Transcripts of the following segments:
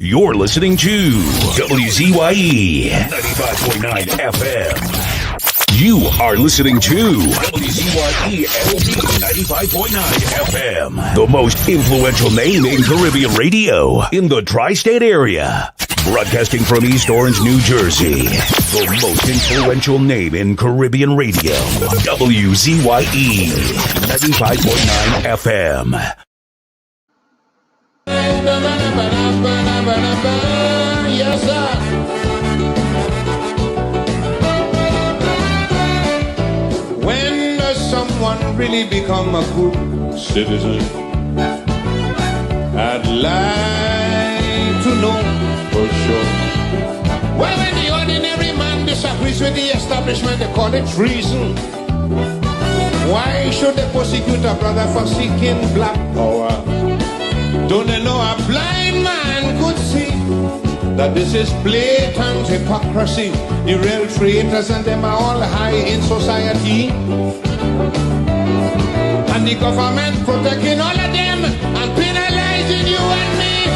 You're listening to WZYE 95.9 FM. You are listening to WZYE 95.9 FM. The most influential name in Caribbean radio in the tri-state area. Broadcasting from East Orange, New Jersey. The most influential name in Caribbean radio. WZYE 95.9 FM. Yes, sir. When does someone really become a good citizen? I'd like to know for sure. Well, when the ordinary man disagrees with the establishment, they call it treason. Why should they prosecute a brother for seeking black power? Don't they know a blind man could see that this is blatant hypocrisy? The real traitors and them are all high in society, and the government protecting all of them and penalizing you and me,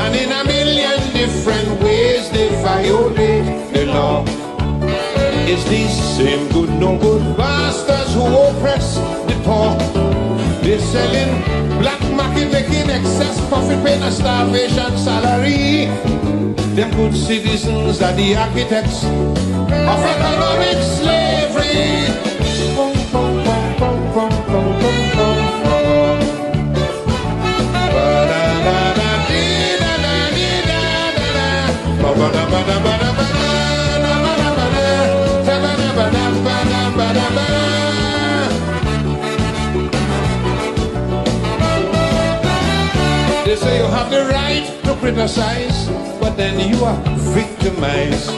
and in a million different ways they violate the law. It's these same good no good bastards who oppress the poor. They're selling black market, making excess profit, paying a starvation salary. Them good citizens are the architects of economic slavery. They say you have the right to criticize, but then you are victimized,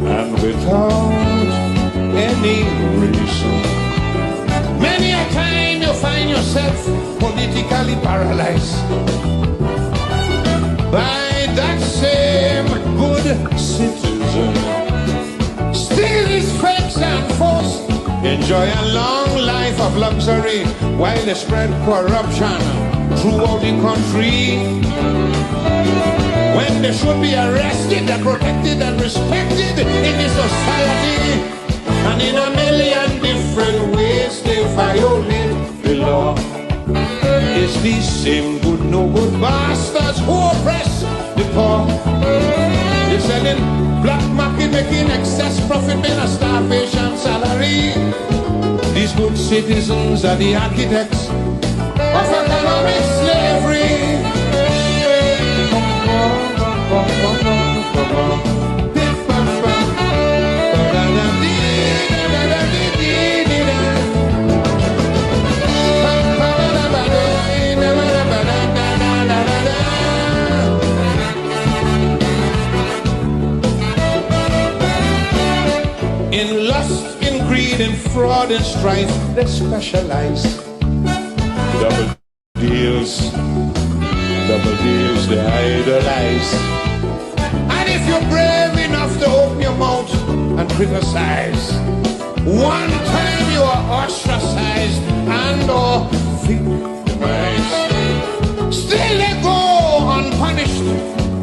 and without any reason. Many a time you find yourself politically paralyzed by that same good citizen. Still his fakes and force enjoy a long life of luxury while they spread corruption throughout the country. When they should be arrested and protected and respected in the society, and in a million different ways they violate the law. It's these same good no good bastards who oppress the poor. They're selling black market, making excess profit, paying a starvation salary. These good citizens are the architects of economic slavery. In lust, in greed, in fraud, and strife, they specialize. Double deals, they idolize. And if you're brave enough to open your mouth and criticize, one time you are ostracized and or victimized. Still they go unpunished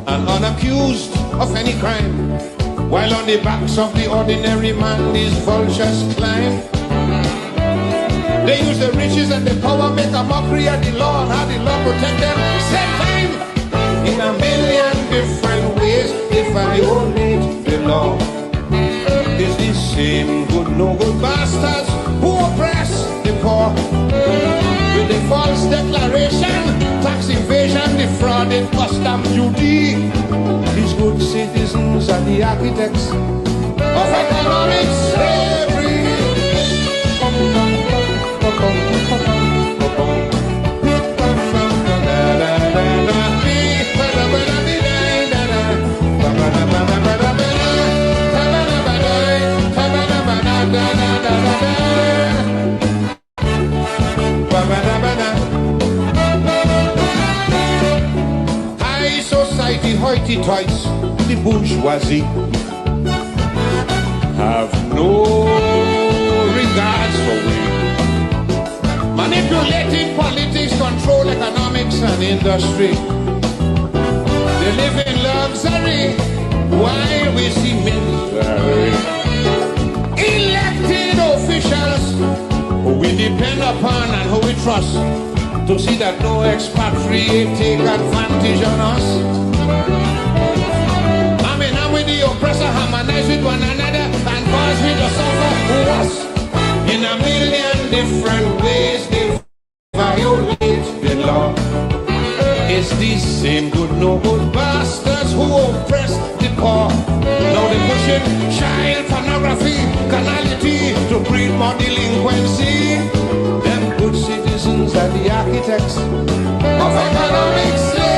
and unaccused of any crime, while on the backs of the ordinary man these vultures climb. They use the riches and the power, make a mockery of the law and how the law protect them. Same time, in a million different ways, they violate the law. It's the same good no good bastards who oppress the poor with the false declaration, tax evasion, defrauded custom duty. These good citizens are the architects of economic slavery. High society hoity-toits, the bourgeoisie, have no regards for we. Manipulating politics, control economics and industry. We live in luxury while we see misery. Elected officials who we depend upon and who we trust to see that no expatriate take advantage on us. I mean, I'm with the oppressor, harmonize with one another and cause we to suffer worse. In a million different ways they violate the law. It's these same good, no good bastards who oppress the poor. Now they're pushing child pornography, carnality to breed more delinquency. Them good citizens are the architects of economic slavery.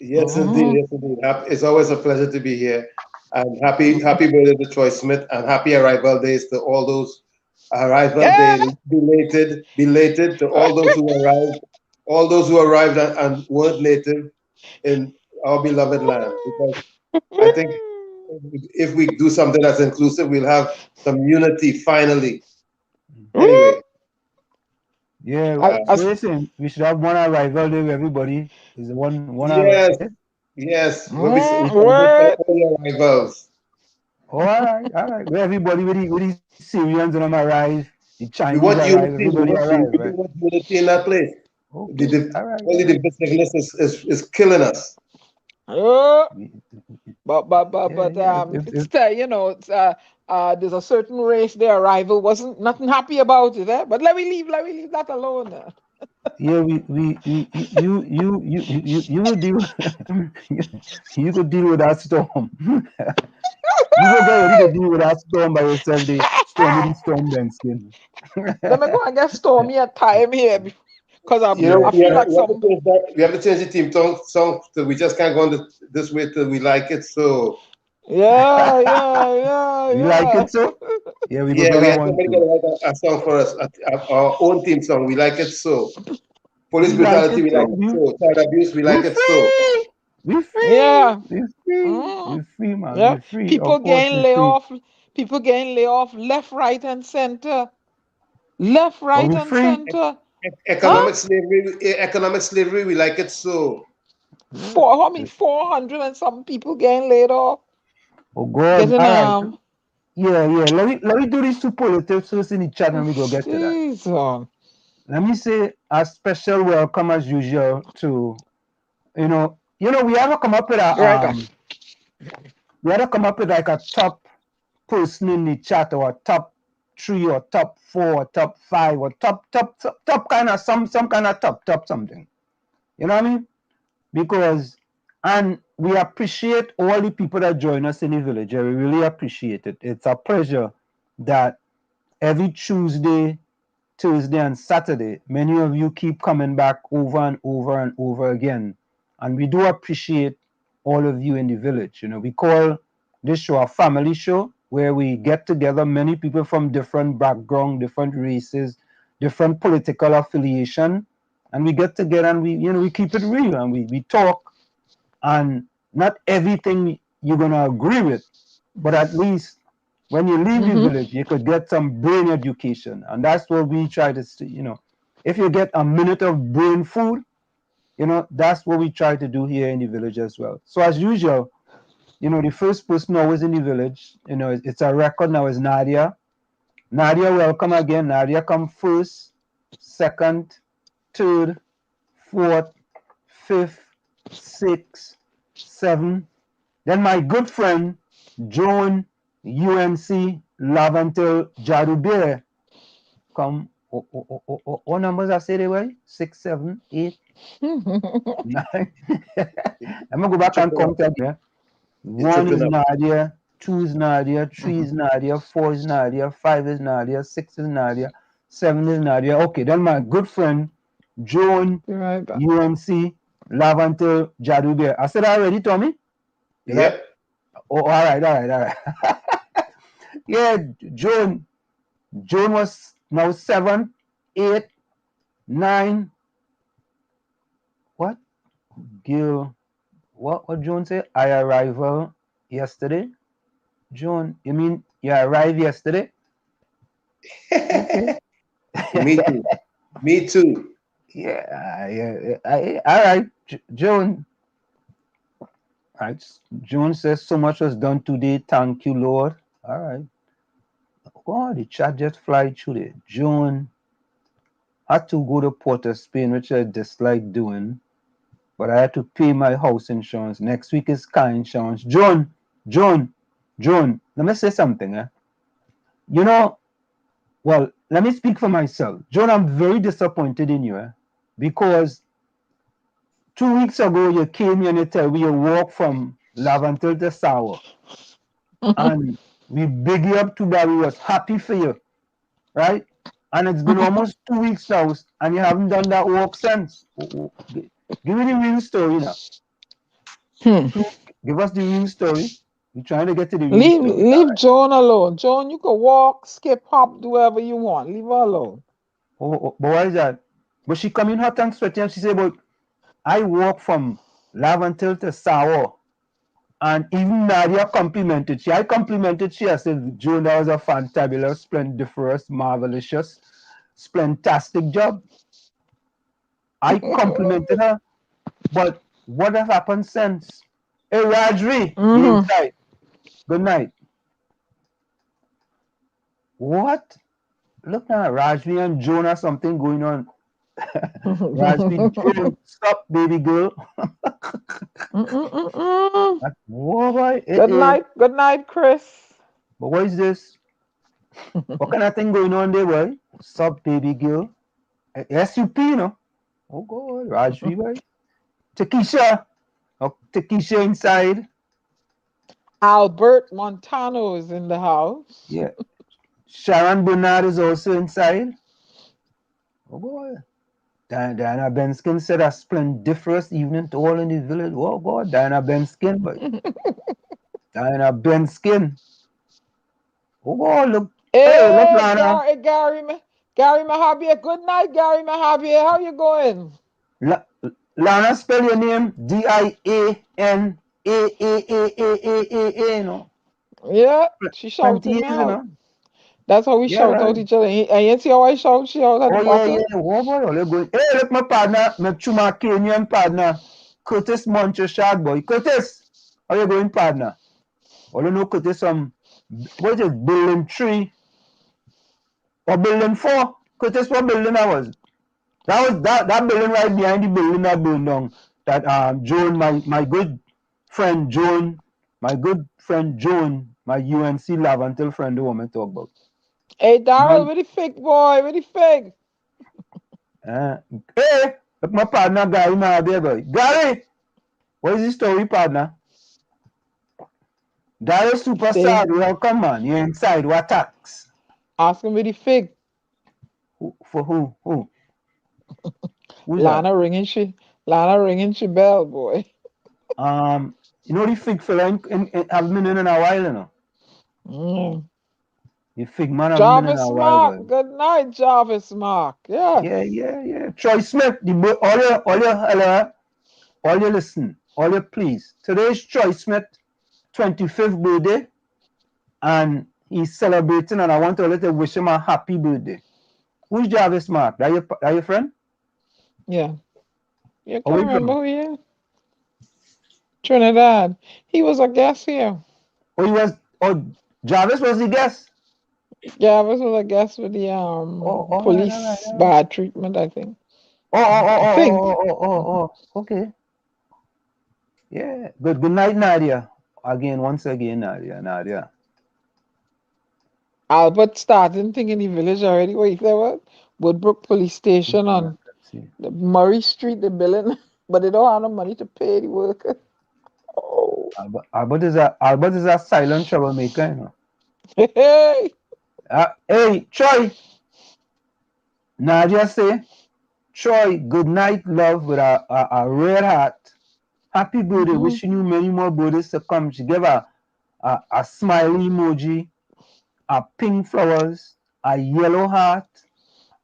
Yes, indeed. Yes, indeed. It's always a pleasure to be here. And happy birthday to Troy Smith, and happy arrival days to all those arrival Yeah. day belated to all those who arrived and weren't native in our beloved land. Because I think if we do something that's inclusive, we'll have some unity finally. Anyway, Yeah, I, uh, I, so listen, we should have one arrival day where everybody is one yes, arrival. yes, we celebrate word. all the arrivals. Oh, all right. Where everybody with the Syrians and them arrive, the Chinese We want arrive, unity. everybody arrive, We right? want unity in that place. Okay, all right, all Only right. the divisiveness is killing us. Uh, We- Yeah, but yeah. it's it's there's a certain race their arrival wasn't nothing happy about it, eh? But let me leave that alone. Yeah, you will deal. You could deal with that storm. You go get ready to deal with that storm by yourself. The storm with the storm then skin. Let me go and get Stormy a time here because You Yeah, know, I feel like we have to some change that. We have to change the team song. We just can't go on this way till we like it. So we like yeah. it so. Yeah, we go yeah, get we that have one somebody got to too. write a song for us, our own team song. We like it so. Police We like brutality, it we so. like it so. Child abuse, we We like it so. free. We free. Yeah. We free. Mm, We free, man. yeah. We free. People Of course, getting we lay free. off. People getting lay off left, right, and center. Left, But right, we and free. center. Huh? Economic slavery, we like it so. How many 400 and some people getting laid off? Oh God. Getting All right. Yeah, yeah. Let me do these two politics first in the chat and we go get to that. Jesus. Let me say a special welcome as usual to we have to come up with a Right. we have to come up with like a top person in the chat or a top three or top four or top five or top kind of some kind of top something. You know what I mean? Because and we appreciate all the people that join us in the village. We really appreciate it. It's a pleasure that every Tuesday, Thursday, and Saturday, many of you keep coming back over and over and over again. And we do appreciate all of you in the village. We call this show a family show where we get together many people from different background, different races, different political affiliation, and we get together and we keep it real and we talk. And not everything you're gonna agree with, but at least when you leave the Mm-hmm. village, you could get some brain education, and that's what we try to see. If you get a minute of brain food, that's what we try to do here in the village as well. So as usual, the first person always in the village, it's a record now is Nadia. Nadia, welcome again. Nadia come first, second, third, fourth, fifth, sixth, seventh. Then my good friend Joan UNC Lavantil Jarubir come. What numbers I say they were? 6, 7, 8, 9. I'm gonna go back and Triple up. count again. You're One is tripping up. Nadia, two is Nadia, three is Nadia, four is Nadia, five is Nadia, six is Nadia, seven is Nadia. Okay, then my good friend Joan Be right back. UNC Lavantil Jarubir. I said that already, Tommy? Did I? Yep. Oh, all right, all right, all right. Yeah, Joan. Joan was now 7, 8, 9. What? Gil. What Joan say? I arrival yesterday. Joan, you mean you arrived yesterday? Okay. Me too. Me too. Yeah, yeah. All right, Joan. All right. Joan says so much was done today. Thank you, Lord. All right. Oh, the chat just fly through there. Joan had to go to Port of Spain, which I dislike doing, but I had to pay my house insurance. Next week is car insurance. John, let me say something. You know, well, let me speak for myself. John, I'm very disappointed in you because 2 weeks ago you came here and you tell me you walk from Lavantil to Sour. And we big you up too bad. We was happy for you, right? And it's been almost 2 weeks now, and you haven't done that work since. Give me the real story now. Hmm. Give us the real story. We're trying to get to the real Leave story. leave Joan alone. Joan, you can walk, skip, hop, do whatever you want. Leave her alone. But why is that? But she come in hot and sweaty and she say, but I walk from Laventille to Sour. And even Nadia complimented. I complimented she. I said, Joan, that was a fantabulous, splendiferous, marvelous, splentastic job. I complimented her. But what has happened since? Hey, Rajri, you Mm-hmm. inside. Good night. What? Look now, Rajvi and Joan have something going on. Rajvi, Joan, stop, baby girl. Mm-mm-mm-mm. Whoa, boy. Good night, Chris. But what is this? What kind of thing going on there, boy? Stop, baby girl. SUP, you know? Oh, God, Rajvi, boy. Takesha. Oh, Takesha inside. Albert Montano is in the house. Yeah. Sharon Bernard is also inside. Oh, boy. Diana Benskin said a splendiferous evening to all in the village. Oh, God, Diana Benskin, boy. Diana Benskin. Oh, God, look. Hey, look, Hey, Lana. Gary Mahabir. Good night, Gary Mahabir. How you going? Lana, spell your name Diana, you know. Yeah, she 20 shouting years, me you out. know. That's how we Yeah, shout right. out each other. And you see how I shout? She out at the Oh, yeah, bottom. yeah. Oh, boy, all you going. Hey, look, my partner, my Chuma Kenyan partner, Curtis Montresard, boy. Curtis, how you going, partner? All you know, Curtis, what is it, building 3 or building 4? Curtis, what building I was? That building right behind the building that burned down. That Joan, my good friend Joan, my UNC Lavantil friend, the woman talk about. Hey, Daryl, Man, where the fake boy? Where the fake? uh, hey, look my partner Gary now there, boy. Gary, what is the story, partner? Gary super Say, sad. Welcome, man. You're inside. What tax? ask him where the fake. For who? Who's that? Lana ringing she bell, boy. You know the fig fella have been in a while, you know. Mm. The fig man have been in Jarvis a while, boy. Mark. Good night, Jarvis Mark. Yes. Yeah. Troy Smith, all you listen, all you please. Today's Troy Smith 25th birthday, and he's celebrating, and I want to wish him a happy birthday. Who's Jarvis Mark? That your friend? Yeah. You Or where can't you remember from? who he is? Trinidad. He was a guest here. Jarvis was the guest. Jarvis was a guest with the All right, all right, police all right. bad treatment, I think. Oh, oh, oh, I oh, think. oh, oh, oh, oh, oh. Okay. Yeah. Good night, Nadia. Once again, Nadia. Albert started thinking the village already. Wait, there was Woodbrook Police Station on Let's see. the Murray Street, the building, but they don't have no money to pay the workers. Oh, Albert is a silent troublemaker, you know. hey, Hey, Troy. Nadia say, Troy, good night, love, with a red heart. Happy birthday. Wishing you many more birthdays to come. She gave a smiley emoji, a pink flowers, a yellow heart,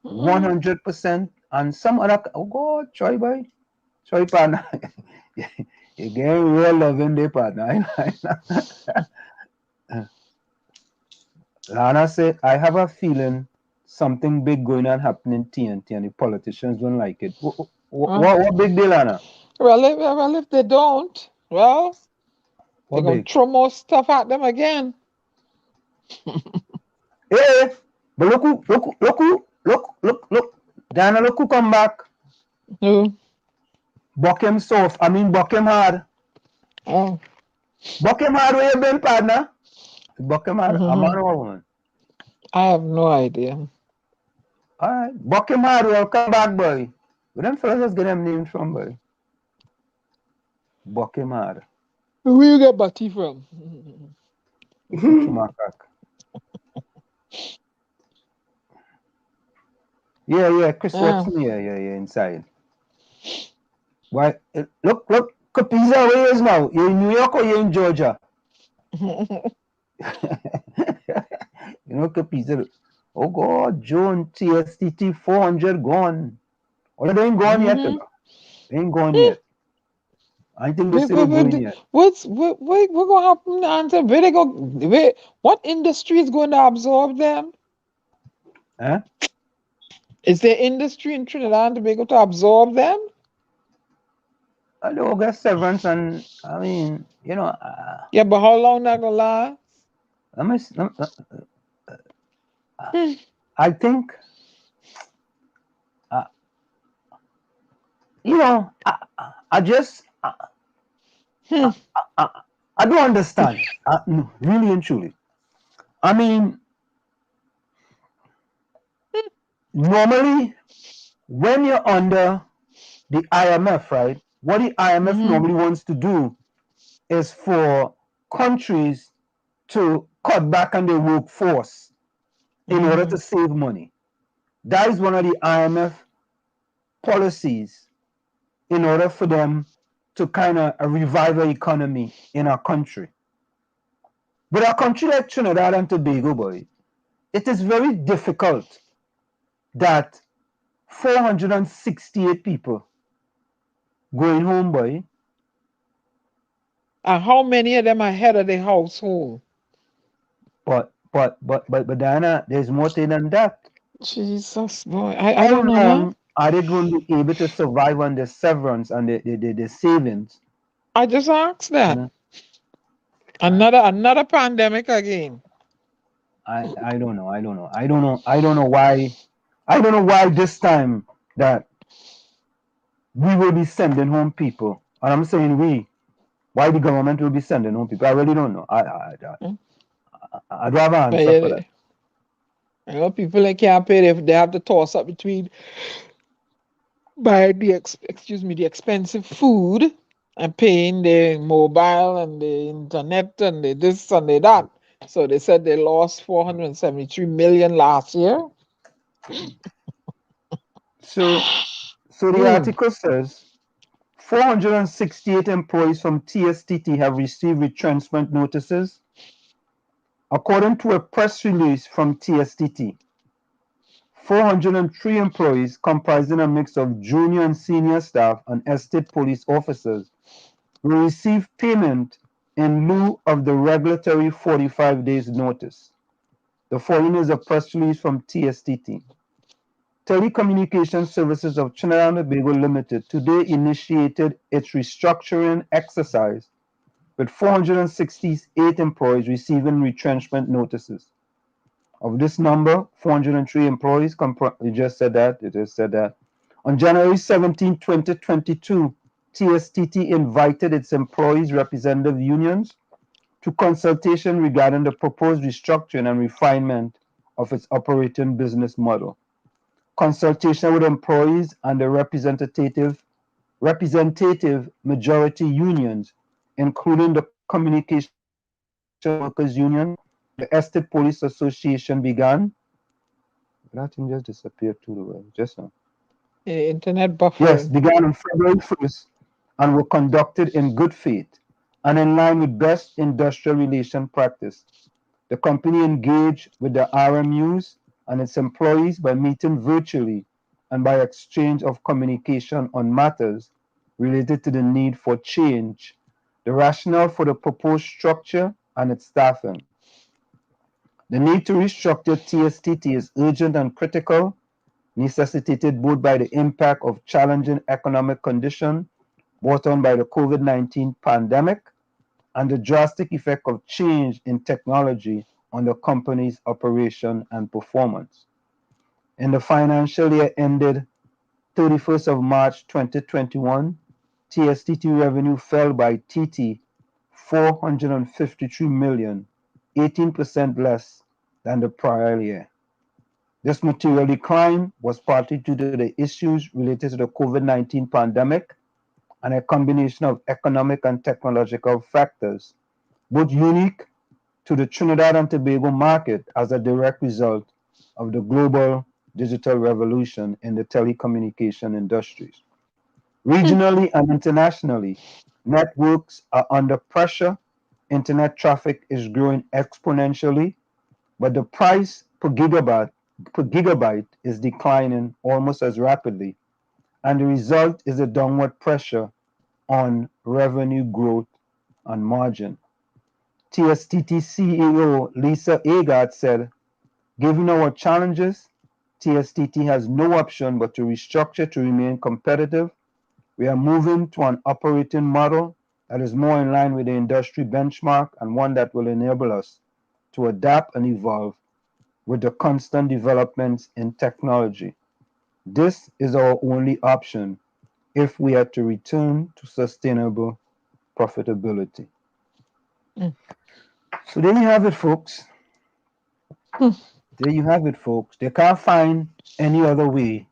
100%, and some other. Oh, God, Troy, boy. Troy, partner. You're getting real loving day, partner. Lana said, I have a feeling something big going on happening in TNT and the politicians don't like it. What big deal, Lana? well, if they don't, well, they're What gonna big? throw more stuff at them again. Hey, but look. Diana, look who come back. Who? Buck him soft. I mean, buck him hard. Oh, Buck him hard where you been, partner? Buck him hard. A man or a woman? I have no idea. All right. Buck him hard. We'll come back, boy. But them fellas just get them names from, boy. Buck him hard. Where you get Batty from? Chumakak. Yeah, Chris Ah. Watson. Yeah, inside. Why? Look. Capiza, where is now? You're in New York or you're in Georgia? You know, Capiza. Oh God, June TSTT 400 gone. Well, they ain't gone yet, though. They ain't gone yet. I think they still going yet. What gonna happen, Auntie? Where they go? What industry is going to absorb them? Huh? Is there industry in Trinidad and Tobago to absorb them? I don't get severance, and I mean, you know, Yeah, but how long that gonna last? let me, I think, uh, you know, I just, Hmm. I don't understand, no, really and truly. I mean, normally, when you're under the IMF, right, what the IMF Mm-hmm. normally wants to do is for countries to cut back on their workforce in order to save money. That is one of the IMF policies in order for them to kind of revive the economy in our country. But a country like Trinidad and Tobago, boy, it is very difficult that 468 people going home, boy. And how many of them are head of the household? But Diana, there's more to it than that. Jesus, boy, I How don't know, man. long are they going to be able to survive on the severance and the savings? I just asked You that. know, Another pandemic again. I don't know. I don't know why. I don't know why this time that we will be sending home people. And I'm saying we. Why the government will be sending home people? I really don't know. Hmm. I'd rather But answer for that. you know, people that can't pay, they have to toss up between buying the expensive food and paying the mobile and the internet and the this and the that. So they said they lost 473 million last year. So the Hmm. article says 468 employees from TSTT have received retrenchment notices, according to a press release from TSTT. 403 employees, comprising a mix of junior and senior staff and estate police officers, will receive payment in lieu of the regulatory 45 days notice. The following is a press release from TSTT. Telecommunication Services of Trinidad and Tobago Limited today initiated its restructuring exercise with 468 employees receiving retrenchment notices. Of this number, 403 employees, you just said that, you just said that. On January 17, 2022, TSTT invited its employees' representative unions to consultation regarding the proposed restructuring and refinement of its operating business model. Consultation with employees and the representative majority unions, including the Communication Workers Union, the Estate Police Association began. That thing just disappeared too, the way, just now. Internet Yes, buffering. began on February 1st and were conducted in good faith and in line with best industrial relation practice. The company engaged with the RMUs and its employees by meeting virtually and by exchange of communication on matters related to the need for change, the rationale for the proposed structure, and its staffing. The need to restructure TSTT is urgent and critical, necessitated both by the impact of challenging economic conditions brought on by the COVID-19 pandemic and the drastic effect of change in technology on the company's operation and performance. In the financial year ended 31st of March 2021, TSTT revenue fell by TT 453 million, 18% less than the prior year. This material decline was partly due to the issues related to the COVID-19 pandemic and a combination of economic and technological factors, both unique to the Trinidad and Tobago market as a direct result of the global digital revolution in the telecommunication industries. Regionally and internationally, Networks are under pressure. Internet traffic is growing exponentially, but the price per gigabyte is declining almost as rapidly, and the result is a downward pressure on revenue growth and margin. TSTT CEO Lisa Agard said, given our challenges, TSTT has no option but to restructure to remain competitive. We are moving to an operating model that is more in line with the industry benchmark and one that will enable us to adapt and evolve with the constant developments in technology. This is our only option if we are to return to sustainable profitability. Mm. So there you have it, folks. There you have it, folks. They can't find any other way,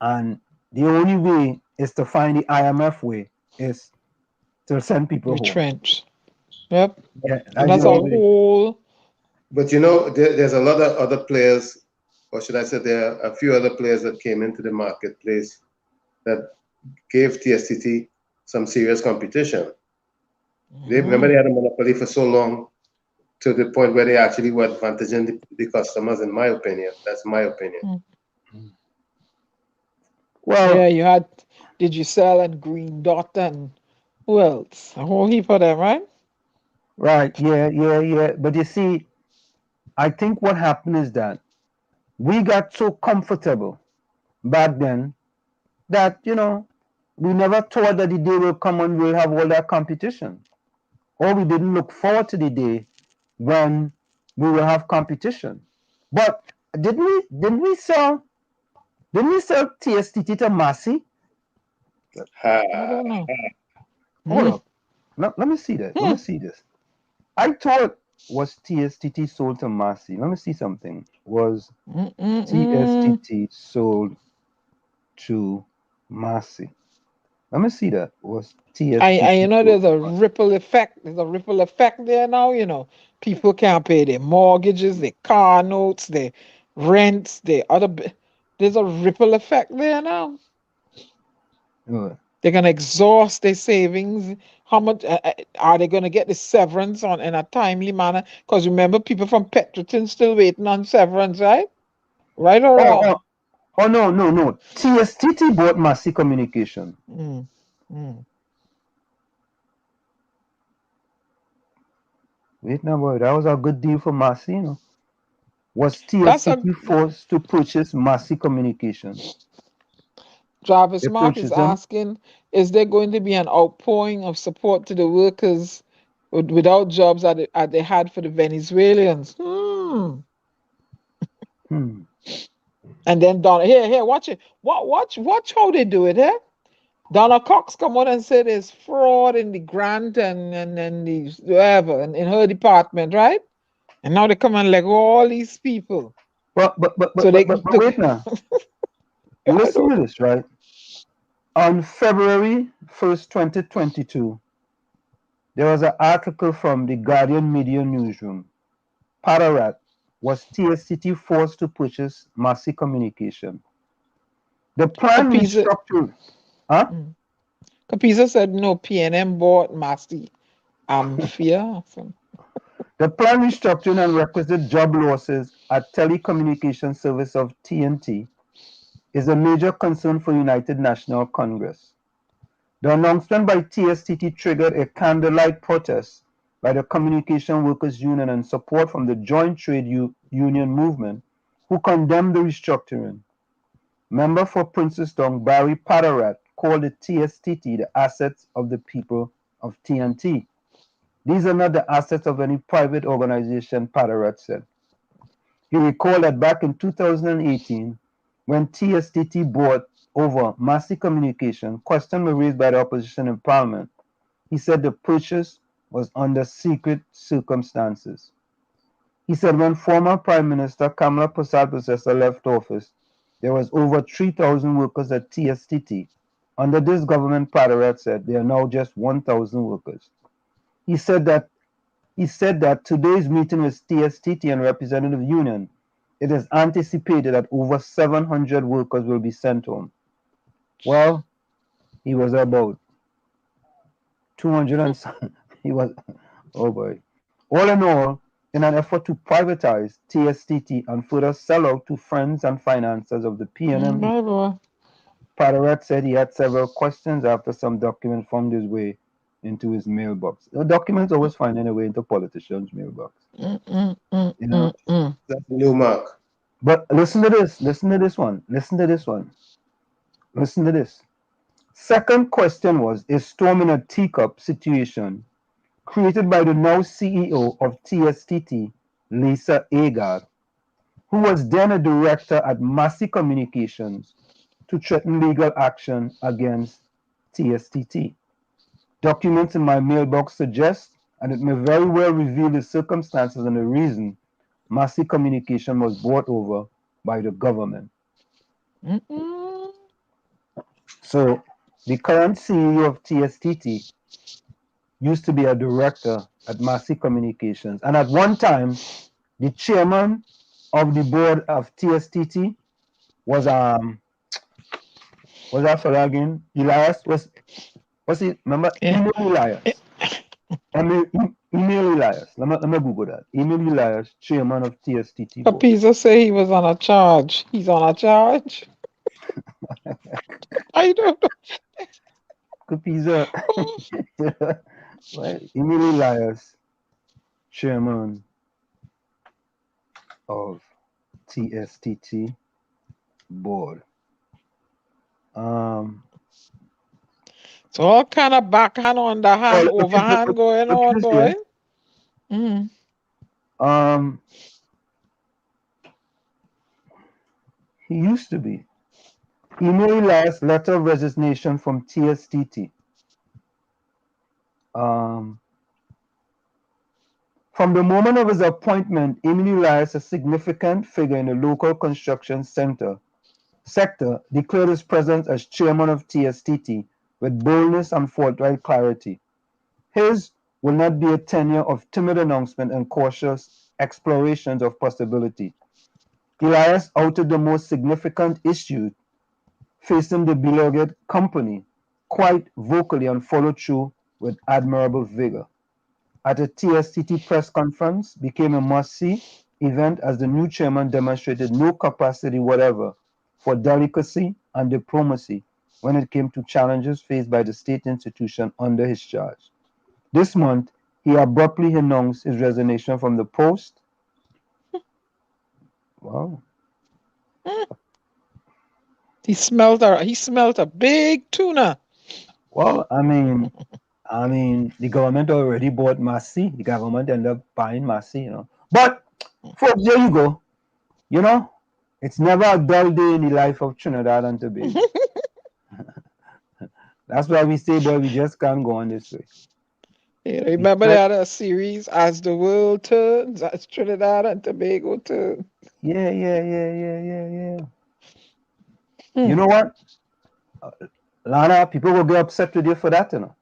and the only way is to find the IMF way, is to send people home. Retrench. Yep. Yeah, And as you that's a know, whole. But there's a lot of other players, or should I say, there are a few other players that came into the marketplace that gave TSTT some serious competition. They remember they had a monopoly for so long, to the point where they actually were advantaging the customers, in my opinion. That's my opinion. well, Yeah, you had Digicel and Green Dot and who else? A whole heap of them, right? right, yeah. But you see, I think what happened is that we got so comfortable back then that, we never thought that the day will come when we'll have all that competition. Or we didn't look forward to the day when we will have competition. But didn't we sell TSTT to Massey? I don't know. Hold up. Let me see that. Let me see this. I thought was TSTT sold to Massey. Let me see something. Was TSTT sold to Massey? Let me see that. Was TSTT There's sold a to Massey? ripple effect. There's a ripple effect there now. People can't pay their mortgages, their car notes, their rents, their there's a ripple effect there now. They're gonna exhaust their savings. How much are they gonna get the severance on in a timely manner? Because remember, people from Petroton still waiting on severance, right? Right or wrong? No. TSTT bought Massey Communication. Wait now, boy. That was a good deal for Massey, Was TSTT forced to purchase Massey Communication? Travis They Mark is purchased them. asking, is there going to be an outpouring of support to the workers without jobs that they had for the Venezuelans? And then Donna, here, watch it. Watch how they do it, eh? Donna Cox come on and said there's fraud in the grant and the whatever and in her department, right? And now they come and let go all these people. But So they wait now. Listen to this, right? On February 1st, 2022, there was an article from the Guardian Media Newsroom. Pararat, was TSTT forced to purchase Massey Communication? The plan restructured. Huh? Capisa said no, PNM bought Massey. Fear. The planned restructuring and requisite job losses at telecommunication service of TNT is a major concern for United National Congress. The announcement by TSTT triggered a candlelight protest by the Communication Workers Union and support from the Joint Trade Union movement, who condemned the restructuring. Member for Princetown Barry Padarat called the TSTT the assets of the people of TNT. These are not the assets of any private organization, Padarat said. He recalled that back in 2018, when TSTT bought over Massey Communication, questions were raised by the opposition in Parliament. He said the purchase was under secret circumstances. He said when former Prime Minister Kamala Persad left office, there was over 3,000 workers at TSTT. Under this government, Padarat said, there are now just 1,000 workers. He said that today's meeting with TSTT and representative union, it is anticipated that over 700 workers will be sent home. Well, he was about. 200 and some. He was, oh boy. All in all, in an effort to privatize TSTT and further sell out to friends and financiers of the PNM, Bible. Paderat said he had several questions after some document found his way into his mailbox. The documents always find their way into politicians' mailbox. You know? That's the new mark. But listen to this. Listen to this one. Listen to this one. Listen to this. Second question was a storm in a teacup situation created by the now CEO of TSTT, Lisa Agard, who was then a director at Massey Communications, to threaten legal action against TSTT. Documents in my mailbox suggest, and it may very well reveal the circumstances and the reason Massey Communication was bought over by the government. So the current CEO of TSTT used to be a director at Massey Communications, and at one time, the chairman of the board of TSTT was that fellow again? Elias what's it? Remember Emil Elias? Emil Elias. Let me Google that. Emil Elias, chairman of TSTT board. Kapisa say he was on a charge. He's on a charge. I don't know. Kapisa. Well, Emil Elias, chairman of TSTT board. So all kind of backhand, underhand, overhand going on, boy. He used to be. Emil Elias letter of resignation from TSTT. From the moment of his appointment, Emil Elias, a significant figure in the local construction sector, declared his presence as chairman of TSTT with boldness and forthright clarity. His will not be a tenure of timid announcement and cautious explorations of possibility. Elias outed the most significant issues facing the beloved company quite vocally and followed through with admirable vigor. At a TSTT press conference, became a must-see event as the new chairman demonstrated no capacity whatever for delicacy and diplomacy when it came to challenges faced by the state institution under his charge. This month, he abruptly announced his resignation from the post. Wow. He smelled a big tuna. Well, I mean, the government already bought Massey. The government ended up buying Massey, you know. But, folks, there you go. You know, it's never a dull day in the life of Trinidad and Tobago. That's why we say, boy, we just can't go on this way. Yeah, remember they had a series, As the World Turns, as Trinidad and Tobago turns. Yeah. You know what? Lana, people will get upset with you for that, you know.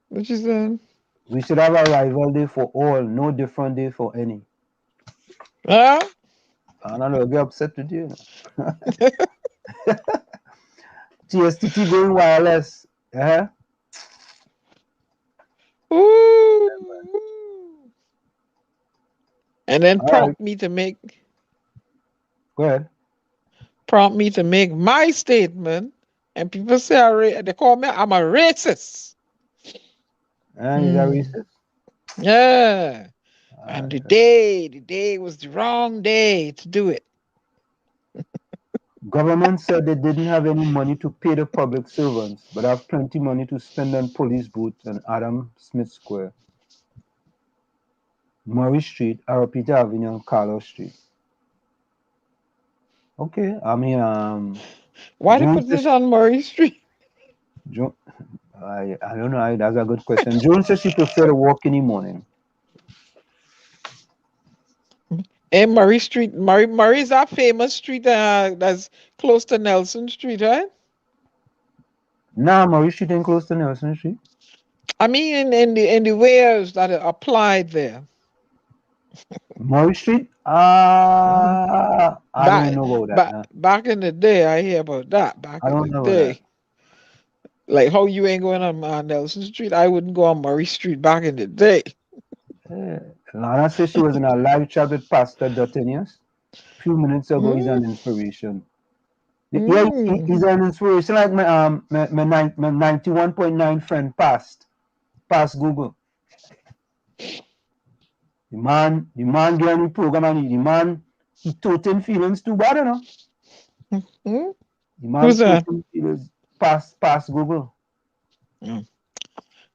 What you saying? We should have a rival day for all, no different day for any. Huh? Lana will get upset with you. TSTT going wireless. Uh-huh. Ooh. And then All prompt right. me to make Go ahead. My statement, and people say they call me I'm a racist. He's a racist. Yeah. And the day was the wrong day to do it. Government said they didn't have any money to pay the public servants, but have plenty money to spend on police booths and Adam Smith Square, Murray Street, Arapita Avenue, and Carlos Street. Okay, I mean, why they put it on Murray Street? I don't know. That's a good question. Joan says she prefer to walk in the morning. And Murray Street, Murray is that famous street that's close to Nelson Street, right? Nah, Murray Street ain't close to Nelson Street. I mean, in the wares that are applied there. Murray Street? I don't know about that. Back in the day, I hear about that. I don't know about that. Like how you ain't going on Nelson Street, I wouldn't go on Murray Street back in the day. Lana says she was in a live chat with Pastor Dutinius. A few minutes ago, he's an Mm, inspiration. Yeah, he's mm. an inspiration like my 91.9 friend past Google. The man get any program and the man he toting feelings too bad, you know. Mm. The man Who's that? toting feelings past Google. Mm.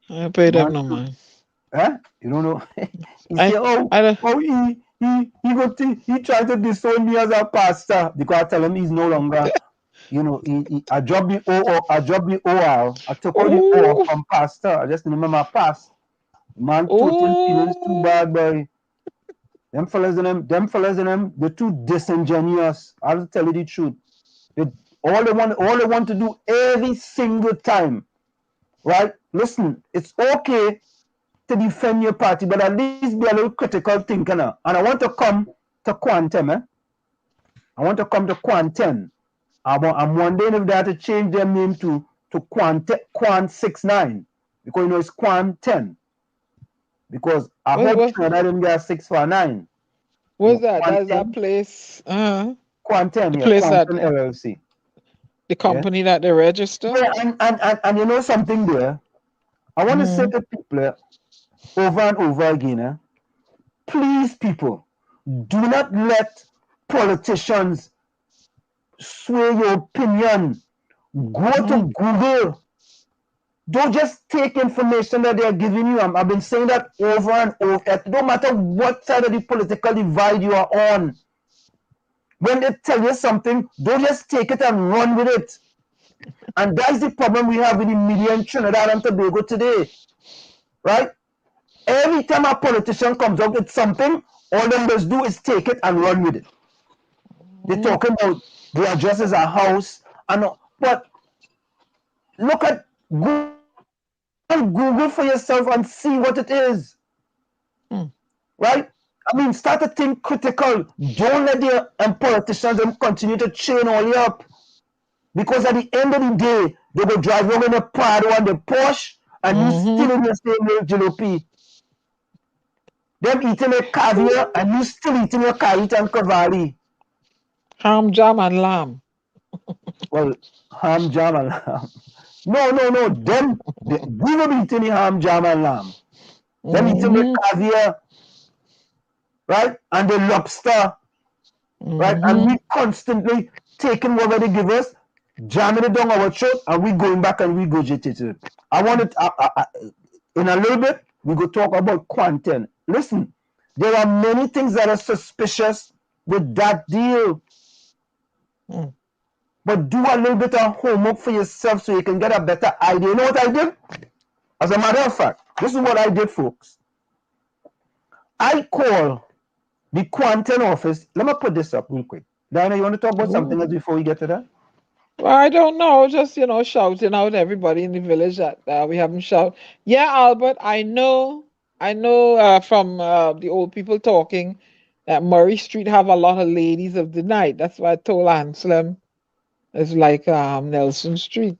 I pay The them man no mind. You don't know. He say, I I don't. he tried to disown me as a pastor because I tell him he's no longer, I dropped the OR. I took out the O Oh, from pastor. I just remember my past. Man, total feelings too oh. bad, boy. Them fellas in them, they're too disingenuous. I'll tell you the truth. They, all they want to do every single time, right? Listen, it's okay to defend your party, but at least be a little critical thinker now. And I want to come to Quantum, I want to come to Quantum. I'm wondering if they have to change their name to Quant 69 because it's Quant 10. Because I hope What Trinidad didn't get 6 for 9. what's that? Quant That's that 10, place. Quantum, The yeah, place that Quantum LLC. the Yeah. company that they register. Yeah, and you know something there? I want to say Mm. to people over and over again, please, people, do not let politicians sway your opinion. Go Mm. to Google. Don't just take information that they're giving you. I've been saying that over and over. It don't matter what side of the political divide you are on. When they tell you something, don't just take it and run with it. And that's the problem we have with the media in Trinidad and Tobago today. Right? Every time a politician comes out with something, all them must do is take it and run with it. They're talking about the address is a house, but look at Google for yourself and see what it is. Mm. Right? I mean, start to think critical. Don't let the politicians continue to chain all you up. Because at the end of the day, they will drive around in a Prado and the Porsche, and you still Mm-hmm. in the same little jalopy. Them eating a caviar, and you still eating your kite and cavalry. Ham, jam, and lamb. Well, ham, jam, and lamb. No. We will be eating the ham, jam, and lamb. Them eating the Mm-hmm. caviar, right? And the lobster, right? And Mm-hmm. we constantly taking whatever they give us, jamming it down our throat, and we going back and regurgitating it. I want it in a little bit. We go talk about quantum. Listen, there are many things that are suspicious with that deal, Mm. but do a little bit of homework for yourself so you can get a better idea. You know what I did? As a matter of fact, this is what I did, folks. I call the quantum office. Let me put this up real quick. Diana, you want to talk about Ooh. something else before we get to that? Well, I don't know. Just shouting out everybody in the village that we haven't shout. Yeah, Albert. I know. I know from the old people talking that Murray Street have a lot of ladies of the night. That's why I told Anselm it's like Nelson Street.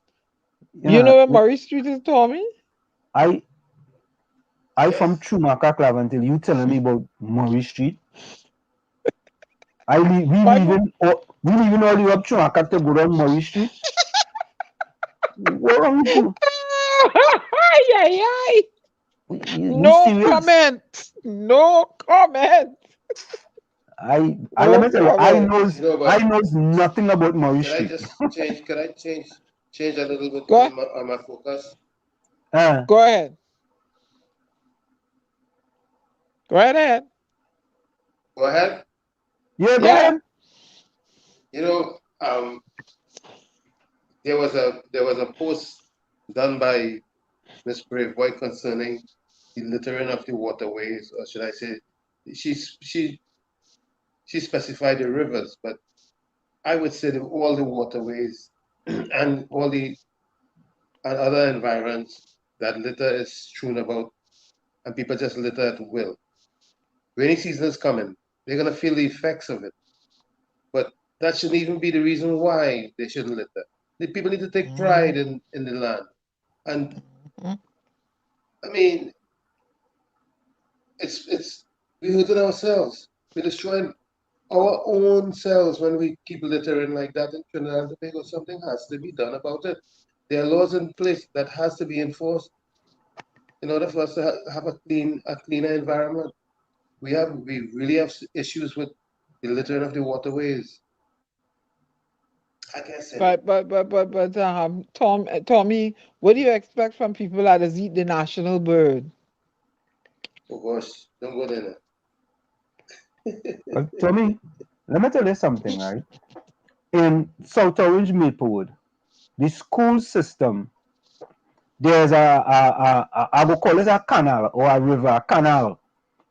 You know Yeah, where Murray Street is, Tommy? I from Yes. Chumaka Club until you telling me about Murray Street. My mo- We leaving all the way up Chumaka to go down Murray Street. What wrong with you? Ay, ay. You No serious? comment. No comment. I let No me tell you, comment. I But knows nothing about Murray can I Street. just change? Can I change a little bit Go on my focus? Uh, go ahead. Go right ahead. Go ahead. yeah, go Yeah. ahead. You know, there was a post done by Miss Braveboy concerning the littering of the waterways, or should I say, she's she specified the rivers, but I would say that all the waterways and all the and other environs that litter is strewn about, and people just litter at will. Rainy season is coming; they're gonna feel the effects of it. But that shouldn't even be the reason why they shouldn't litter. The people need to take Mhm. pride in the land. And I mean, it's we're hurting ourselves. We're destroying our own selves when we keep littering like that in Trinidad and Tobago. Something has to be done about it. There are laws in place that has to be enforced in order for us to have a cleaner environment. We really have issues with the littering of the waterways. I can't say it. Tommy, what do you expect from people that has eat the national bird? Oh gosh, don't go there. But Tommy, let me tell you something, right? In South Orange Maplewood, the school system, there's I will call it a canal or a river, a canal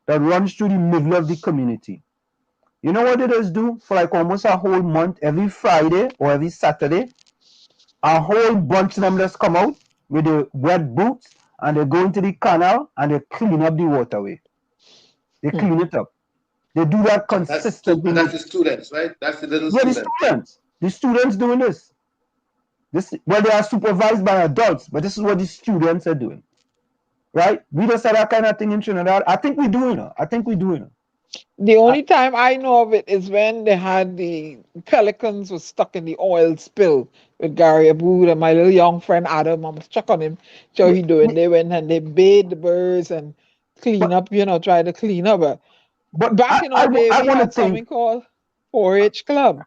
that runs through the middle of the community. You know what it does do for like almost a whole month, every Friday or every Saturday? A whole bunch of them just come out with the wet boots and they go into the canal and they clean up the waterway. They clean it up. They do that consistently. That's the students, right? That's the little Yeah, the students. students. The students doing this. Well, they are supervised by adults, but this is what the students are doing. Right? We just said that kind of thing in Trinidad. I think we're doing it. I think we're doing it. The only time I know of it is when they had the pelicans was stuck in the oil spill with Gary Abood and my little young friend Adam. I was stuck on him. So he doing. They went and they bathed the birds and clean up, try to clean up. But back in our day, we had something called 4-H Club.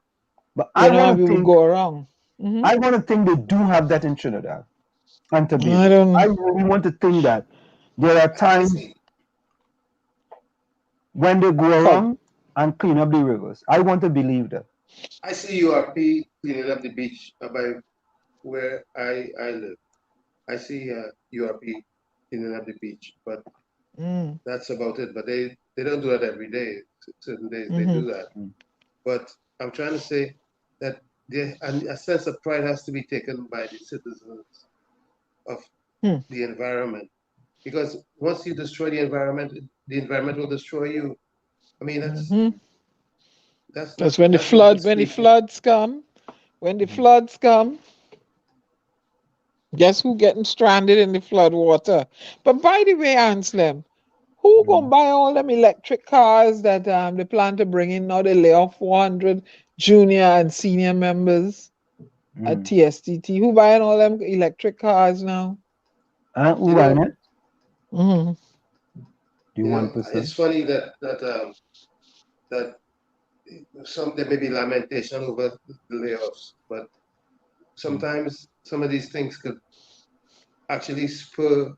But I want to we would go around. I want to think they do have that in Trinidad and Tobago. I don't know. I really want to think that there are times when they go around and clean up the rivers. I want to believe that. I see URP cleaning up the beach by where I live. I see URP cleaning up the beach, but that's about it. But they don't do that every day. Certain days they do that. But I'm trying to say that a sense of pride has to be taken by the citizens of the environment, because once you destroy the environment will destroy you. I mean, that's when the floods come. When the floods come, guess who getting stranded in the flood water? But by the way, Anselm, who gonna buy all them electric cars that they plan to bring in now? They lay off 400 junior and senior members at TSTT. Who buying all them electric cars now? Who buying it? The 1%. It's funny that there may be lamentation over the layoffs, but sometimes some of these things could actually spawn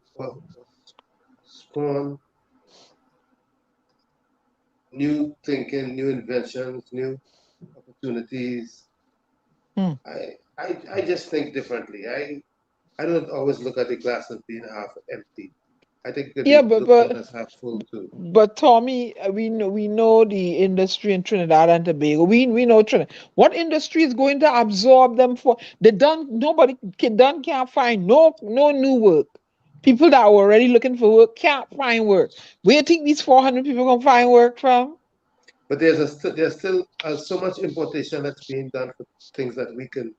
new thinking, new inventions, new opportunities. I just think differently. I don't always look at the glass as being half empty. I think look as half full too. But Tommy, we know the industry in Trinidad and Tobago. We know Trinidad. What industry is going to absorb them for? Nobody can't find no new work. People that are already looking for work can't find work. Where do you think these 400 people gonna find work from? But there's still so much importation that's being done for things that we can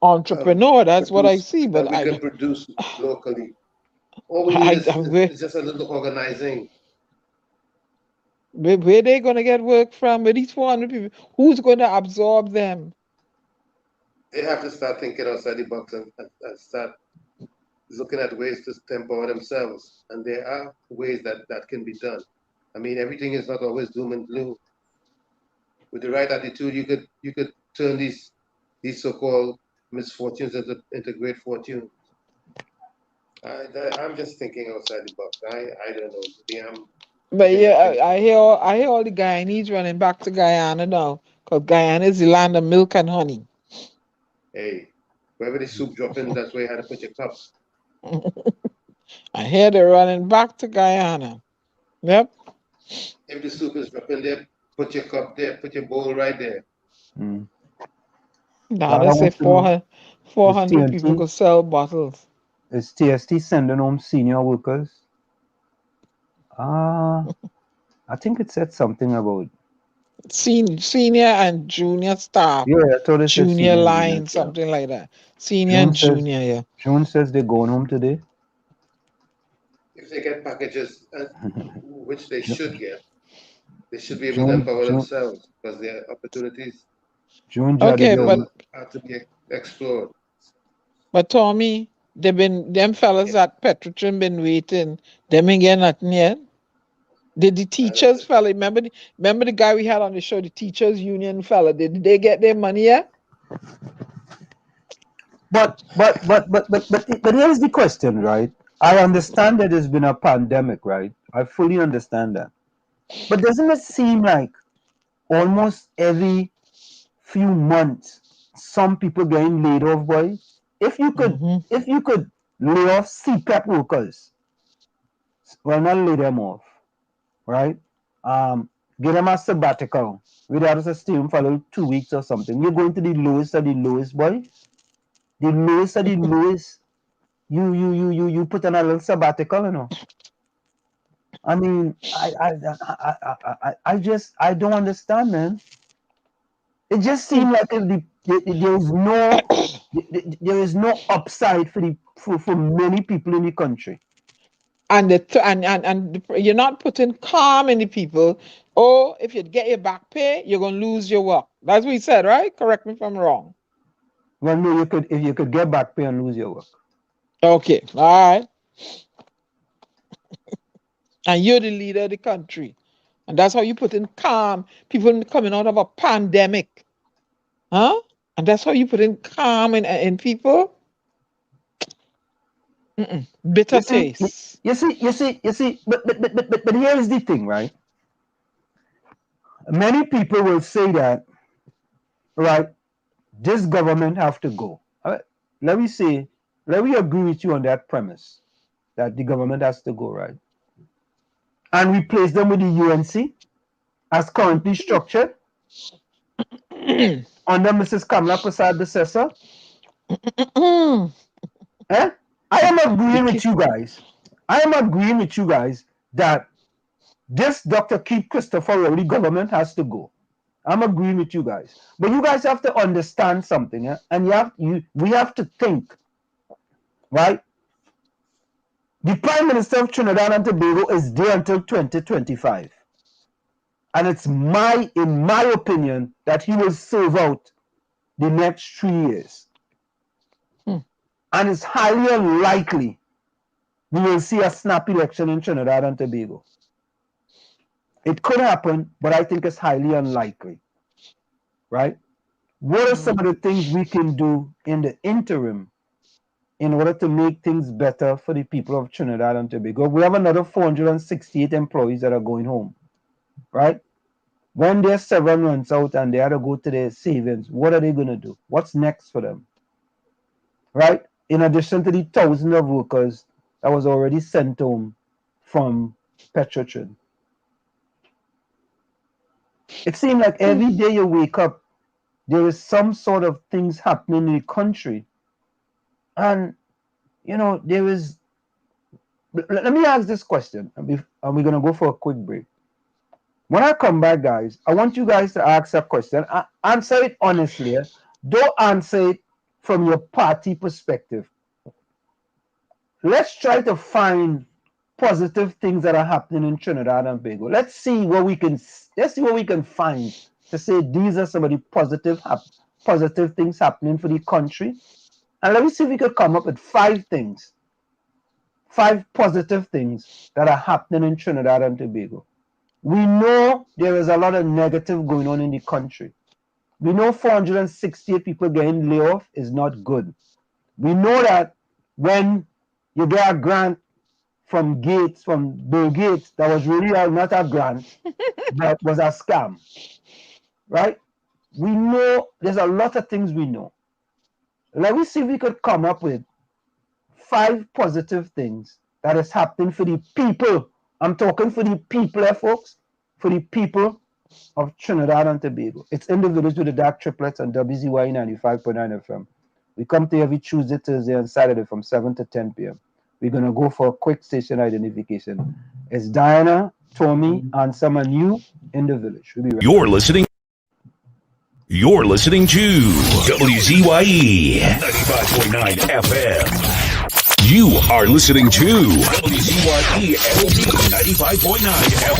entrepreneur. That's what I see. But we can produce locally. All we need is just a little organizing. Where they going to get work from? With these 400 people, who's going to absorb them? They have to start thinking outside the box and start looking at ways to empower themselves. And there are ways that can be done. I mean, everything is not always doom and gloom. With the right attitude, you could turn these so-called misfortunes into great fortunes. I'm just thinking outside the box. I don't know. But yeah, I hear all the Guyanese running back to Guyana now, because Guyana is the land of milk and honey. Hey, wherever the soup drop in, that's where you had to put your cup. I hear they're running back to Guyana. Yep. If the soup is dropping there, put your cup there, put your bowl right there. Now they say 400 people could sell bottles. Is TST sending home senior workers? I think it said something about Senior and junior staff. Yeah, I thought it said Junior senior and junior. line, something like that. Senior and junior, yeah. June says they're going home today. If they get packages, which they should get, they should be able to June, empower June, themselves because their opportunities June Okay, Jadiga. are to be explored. but Tommy, them fellas at Petrotrim been waiting. Them ain't get nothing yet. Did the teachers fella remember the guy we had on the show, the teachers union fella? Did they get their money yet? But here's the question, right? I understand that there's been a pandemic, right? I fully understand that. But doesn't it seem like almost every few months some people getting laid off, boy? If you could lay off CPAP workers, well, not lay them off, right? Give them a sabbatical without us stay home for a little 2 weeks or something. You're going to the lowest of the lowest, boy. The lowest of the lowest. You put on a little sabbatical, you know. I mean, I don't understand, man. It just seemed like there is no upside for many people in the country. And you're not putting calm in the people. Oh, if you get your back pay, you're gonna lose your work. That's what he said, right? Correct me if I'm wrong. Well, no, if you could get back pay and lose your work. Okay, all right. And you're the leader of the country. And that's how you put in calm. People coming out of a pandemic. Huh? And that's how you put in calm in people. Bitter taste. You see, but here is the thing, right? Many people will say that, right, this government have to go. Let me agree with you on that premise, that the government has to go, right? And replace them with the UNC as currently structured under Mrs. Kamala Prasad Desessa. I am agreeing with you guys. That this Dr. Keith Christopher Rowley government has to go. I'm agreeing with you guys. But you guys have to understand something, and we have to think, right? The Prime Minister of Trinidad and Tobago is there until 2025. And it's in my opinion, that he will serve out the next 3 years. And it's highly unlikely we will see a snap election in Trinidad and Tobago. It could happen, but I think it's highly unlikely. Right? What are some of the things we can do in the interim in order to make things better for the people of Trinidad and Tobago? We have another 468 employees that are going home, right? When their 7 runs out and they have to go to their savings, what are they going to do? What's next for them, right? In addition to the thousands of workers that was already sent home from Petrotrin. It seems like every day you wake up, there is some sort of things happening in the country. And, there is... Let me ask this question, and we're going to go for a quick break. When I come back, guys, I want you guys to ask a question. Answer it honestly. Don't answer it from your party perspective. Let's try to find positive things that are happening in Trinidad and Tobago. Let's see what we can find to say these are some of the positive things happening for the country. And let me see if we could come up with 5 positive things that are happening in Trinidad and Tobago. We know there is a lot of negative going on in the country. We know 468 people getting laid off is not good. We know that when you get a grant from Bill Gates, that was really not a grant, but was a scam, right? We know there's a lot of things we know. Let me see if we could come up with 5 positive things that is happening for the people. I'm talking for the people, folks, for the people of Trinidad and Tobago. It's in the village with the DAG Triplets on WZYE 95.9 FM. We come to every Tuesday, Thursday, and Saturday from 7 to 10 p.m. We're going to go for a quick station identification. It's Diana Tommy, and someone new in the village. We'll be right You're listening to WZYE 95.9 FM. You are listening to WZYE 95.9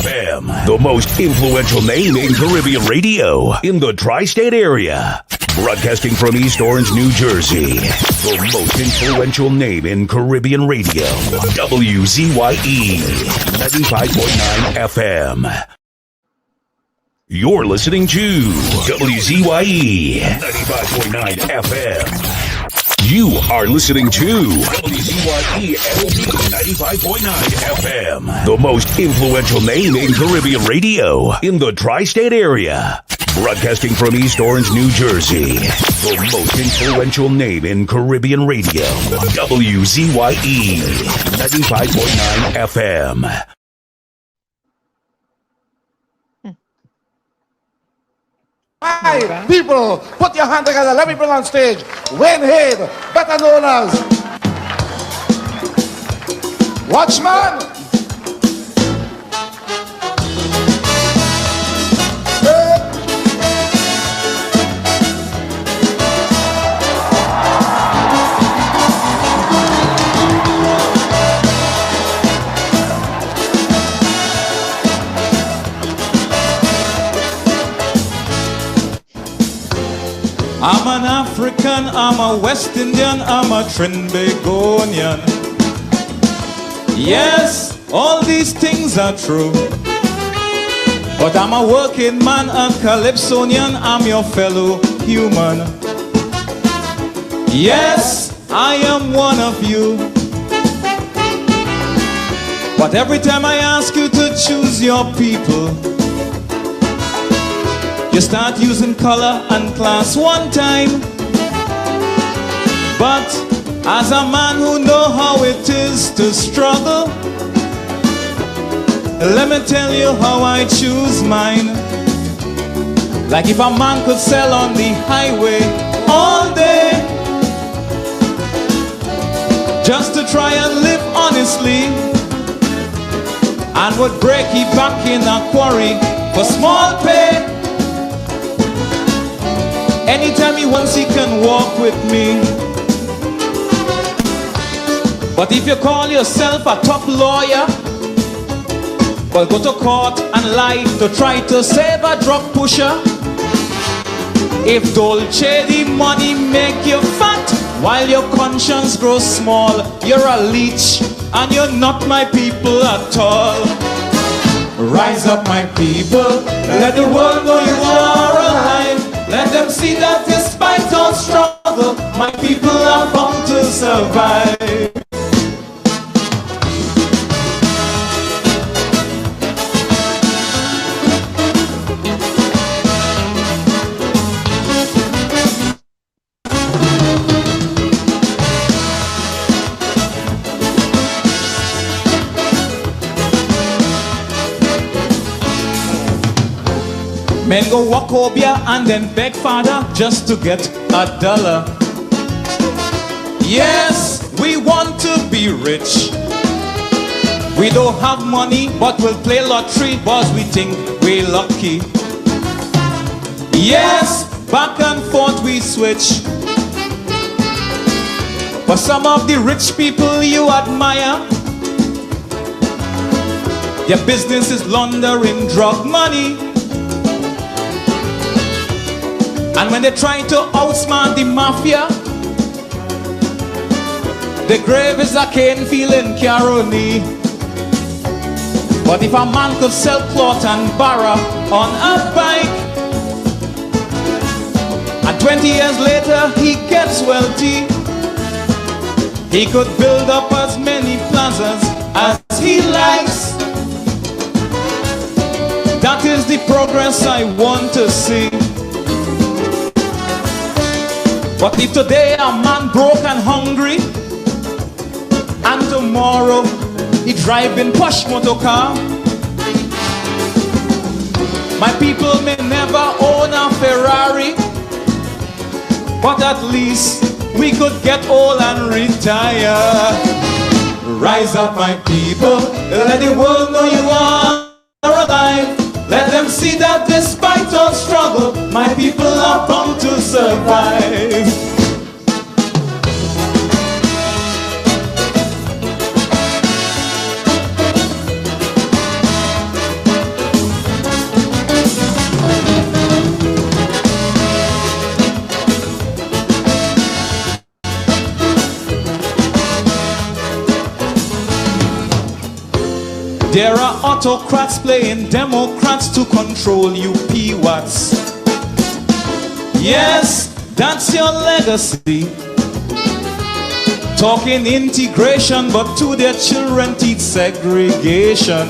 FM, the most influential name in Caribbean radio in the tri-state area. Broadcasting from East Orange, New Jersey, the most influential name in Caribbean radio, WZYE 95.9 FM. You're listening to WZYE 95.9 FM. You are listening to WZYE 95.9 FM, the most influential name in Caribbean radio in the tri-state area. Broadcasting from East Orange, New Jersey, the most influential name in Caribbean radio, WZYE 95.9 FM. Hi, people, put your hand together. Let me bring on stage Wayne Head, better known as Watchman. I'm an African, I'm a West Indian, I'm a Trinbagonian. Yes, all these things are true. But I'm a working man, a Calypsonian, I'm your fellow human. Yes, I am one of you. But every time I ask you to choose your people, you start using color and class one time. But as a man who knows how it is to struggle, let me tell you how I choose mine. Like if a man could sell on the highway all day just to try and live honestly, and would break his back in a quarry for small pay. Anytime he wants, he can walk with me. But if you call yourself a top lawyer, but go to court and lie to try to save a drug pusher, if Dolce the money make you fat while your conscience grows small, you're a leech and you're not my people at all. Rise up, my people, let the world know you are alive. Let them see that despite all struggle, my people are bound to survive. Men go walk Obia and then beg father just to get $1. Yes, we want to be rich. We don't have money, but we'll play lottery, cause we think we're lucky. Yes, back and forth we switch. But some of the rich people you admire, their business is laundering drug money. And when they try to outsmart the mafia, the grave is a cane feeling carony. But if a man could sell cloth and barra on a bike, and 20 years later he gets wealthy, he could build up as many plazas as he likes. That is the progress I want to see. But if today a man broke and hungry, and tomorrow he driving posh motor car, my people may never own a Ferrari, but at least we could get old and retire. Rise up, my people, let the world know you are alive. Let them see that despite all struggle, my people are bound to survive. There are autocrats playing Democrats to control you peewats. Yes, that's your legacy. Talking integration, but to their children teach segregation.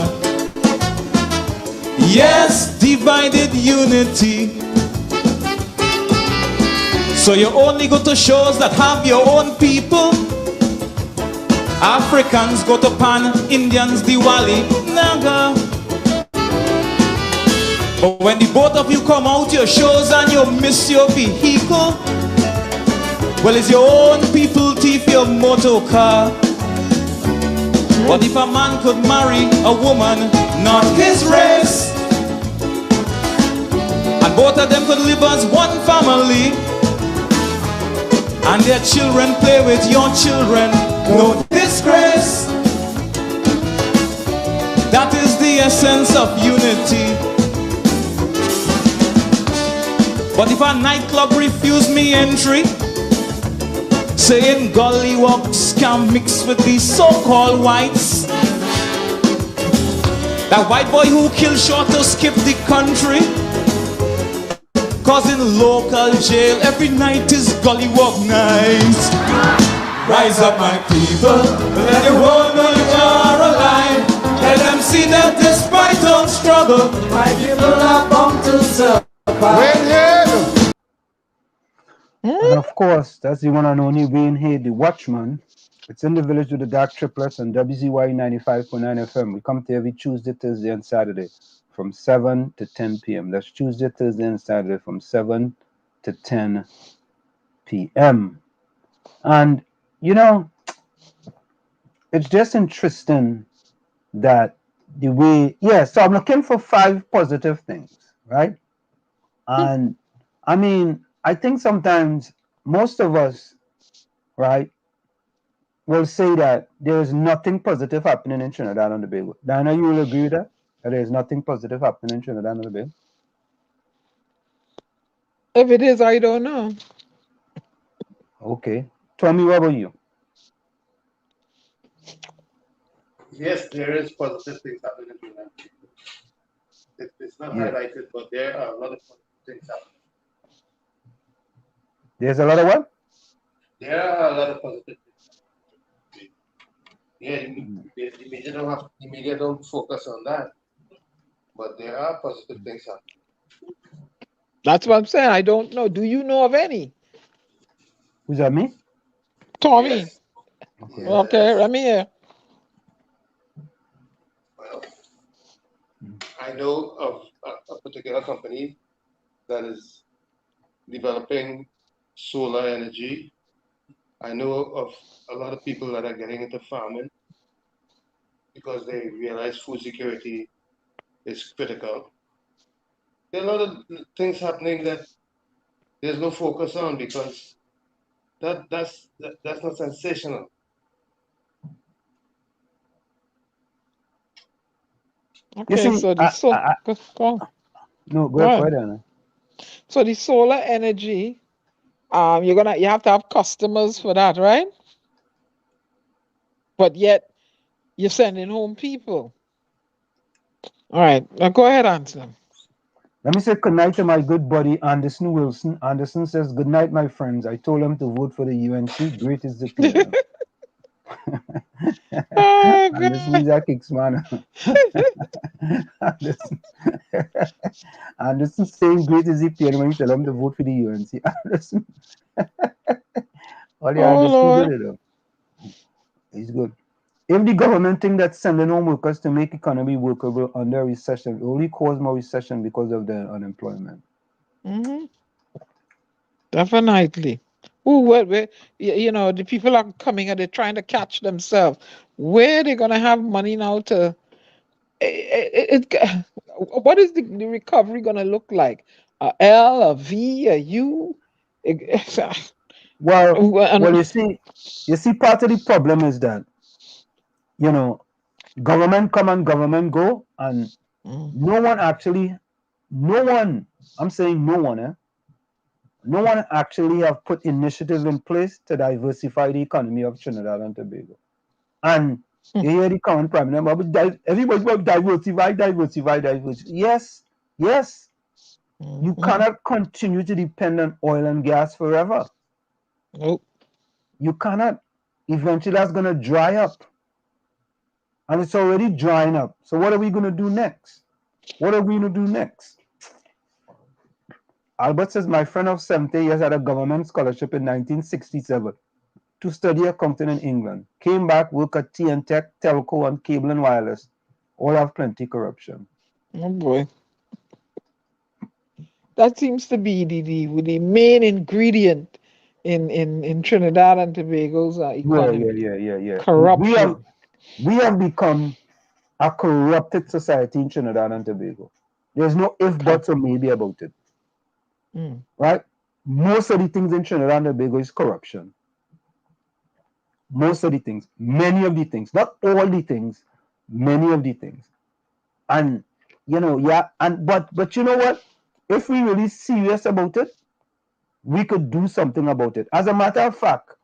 Yes, divided unity. So you only go to shows that have your own people. Africans go to Pan, Indians Diwali, Naga. But when the both of you come out your shows and you miss your vehicle, well, it's your own people thief your motor car. What if a man could marry a woman, not his race, and both of them could live as one family, and their children play with your children? No disgrace. That is the essence of unity. But if a nightclub refuse me entry, saying gollywugs can mix with these so-called whites, that white boy who killed short to skip the country, cause in local jail every night is gollywug night. Rise up, my people, let the world know you are alive. Let them see that despite all struggle, my people are bound to survive. And of course, that's the one and only Wayne Hay, the Watchman. It's in the village with the DAG Triplets on WZYE 95.9 FM. We come to every Tuesday, Thursday, and Saturday from 7 to 10 p.m. That's Tuesday, Thursday, and Saturday from 7 to 10 p.m. And you know, it's just interesting that the way, so I'm looking for 5 positive things, right? And I mean, I think sometimes most of us, right, will say that there is nothing positive happening in Trinidad and Tobago. Diana, you will agree with that? That there is nothing positive happening in Trinidad and Tobago? If it is, I don't know. Okay. Tommy, what about you? Yes, there is positive things happening in Trinidad. It's not highlighted, but there are a lot of positive things happening. There's a lot of what? There are a lot of positive things. Yeah, the media don't focus on that, but there are positive things happening. That's what I'm saying. I don't know. Do you know of any? Who's that, me? Tommy. Yes. Okay, let me hear. Well, I know of a particular company that is developing solar energy. I know of a lot of people that are getting into farming because they realize food security is critical. There are a lot of things happening that there's no focus on because that's not sensational. Okay, see, so the no, go ahead, Anna. So the solar energy, you have to have customers for that, right? But yet you're sending home people. All right, now go ahead, answer. Let me say good night to my good buddy Anderson Wilson. Anderson says, good night, my friends. I told him to vote for the UNC. Great is the PM. Anderson is a kicks man. Anderson saying great is the PM when you tell him to vote for the UNC. Anderson. Anderson good enough. He's good. If the government think that sending home workers to make economy workable under recession will only cause more recession because of the unemployment. Mm-hmm. Definitely. The people are coming and they're trying to catch themselves. Where are they going to have money now to... What is the recovery going to look like? A L, a V, a U? Well, you see, part of the problem is that, you know, government come and government go, and no one actually, no one, I'm saying no one, no one actually have put initiative in place to diversify the economy of Trinidad and Tobago. And you hear the current prime minister, but everybody will diversify. Yes, yes. You cannot continue to depend on oil and gas forever. Nope. You cannot. Eventually, that's going to dry up. And it's already drying up. So what are we going to do next? What are we going to do next? Albert says, my friend of 70 years had a government scholarship in 1967 to study accounting in England. Came back, work at TN Tech, Telco, and Cable and Wireless. All have plenty corruption. Oh boy. That seems to be the main ingredient in Trinidad and Tobago's economy. Yeah. Corruption. We have become a corrupted society in Trinidad and Tobago. There's no if, buts, or maybe about it. Right? Most of the things in Trinidad and Tobago is corruption. Most of the things, many of the things, not all the things, many of the things. And but you know what? If we really serious about it, we could do something about it. As a matter of fact,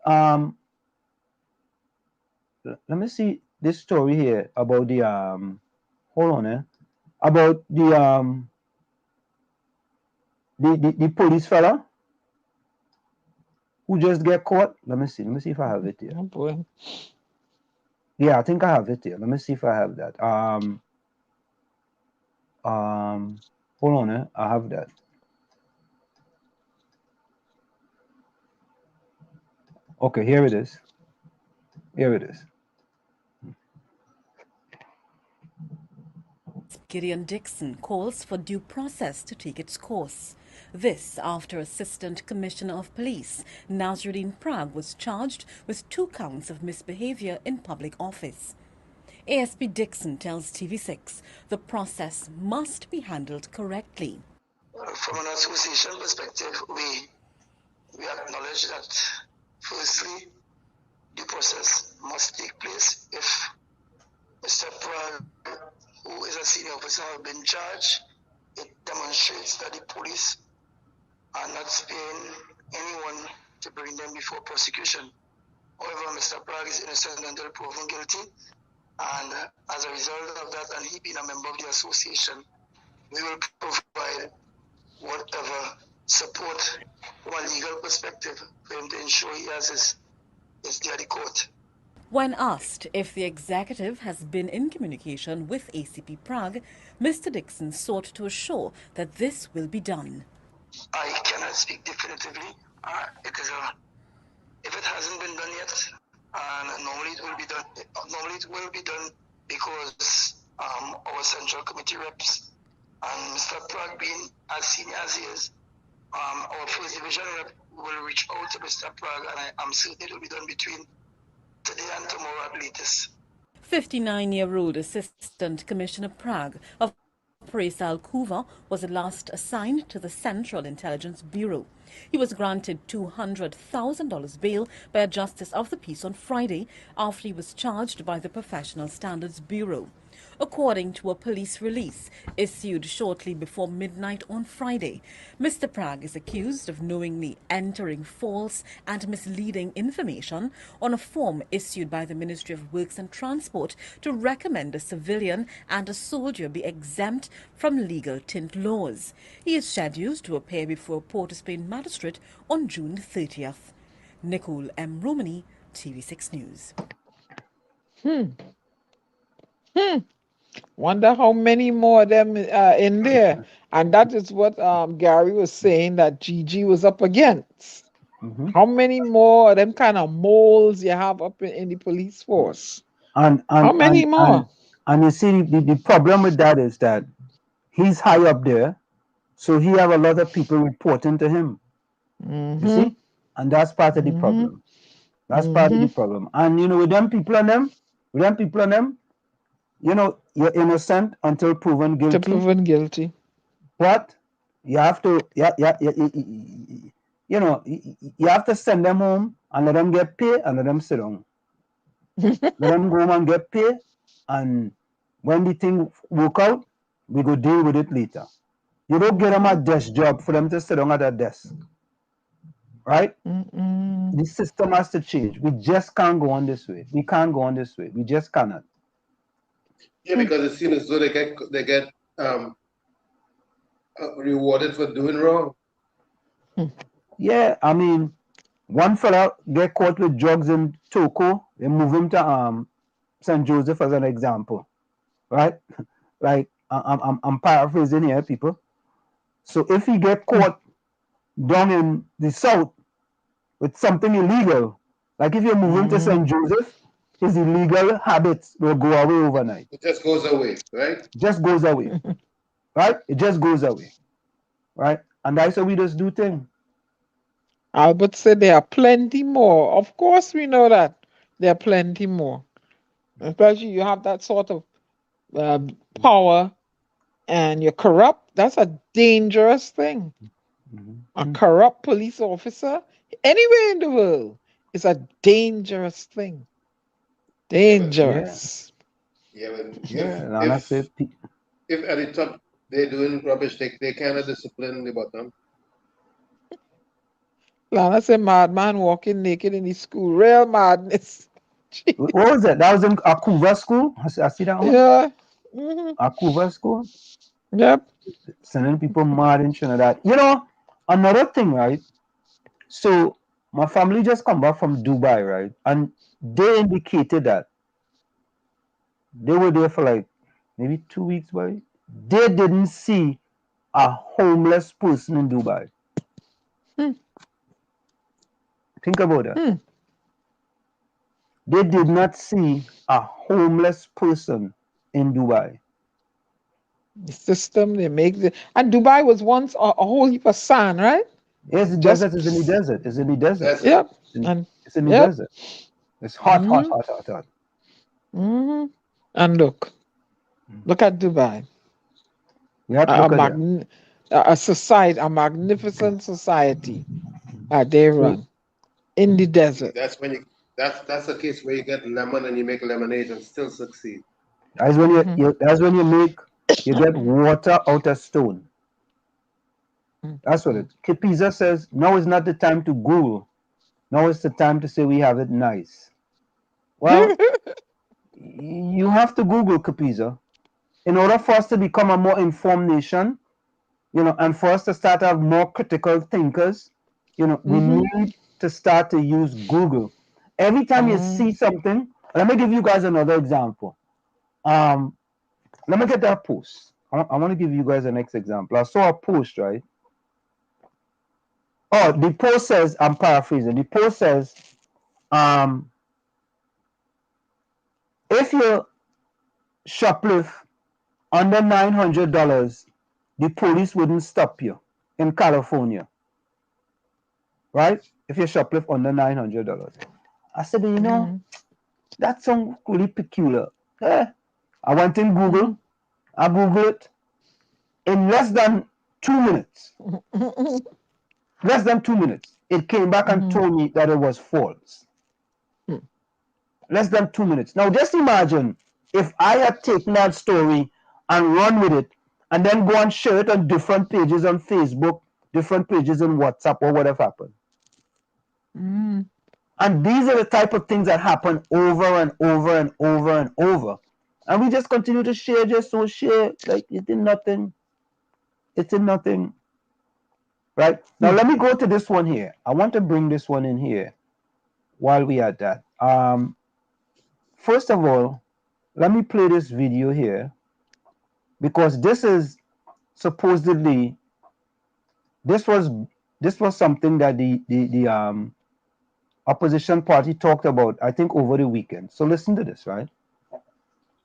let me see this story here about the hold on, about the police fella who just get caught. Let me see if I have it here. Oh boy. Yeah, I think I have it here. Let me see if I have that. Hold on, I have that. Okay, here it is. Here it is. Gideon Dixon calls for due process to take its course. This after Assistant Commissioner of Police Nazruddin Prag was charged with 2 counts of misbehavior in public office. ASP Dixon tells TV6 the process must be handled correctly. From an association perspective, we acknowledge that firstly, due process must take place. If Mr. Prag, who is a senior officer, has been charged, it demonstrates that the police are not sparing anyone to bring them before prosecution. However, Mr. Prag is innocent until proven guilty, and as a result of that, and he being a member of the association, we will provide whatever support from a legal perspective for him to ensure he has his day at the court. When asked if the executive has been in communication with ACP Prague, Mr. Dixon sought to assure that this will be done. I cannot speak definitively. If it hasn't been done yet, and normally it will be done. Normally it will be done because our central committee reps and Mr. Prague being as senior as he is, our first division rep will reach out to Mr. Prague, and I'm certain it will be done between today and tomorrow at latest. 59-year-old Assistant Commissioner Prague of Presal Kuva was last assigned to the Central Intelligence Bureau. He was granted $200,000 bail by a justice of the peace on Friday after he was charged by the Professional Standards Bureau. According to a police release issued shortly before midnight on Friday, Mr. Prague is accused of knowingly entering false and misleading information on a form issued by the Ministry of Works and Transport to recommend a civilian and a soldier be exempt from legal tint laws. He is scheduled to appear before a Port of Spain magistrate on June 30th. Nicole M. Romani, TV6 News. Wonder how many more of them in there. And that is what Gary was saying that Gigi was up against. How many more of them kind of moles you have up in the police force? And how many more? And you see, the problem with that is that he's high up there, so he have a lot of people reporting to him. You see? And that's part of the problem. That's part of the problem. And with them people on them, you know, you're innocent until proven To guilty. proven guilty. But you have to, you know, you have to send them home and let them get paid and let them sit down. Let them go home and get paid, and when the thing work out, we go deal with it later. You don't get them a desk job for them to sit down at a desk, right? The system has to change. We just can't go on this way. We can't go on this way. We just cannot. Yeah, because it seems as though they get rewarded for doing wrong. Yeah, I mean, one fella get caught with drugs in Toko. They move him to St. Joseph as an example, right? Like I'm paraphrasing here, people. So if he get caught down in the south with something illegal, like if you move him to St. Joseph, his illegal habits will go away overnight. It just goes away, right? Just goes away, right? It just goes away, right? And that's how we just do things. Albert said there are plenty more. Of course, we know that there are plenty more. Especially you have that sort of power and you're corrupt. That's a dangerous thing. A corrupt police officer anywhere in the world is a dangerous thing. Dangerous. Yeah, but if at the top they're doing rubbish, they cannot discipline the bottom. Lana said madman walking naked in the school. Real madness. What was that? That was in Akuva school? I see that one? Yeah. Akuva school? Yep. Sending people mad in Trinidad. You know, another thing, right? So my family just come back from Dubai, right? And they indicated that they were there for like maybe 2 weeks, right? They didn't see a homeless person in Dubai. Think about that. They did not see a homeless person in Dubai. The system they make and Dubai was once a whole heap of sand, right? Yes, the desert is in the desert. It's in the desert. Yep. It's in the desert. It's hot, hot. And look at Dubai. You have to look at a society, a magnificent society they run in the desert. That's when that's a case where you get lemon and you make lemonade and still succeed. That's when you get water out of stone. That's what it. Kipiza says, now is not the time to Google. Now is the time to say we have it nice. Well, you have to Google, Kipiza. In order for us to become a more informed nation, you know, and for us to start to have more critical thinkers, you know, we need to start to use Google. Every time you see something, let me give you guys another example. Let me get that post. I want to give you guys the next example. I saw a post, right? Oh, the post says, I'm paraphrasing. The post says, if you shoplift under $900, the police wouldn't stop you in California, right? If you shoplift under $900. I said, you know, that sounds really peculiar. I went in Google. I Googled it. In less than 2 minutes, less than 2 minutes, it came back and told me that it was false. Less than 2 minutes. Now, just imagine if I had taken that story and run with it and then go and share it on different pages on Facebook, different pages on WhatsApp, or whatever happened. And these are the type of things that happen over and over and over and over. And we just continue to share, just so share, like it did nothing. It did nothing. Right? Now, let me go to this one here. I want to bring this one in here while we are at that. First of all, let me play this video here, because this is supposedly, this was something that the opposition party talked about, I think, over the weekend. So listen to this, right?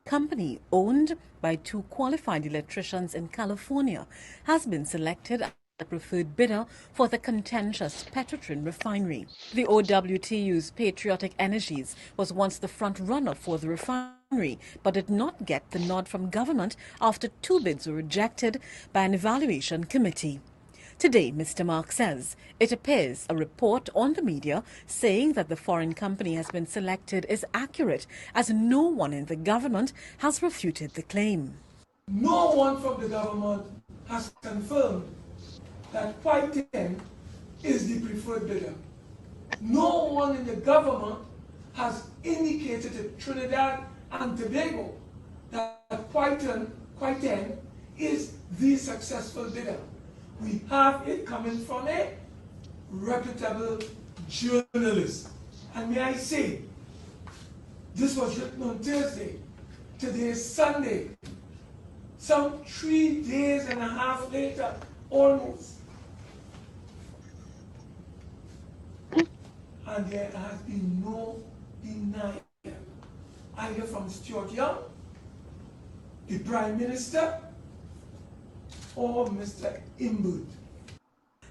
Company owned by 2 qualified electricians in California has been selected preferred bidder for the contentious Petrotrin refinery. The OWTU's Patriotic Energies was once the front runner for the refinery, but did not get the nod from government after 2 bids were rejected by an evaluation committee. Today, Mr. Mark says it appears a report on the media saying that the foreign company has been selected is accurate, as no one in the government has refuted the claim. No one from the government has confirmed that Whiten is the preferred bidder. No one in the government has indicated to Trinidad and Tobago that Whiten is the successful bidder. We have it coming from a reputable journalist. And may I say, this was written on Thursday. Today is Sunday. Some 3 days and a half later, almost. And there has been no denial, either from Stuart Young, the Prime Minister, or Mr. Imbud.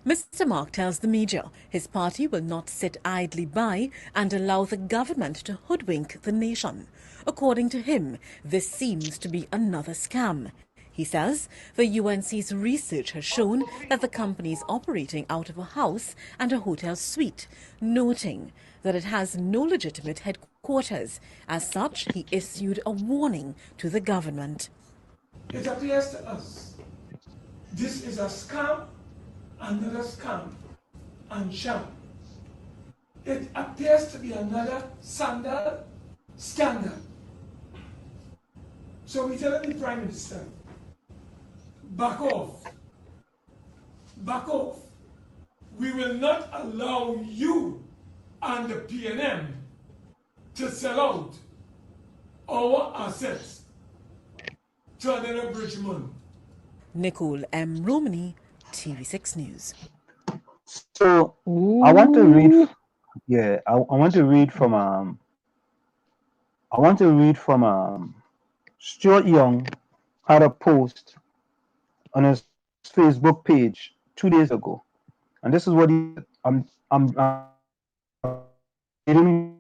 Mr. Mark tells the media his party will not sit idly by and allow the government to hoodwink the nation. According to him, this seems to be another scam. He says the UNC's research has shown that the company is operating out of a house and a hotel suite, noting that it has no legitimate headquarters. As such, he issued a warning to the government. It appears to us this is a scam, another scam, and sham. It appears to be another scandal. So we tell the Prime Minister, back off. Back off. We will not allow you and the PNM to sell out our assets to an abridgment. Nicole M. Romani, TV6 News. So I want to read. Yeah, I want to read from Stuart Young had a post on his Facebook page 2 days ago, and this is what he. I'm reading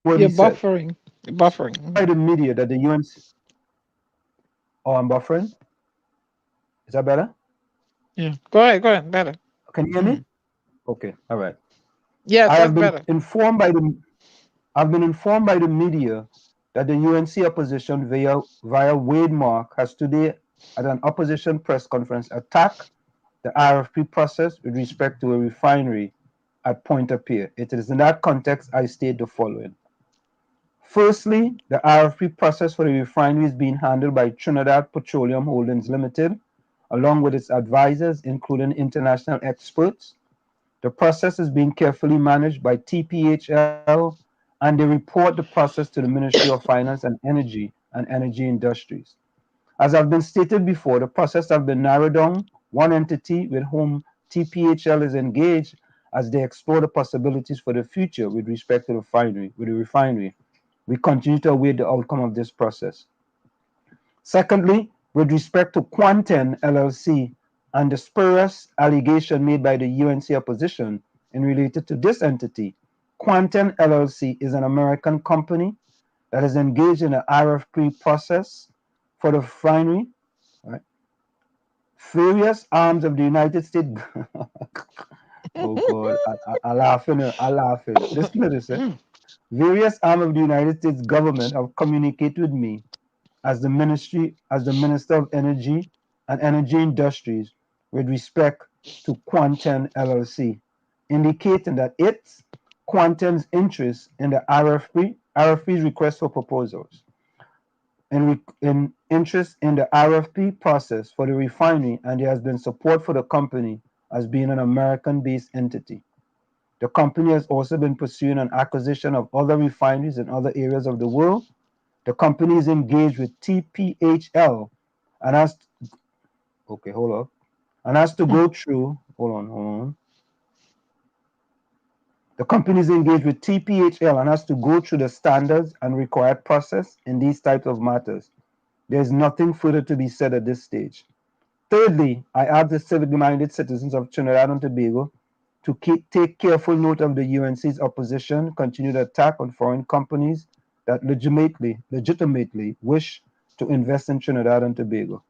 what You're he said. buffering. You're buffering. By the media that the UNC. Oh, I'm buffering. Is that better? Yeah. Go ahead. Better. Can you hear me? Okay. All right. Yes, I've been better. informed by the media that the UNC opposition via Wade Mark has today at an opposition press conference attacked the RFP process with respect to a refinery at Pointe-à-Pierre. It is in that context I state the following. Firstly, the RFP process for the refinery is being handled by Trinidad Petroleum Holdings Limited, along with its advisors, including international experts. The process is being carefully managed by TPHL, and they report the process to the Ministry of Finance and Energy Industries. As have been stated before, the process has been narrowed down. One entity with whom TPHL is engaged as they explore the possibilities for the future with respect to the refinery. We continue to await the outcome of this process. Secondly, with respect to Quanten LLC and the spurious allegation made by the UNC opposition in related to this entity, Quanten LLC is an American company that is engaged in the RFP process for the refinery. Right? Various arms of the United States. Oh God, I laughing. Listen to this. Various arms of the United States government have communicated with me as the Minister of Energy and Energy Industries with respect to Quanten LLC, indicating that Quanten's interest in the RFP's request for proposals, in interest in the RFP process for the refinery, and there has been support for the company as being an American-based entity. The company has also been pursuing an acquisition of other refineries in other areas of the world. The company is engaged with TPHL and has to go through. Hold on. The company is engaged with TPHL and has to go through the standards and required process in these types of matters. There is nothing further to be said at this stage. Thirdly, I ask the civic-minded citizens of Trinidad and Tobago to take careful note of the UNC's opposition, continued attack on foreign companies that legitimately wish to invest in Trinidad and Tobago.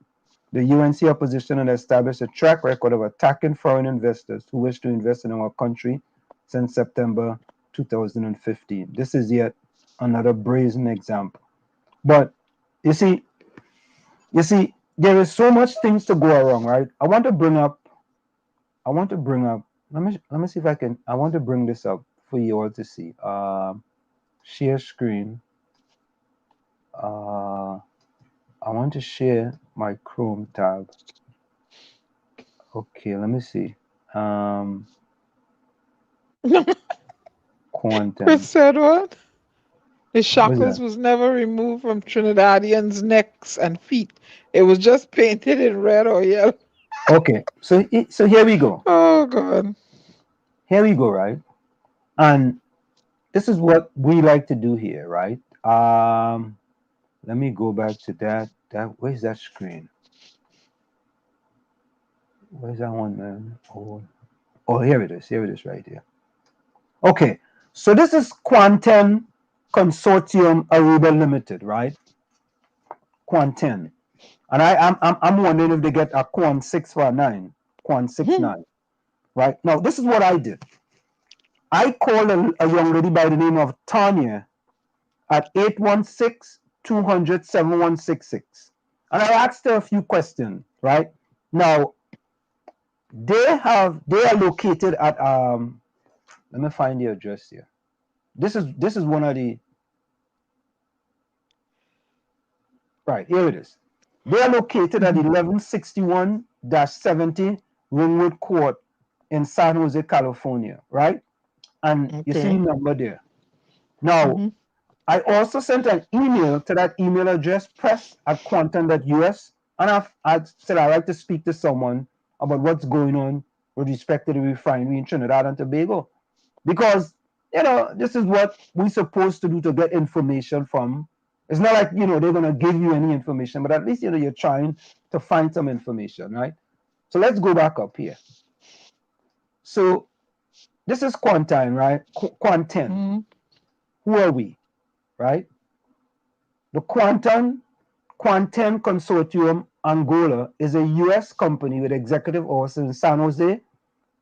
The UNC opposition has established a track record of attacking foreign investors who wish to invest in our country since September 2015. This is yet another brazen example. But you see, there is so much things to go wrong, right? I want to bring up. Let me see if I can. I want to bring this up for you all to see. Share screen. I want to share my Chrome tab. Okay, let me see. Quantum. Chris said what? The shackles was never removed from Trinidadians' necks and feet. It was just painted in red or yellow. Okay, so here we go. Oh God. Here we go, right? And this is what we like to do here, right? Let me go back to that. Where's that screen? Where's that one, man? Oh, here it is. Here it is, right here. Okay, so this is Quantum Consortium Aruba Limited, right? Quantum, and I'm wondering if they get a Quan 649, Quan 69, right? Now this is what I did. I called a young lady by the name of Tanya at 816-200-7166. And I asked her a few questions, right? Now, they are located at, let me find the address here. This is one of the, right, here it is. They are located at 1161-70 Ringwood Court in San Jose, California, right? And you see the number there. Now, I also sent an email to that email address, press@quantum.us, and I said I'd like to speak to someone about what's going on with respect to the refinery in Trinidad and Tobago. Because, this is what we're supposed to do to get information from. It's not like, they're going to give you any information, but at least, you're trying to find some information, right? So let's go back up here. So this is Quantum, right? Quantum. Who are we, right? The Quantum Consortium Angola is a U.S. company with executive offices in San Jose,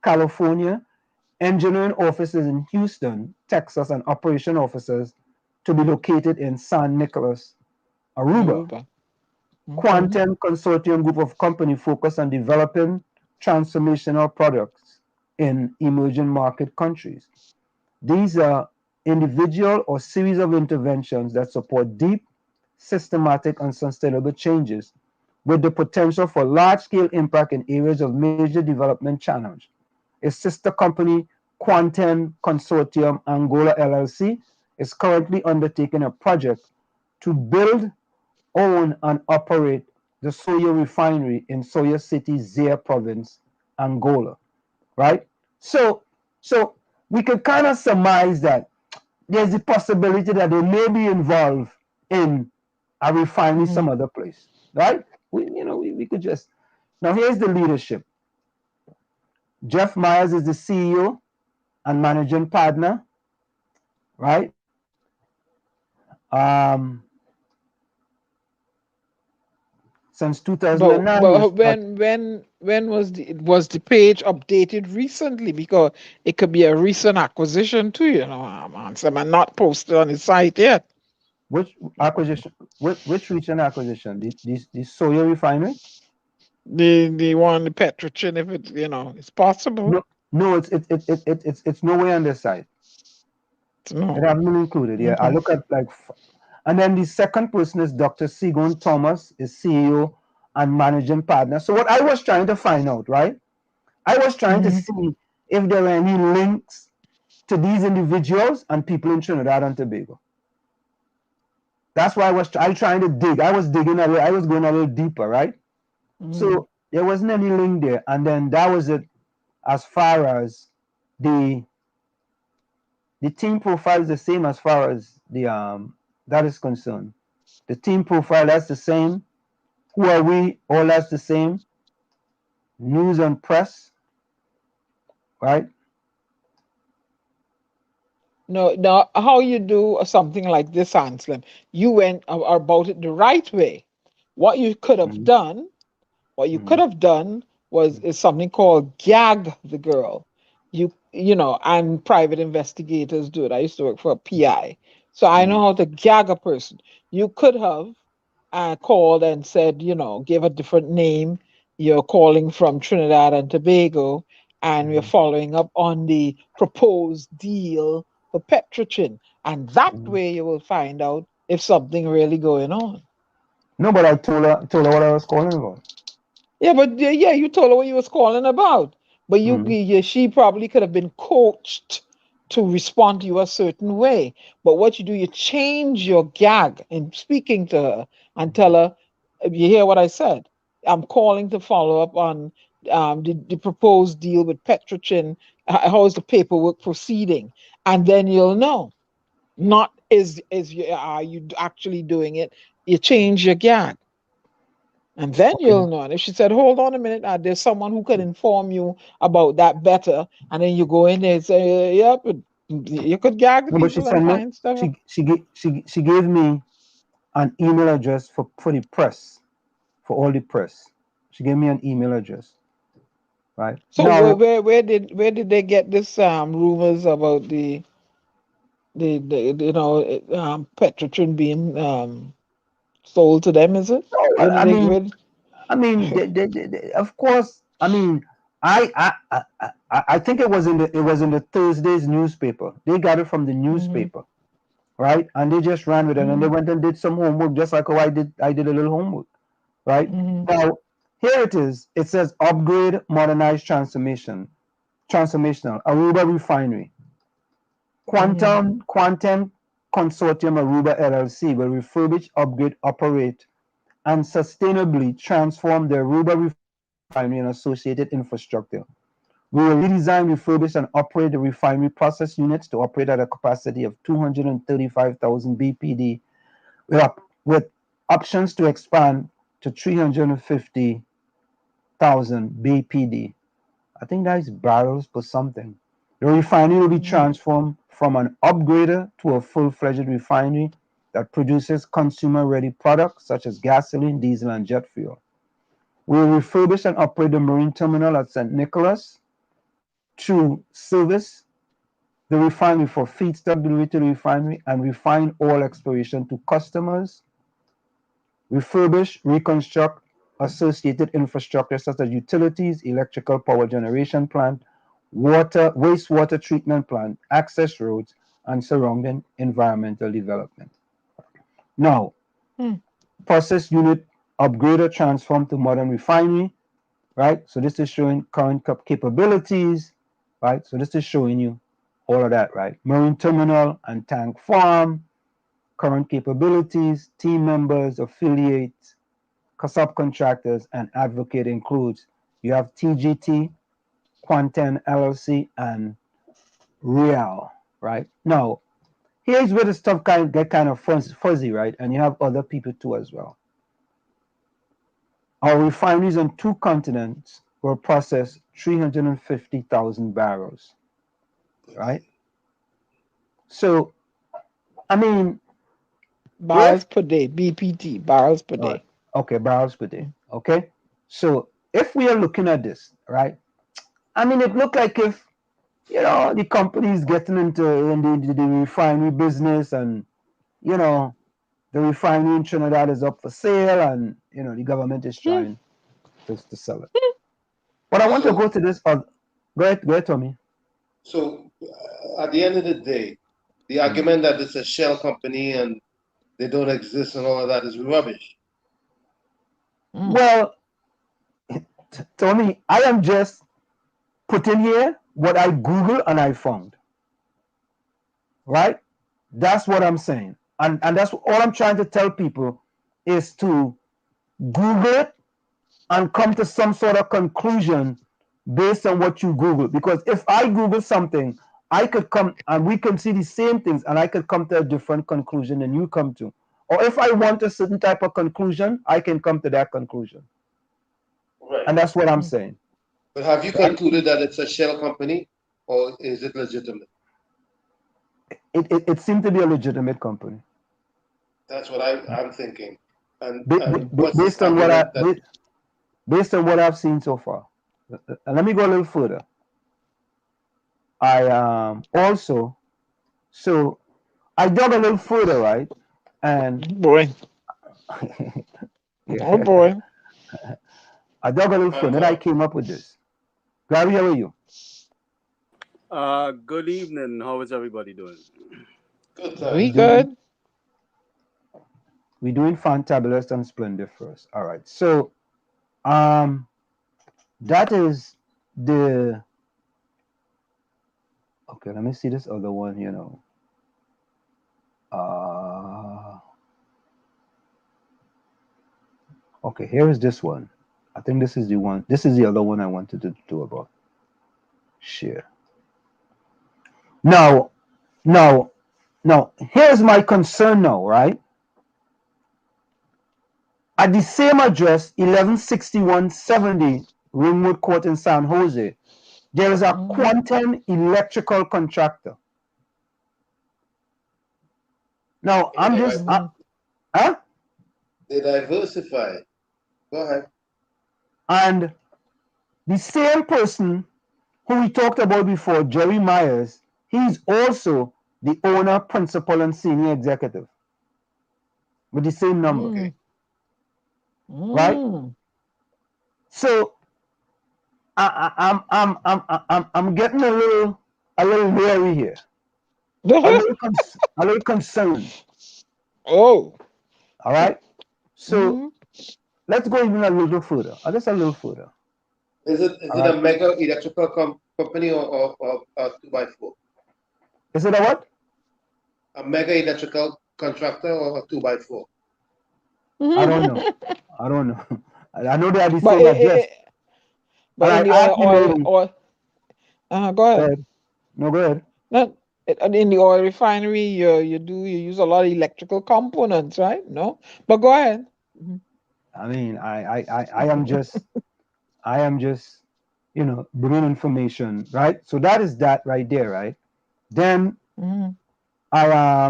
California, engineering offices in Houston, Texas, and operation offices to be located in San Nicolas, Aruba. Quantum Consortium group of companies focus on developing transformational products in emerging market countries. These are individual or series of interventions that support deep, systematic, and sustainable changes with the potential for large-scale impact in areas of major development challenge. A sister company, Quantum Consortium Angola LLC, is currently undertaking a project to build, own, and operate the Soya Refinery in Soya City, Zaire Province, Angola, right? So we could kind of surmise that there's a possibility that they may be involved in a refinery some other place, right? We could just. Now here's the leadership. Jeff Myers is the CEO and managing partner, right? Since 2009. But when was the page updated recently? Because it could be a recent acquisition too, some are not posted on the site yet. Which acquisition? Which recent acquisition? The Soya Refinery? The one, the Petrochin, if it it's possible. No, it's nowhere on the site. No. It hasn't been included. Yeah, I look at and then the second person is Dr. Sigon Thomas, is CEO and managing partner. So what I was trying to find out, right? I was trying to see if there were any links to these individuals and people in Trinidad and Tobago. That's why I was trying to dig. I was digging a little. I was going a little deeper, right? So there wasn't any link there, and then that was it. As far as the team profile is the same as far as the that is concerned. The team profile, that's the same. Who are we? All that's the same. news and press, right? No, how you do something like this, Anselm? You went about it the right way. What you could have Mhm, done, what you could mhm, have done was is something called gag the girl. And private investigators do it. I used to work for a PI, so I know mhm, how to gag a person. You could have called and said, give a different name. You're calling from Trinidad and Tobago, and we're mhm, following up on the proposed deal for Petrochin. And that mhm. way you will find out if something really going on. No, but I told her what I was calling about. Yeah, but yeah, you told her what you was calling about. But Mhm, she probably could have been coached to respond to you a certain way. But what you do, you change your gag in speaking to her and tell her, you hear what I said? I'm calling to follow up on the proposed deal with Petrochin. How is the paperwork proceeding? And then you'll know. Not are you actually doing it? You change your gag. And then okay. you'll know. And if she said, hold on a minute, there's someone who can inform you about that better. And then you go in there and say, yep, you could gag No, but she people and sent me. find stuff. She gave me an email address for the press, for all the press. She gave me an email address, right? So Now, where did they get this rumors about Petrotrin being sold to them, is it? Where did I they mean, where of course. I mean, I think it was in the Thursday's newspaper. They got it from the Mhm, newspaper, right? And they just ran with it, and they mhm, went and did some homework, just like how I did a little homework, right? mhm, Now, here it is. It says upgrade, modernize, transformational Aruba refinery. mhm, Quantum Consortium Aruba LLC will refurbish, upgrade, operate, and sustainably transform the Aruba refinery and associated infrastructure. We will redesign, refurbish, and operate the refinery process units to operate at a capacity of 235,000 BPD with options to expand to 350,000 BPD. I think that is barrels per something. The refinery will be mhm, transformed from an upgrader to a full-fledged refinery that produces consumer-ready products such as gasoline, diesel, and jet fuel. We will refurbish and operate the marine terminal at St. Nicholas to service the refinery for feedstock delivery to the refinery and refine oil exploration to customers, refurbish, reconstruct associated infrastructure such as utilities, electrical power generation plant, wastewater treatment plant, access roads, and surrounding environmental development. Now, mhm, process unit upgrader transformed to modern refinery, right? So this is showing current capabilities, right? So this is showing you all of that, right? Marine terminal and tank farm, current capabilities, team members, affiliates, subcontractors, and advocate includes you have TGT, Quanten LLC, and Real, right? Now, here's where the stuff get kind of fuzzy, right? And you have other people too as well. Our refineries on 2 continents will process 350,000 barrels, right? So, I mean, barrels if per day, BPT, barrels per uh, day. okay, barrels per day, okay. So, if we are looking at this, right? I mean, it looked like if the company is getting into the refinery business, and you know the refinery in Trinidad is up for sale, and the government is Hmm. trying to sell it. But I want to So, go to this. Go ahead, Tommy. at the end of the day, the Mm. argument that it's a shell company and they don't exist and all of that is rubbish. Mm. Well, Tommy, I am just putting here what I Google and I found. Right? That's what I'm saying, and that's all I'm trying to tell people is to Google it and come to some sort of conclusion based on what you Google. Because if I Google something, I could come and we can see the same things, and I could come to a different conclusion than you come to. Or if I want a certain type of conclusion, I can come to that conclusion. Right. And that's what I'm Mm. saying. But have you concluded that it's a shell company, or is it legitimate? It seemed to be a legitimate company. That's what I'm thinking. And what's Based this on what argument based on what I've seen so far. Let me go a little further. I also, so I dug a little further, right? And Boy. yeah, Oh boy. I dug a little further, and I came up with this. Gary, how are you? Good evening. How is everybody doing? Good We time. good. We're doing fantabulous and splendiferous. All right. So, that is the. Okay, let me see this other one. Okay, here is this one. I think this is the one. This is the other one I wanted to do about. Share. Now, here's my concern now, right? At the same address, 116170 Ringwood Court in San Jose, there is a Quantum electrical contractor. Now, I'm just, huh? They diversify. Go ahead. And the same person who we talked about before, Jerry Myers, he's also the owner, principal, and senior executive with the same number. Okay. Right? So I'm getting a little wary here. a little concerned. Oh. All right. So let's go even a little further. Just a little further. Is it a mega electrical company or 2x4? Is it a what? A mega electrical contractor or a 2x4? I don't know. I don't know. I know they are the same address. But in the oil, go ahead. No, go ahead. No, in the oil refinery, you use a lot of electrical components, right? No, but go ahead. I mean, I am just, bringing information, right? So that is that right there, right? Then I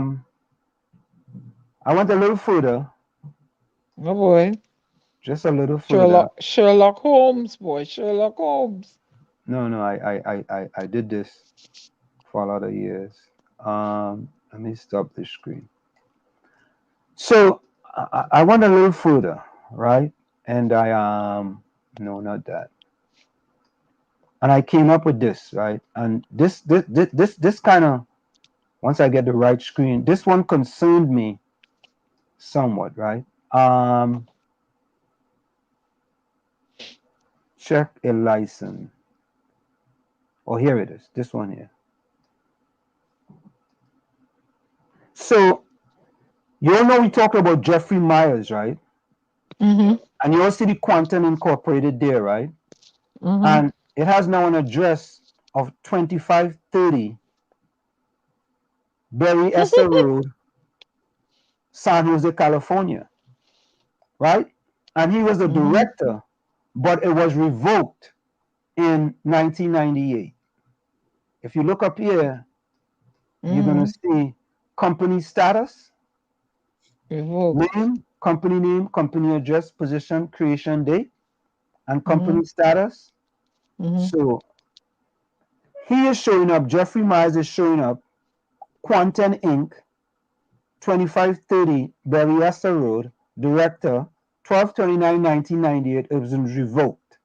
went a little further. Oh boy. Just a little further. Sherlock Holmes, boy, Sherlock Holmes. No, I did this for a lot of years. Let me stop this screen. So I went a little further, right? And no, not that. And I came up with this, right? And this kind of, once I get the right screen, this one concerned me somewhat, right? Check a license. Oh, here it is. This one here. So, you all know we talked about Jeffrey Myers, right? And you all see the Quantum Incorporated there, right? And it has now an address of 2530 Berry Esther Road, San Jose, California, right? And he was the director, but it was revoked in 1998. If you look up here, you're going to see company status, name, company address, position, creation date, and company status. So he is showing up, Jeffrey Myers is showing up, Quantum Inc., 2530 Berryessa Road, director, 12/29/1998. It was revoked,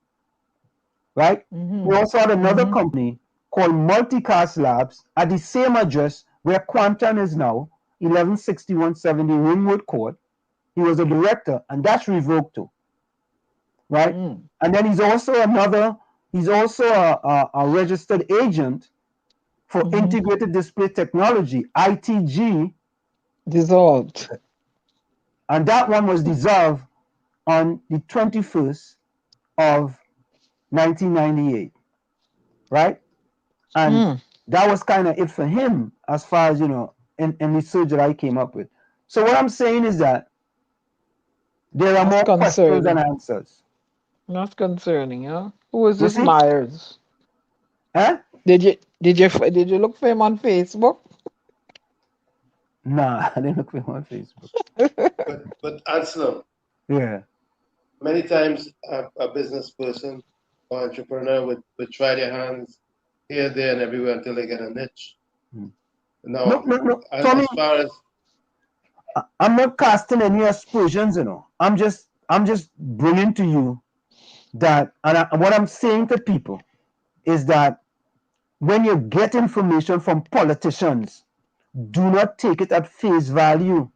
right? We also had another company called Multicast Labs at the same address where Quantum is now, 116170 Ringwood Court. He was a director, and that's revoked too, right? And then he's also a registered agent for Integrated Display Technology, ITG. Dissolved. And that one was dissolved on the 21st of 1998, right? And that was kind of it for him as far as, in research that I came up with. So what I'm saying is that there are more questions than answers. That's concerning, huh? Who is You this see? Myers? Huh? Did you look for him on Facebook? Nah, I didn't look for him on Facebook. But Anselm, Yeah. many times a business person or entrepreneur would try their hands here, there, and everywhere until they get a niche. Hmm. Now, No. Tommy, as far as I'm not casting any aspersions, you know. I'm just bringing to you that, and what I'm saying to people is that when you get information from politicians, do not take it at face value.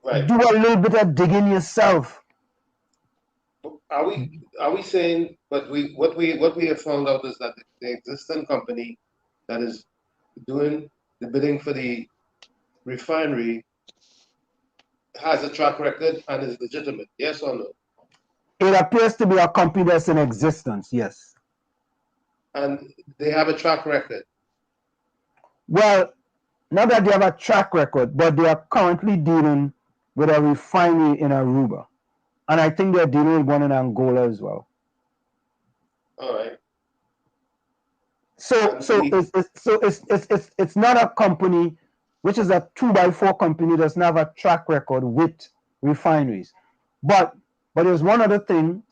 right, Do a little bit of digging yourself. are we saying? But what we have found out is that the existing company that is doing the bidding for the refinery has a track record and is legitimate. Yes or no? It appears to be a company that's in existence, yes. And they have a track record. Well, not that they have a track record, but they are currently dealing with a refinery in Aruba. And I think they're dealing with one in Angola as well. All right. So it's not a company which is a 2x4 company, doesn't have a track record with refineries. But there's one other thing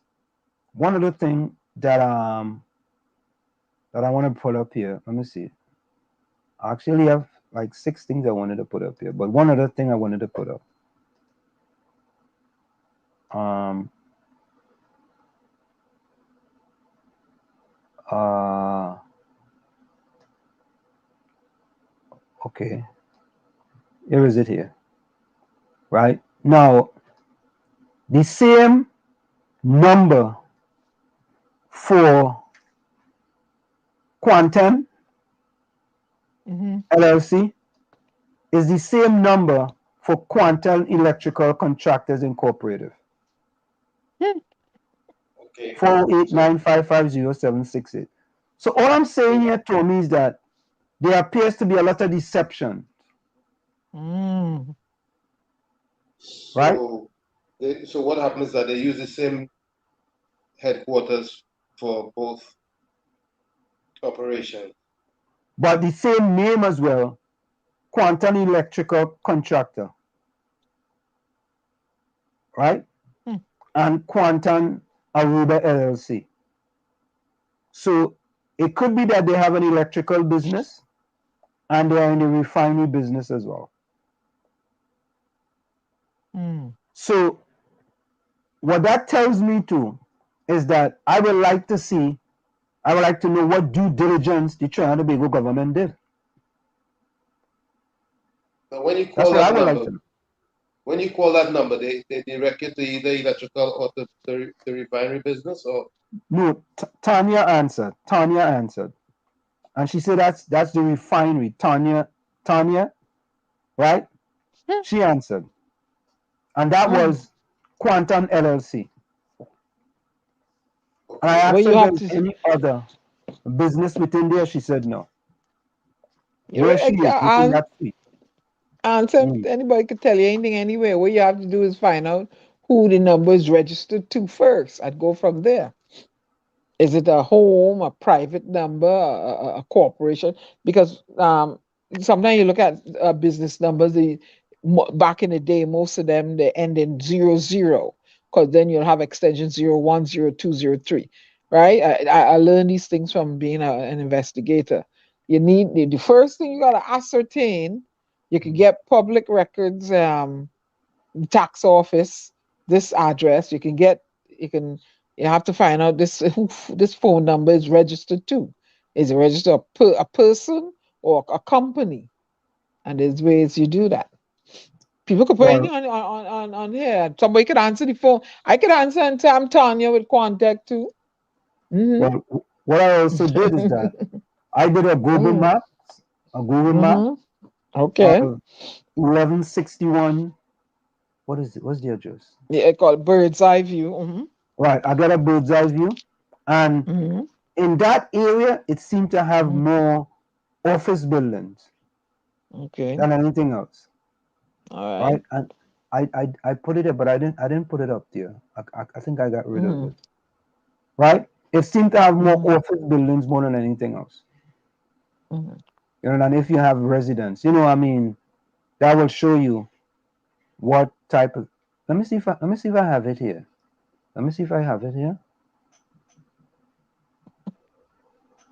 that I want to put up here. Let me see. I actually have like 6 things I wanted to put up here, but one other thing I wanted to put up. Okay. Here is it here. Right? Now, the same number for Quantum LLC is the same number for Quantum Electrical Contractors Incorporated. Okay. 408-955-0768. So all I'm saying here, Tommy, is that there appears to be a lot of deception. Right? So what happens is that they use the same headquarters for both operations. But the same name as well, Quantum Electrical Contractor. Right? And Quantum Aruba LLC. So it could be that they have an electrical business and they are in the refinery business as well. So what that tells me too is that I would like to know what due diligence the Trinidad and Tobago government did. Now, when you That's call what I that would like number, to know. when you call that number, they direct you to either electrical or the refinery business, or No, Tanya answered. And she said that's the refinery. Tanya, right? She answered. And that was Quantum LLC. And I asked her if there was any other business within there. She said no. Where she is within that suite. Anybody could tell you anything anywhere. What you have to do is find out who the number is registered to first. I'd go from there. Is it a home, a private number, a corporation? Because sometimes you look at business numbers. Back in the day, most of them they end in 00, because then you'll have extension 01, 02, 03. Right? I learned these things from being an investigator. You need the first thing you got to ascertain. You can get public records, tax office, this address. You have to find out this phone number is registered to. Is it registered a person or a company? And there's ways you do that. People could put anything on here. Somebody could answer the phone. I could answer and say I'm Tanya with contact too. Well, what I also did is that I did a Google map. Okay. 1161. What is it? What's the address? Yeah, called bird's eye view. Right. I got a bird's eye view. And in that area, it seemed to have more office buildings than anything else. All right. And I put it up, but I didn't put it up there. I think I got rid of it. right? It seemed to have more office buildings more than anything else. Mhm. You know, and if you have residents, you know, I mean, that will show you what type of. Let me see if I have it here. Let me see if I have it here.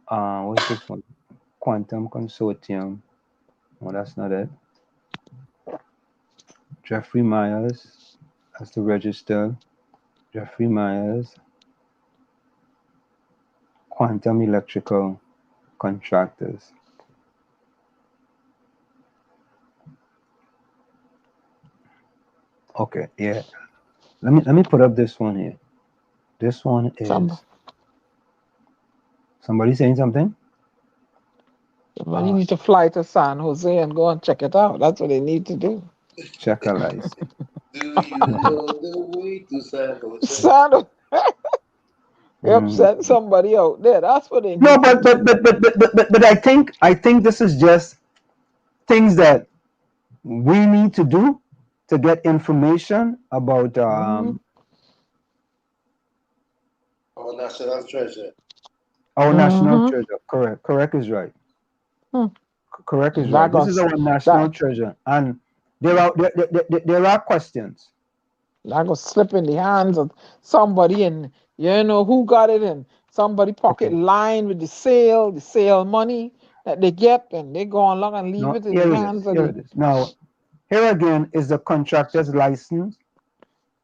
What's this one? Quantum Consortium. Oh, that's not it. Jeffrey Myers. That's the register. Jeffrey Myers. Quantum Electrical Contractors. Okay, yeah. Let me put up this one here. This one is somebody saying something? Somebody need to fly to San Jose and go and check it out. That's what they need to do. Check a license. Do you know the way to San Jose? San Jose. Yep, send somebody out there. That's what they need No, to do. but I think this is just things that we need to do to get information about Our national treasure. our national treasure. Correct is right. Correct is right. This is our national treasure, and there are questions. That go slip in the hands of somebody, and you know who got it in. Somebody pocket line with the sale money that they get, and they go along and leave No, it in the hands of here the. it is. Now, here again is the contractor's license.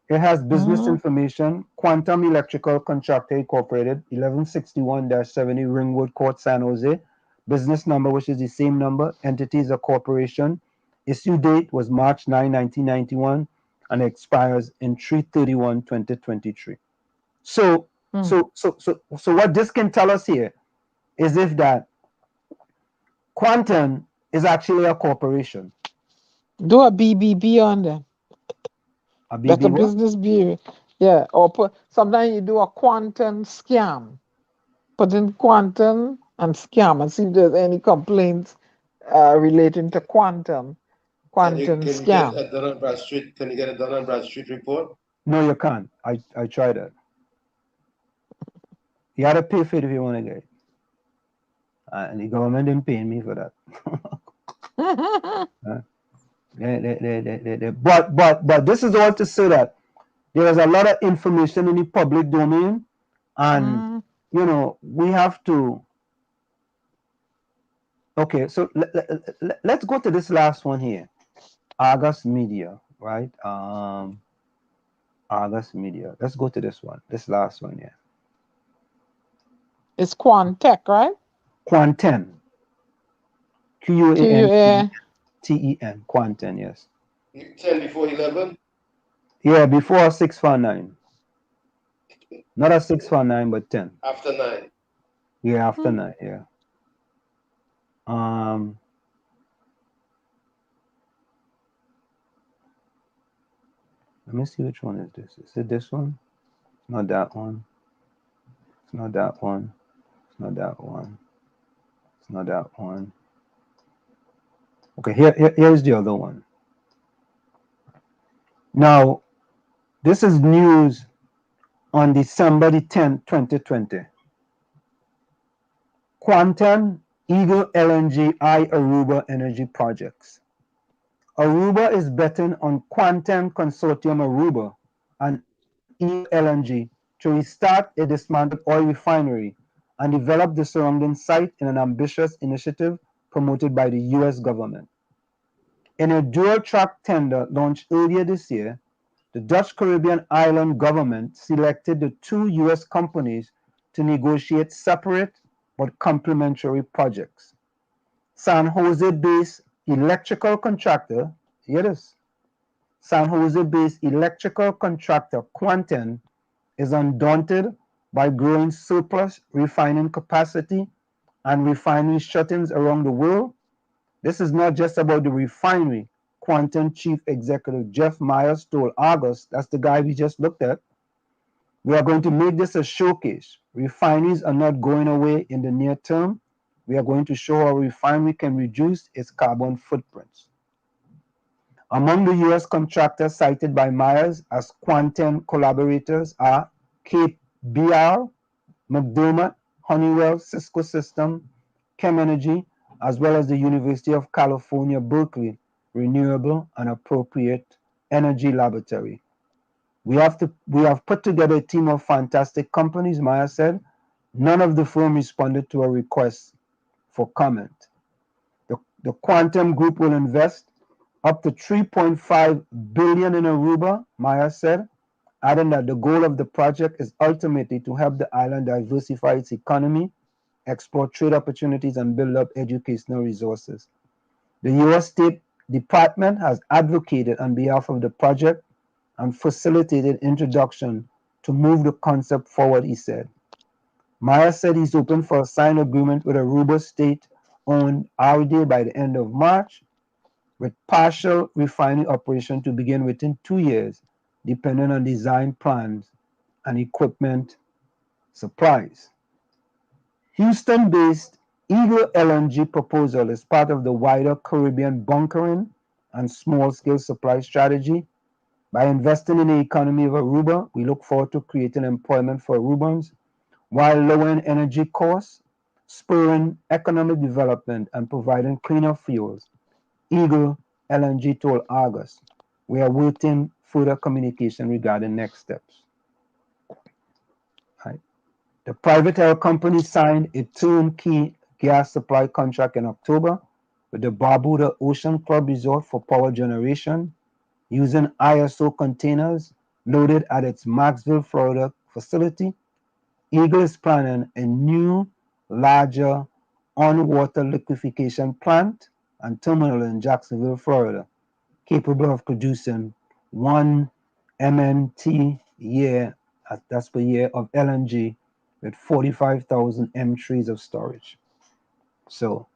It has business information. Quantum Electrical Contractor Incorporated, 1161-70 Ringwood Court, San Jose. Business number, which is the same number. Entity is a corporation. Issue date was March 9, 1991, and expires in 3/31/2023. So what this can tell us here is if that Quantum is actually a corporation. Do a BBB on them. A BB That's a what? business bureau. Yeah, or sometimes you do a quantum scam. Put in quantum and scam and see if there's any complaints relating to quantum Can you get scam. a Dun and Bradstreet? Can you get a Dun and Bradstreet report? No, you can't. I tried that. You gotta pay for it if you want to get it. And the government didn't pay me for that. But this is all to say that there is a lot of information in the public domain, and you know we have to. Okay, so let's go to this last one here. Argus Media, right? Argus Media. Let's go to this one. This last one here. It's Quantech, right? Quanten. Quanten. Quanten, yes. 10 before 11? Yeah, before 649. Not a 649, but 10. After 9. Yeah, after 9, yeah. Let me see which one is this. Is it this one? It's not that one. It's not that one. It's not that one. It's not that one. Okay, here's the other one. Now, this is news on December the 10th, 2020. Quantum Eagle LNG Aruba Energy Projects. Aruba is betting on Quantum Consortium Aruba and Eagle LNG to restart a dismantled oil refinery and develop the surrounding site in an ambitious initiative promoted by the US government. In a dual-track tender launched earlier this year, the Dutch Caribbean island government selected the two US companies to negotiate separate but complementary projects. San Jose-based electrical contractor, hear this, San Jose-based electrical contractor Quantum is undaunted by growing surplus refining capacity and refinery shut-ins around the world. This is not just about the refinery. Quantum Chief Executive Jeff Myers told August, that's the guy we just looked at, we are going to make this a showcase. Refineries are not going away in the near term. We are going to show how a refinery can reduce its carbon footprints. Among the U.S. contractors cited by Myers as Quantum collaborators are KBR, McDermott, Honeywell, Cisco System, Chem Energy, as well as the University of California, Berkeley Renewable and Appropriate Energy Laboratory. We have put together a team of fantastic companies, Maya said. None of the firm responded to a request for comment. The Quantum Group will invest up to 3.5 billion in Aruba, Maya said, adding that the goal of the project is ultimately to help the island diversify its economy, explore trade opportunities, and build up educational resources. The U.S. State Department has advocated on behalf of the project and facilitated introduction to move the concept forward, he said. Maya said he's open for a signed agreement with Aruba state-owned RD by the end of March, with partial refining operation to begin within 2 years, depending on design plans and equipment supplies. Houston-based Eagle LNG proposal is part of the wider Caribbean bunkering and small-scale supply strategy. By investing in the economy of Aruba, we look forward to creating employment for Arubans while lowering energy costs, spurring economic development, and providing cleaner fuels. Eagle LNG told August. We are waiting further communication regarding next steps. Right. The private oil company signed a turnkey gas supply contract in October with the Barbuda Ocean Club Resort for power generation using ISO containers loaded at its Maxville, Florida facility. Eagle is planning a new, larger on-water liquefaction plant and terminal in Jacksonville, Florida, capable of producing 1 MNT year, that's per year, of LNG with 45,000 M3s of storage. So,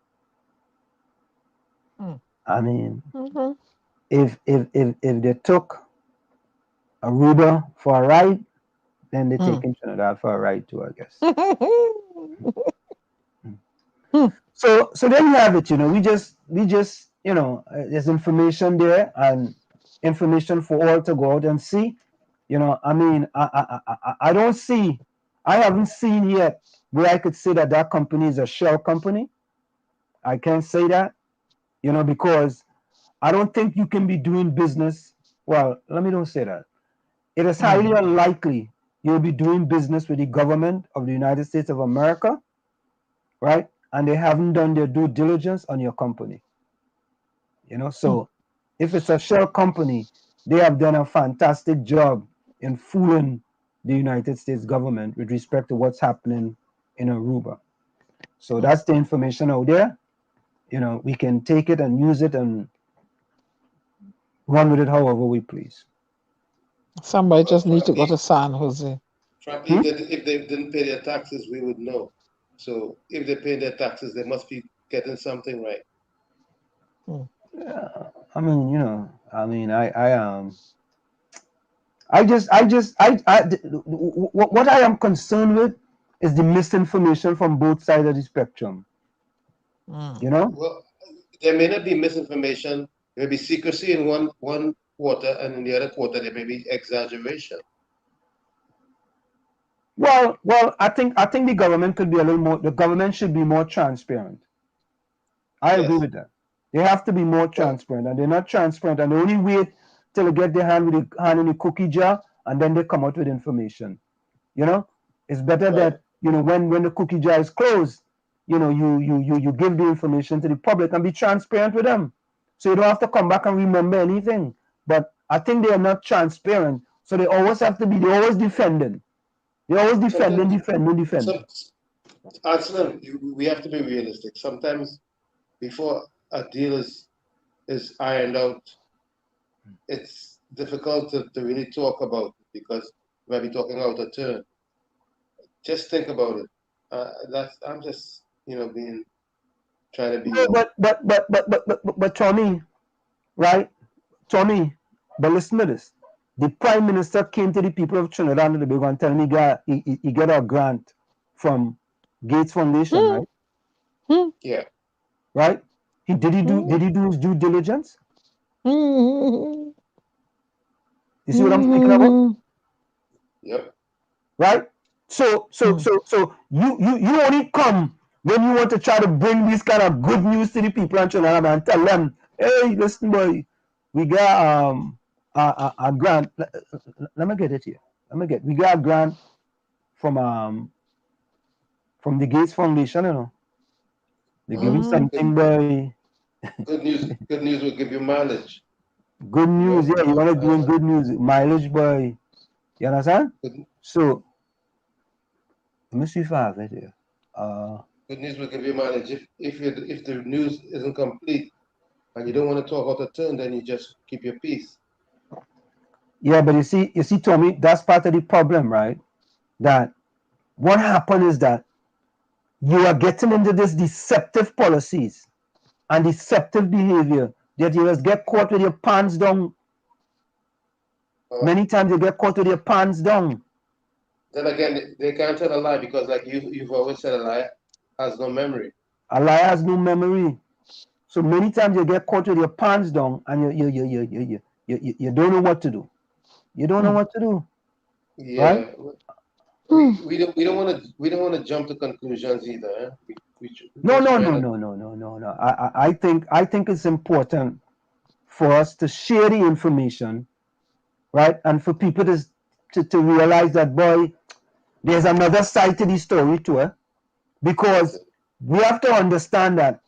I mean, if they took Aruba for a ride, then they're taking Trinidad for a ride too, I guess. So there you have it. We just there's information there and information for all to go out and see. I mean, I don't see, I haven't seen yet where I could say that company is a shell company. I can't say that, because I don't think you can be doing business. Well, let me don't say that. It is highly unlikely you'll be doing business with the government of the United States of America, right? And they haven't done their due diligence on your company. So if it's a shell company, they have done a fantastic job in fooling the United States government with respect to what's happening in Aruba. So that's the information out there. We can take it and use it and run with it however we please. Somebody just needs to go to San Jose. Frankly, if they didn't pay their taxes, we would know. So if they pay their taxes, they must be getting something right. Yeah, I mean, what I am concerned with is the misinformation from both sides of the spectrum. Well, there may not be misinformation. There may be secrecy in one quarter, and in the other quarter there may be exaggeration. Well, I think the government could be a little more. The government should be more transparent. I agree with that. They have to be more transparent, and they're not transparent, and they only wait till they get their hand in the cookie jar, and then they come out with information. It's better that when the cookie jar is closed, you give the information to the public and be transparent with them, so you don't have to come back and remember anything. But I think they are not transparent, so they always have to be. They're always defending. They're always defending. Answer, we have to be realistic. Sometimes before a deal is ironed out, it's difficult to really talk about it because we might be talking out of turn. Just think about it. I'm just trying to be. But Tommy, right? Tommy, but listen to this. The Prime Minister came to the people of Trinidad and Tobago and tell me he got a grant from Gates Foundation, right? Yeah. Right? Did he do his due diligence? You see what I'm speaking about? Yep. Right? So you only come when you want to try to bring this kind of good news to the people in Trinidad and tell them, hey, listen, boy, we got a grant. Let me get it here. We got a grant from the Gates Foundation, you know. They give you something, boy. Good news will give you mileage. Good news, yeah. You want to do good news, mileage, boy. You understand? So let me see if I have it here. Good news will give you mileage. If the news isn't complete and you don't want to talk out of turn, then you just keep your peace. Yeah, but you see, Tommy, that's part of the problem, right? That what happened is that you are getting into this deceptive policies and deceptive behavior that you just get caught with your pants down. Many times you get caught with your pants down. Then again, they can't tell a lie because, like you've always said, a lie has no memory. A lie has no memory. So many times you get caught with your pants down and you don't know what to do. You don't know what to do. Yeah. Right? We don't want to jump to conclusions either. No. I think it's important for us to share the information, right? And for people to realize that, boy, there's another side to the story too, because we have to understand that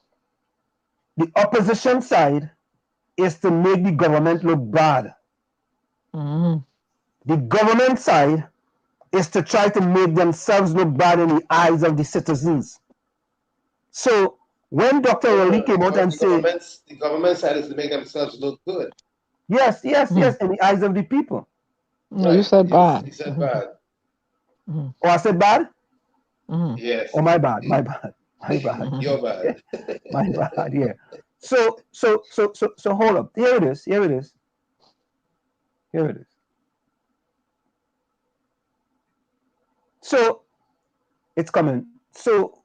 the opposition side is to make the government look bad. The government side is to try to make themselves look bad in the eyes of the citizens. So when Dr. Rowley came out and said, the government side is to make themselves look good. Yes, in the eyes of the people. No, you said bad. You said bad. Oh, I said bad? Yes. Oh, my bad. You're bad. My bad, yeah. So hold up. Here it is. So it's coming. So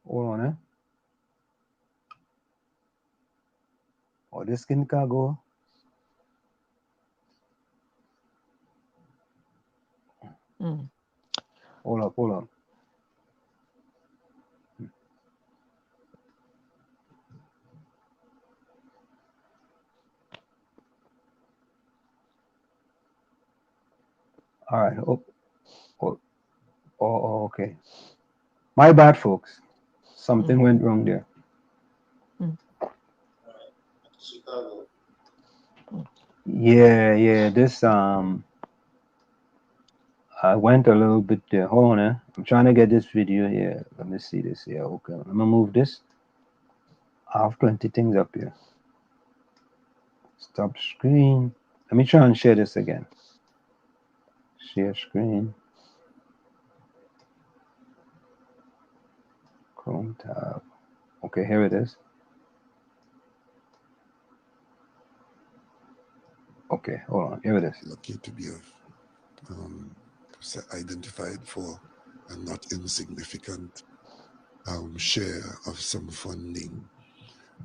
hold on, Oh, this can go. Hold up. All right. Okay. My bad, folks. Something went wrong there. Yeah. This I went a little bit there. Hold on, I'm trying to get this video here. Let me see this here. Okay, let me move this. I have plenty things up here. Stop screen. Let me try and share this again. Share screen. Chrome tab. Okay, here it is. Okay, hold on. Here it is. Lucky to be identified for a not insignificant share of some funding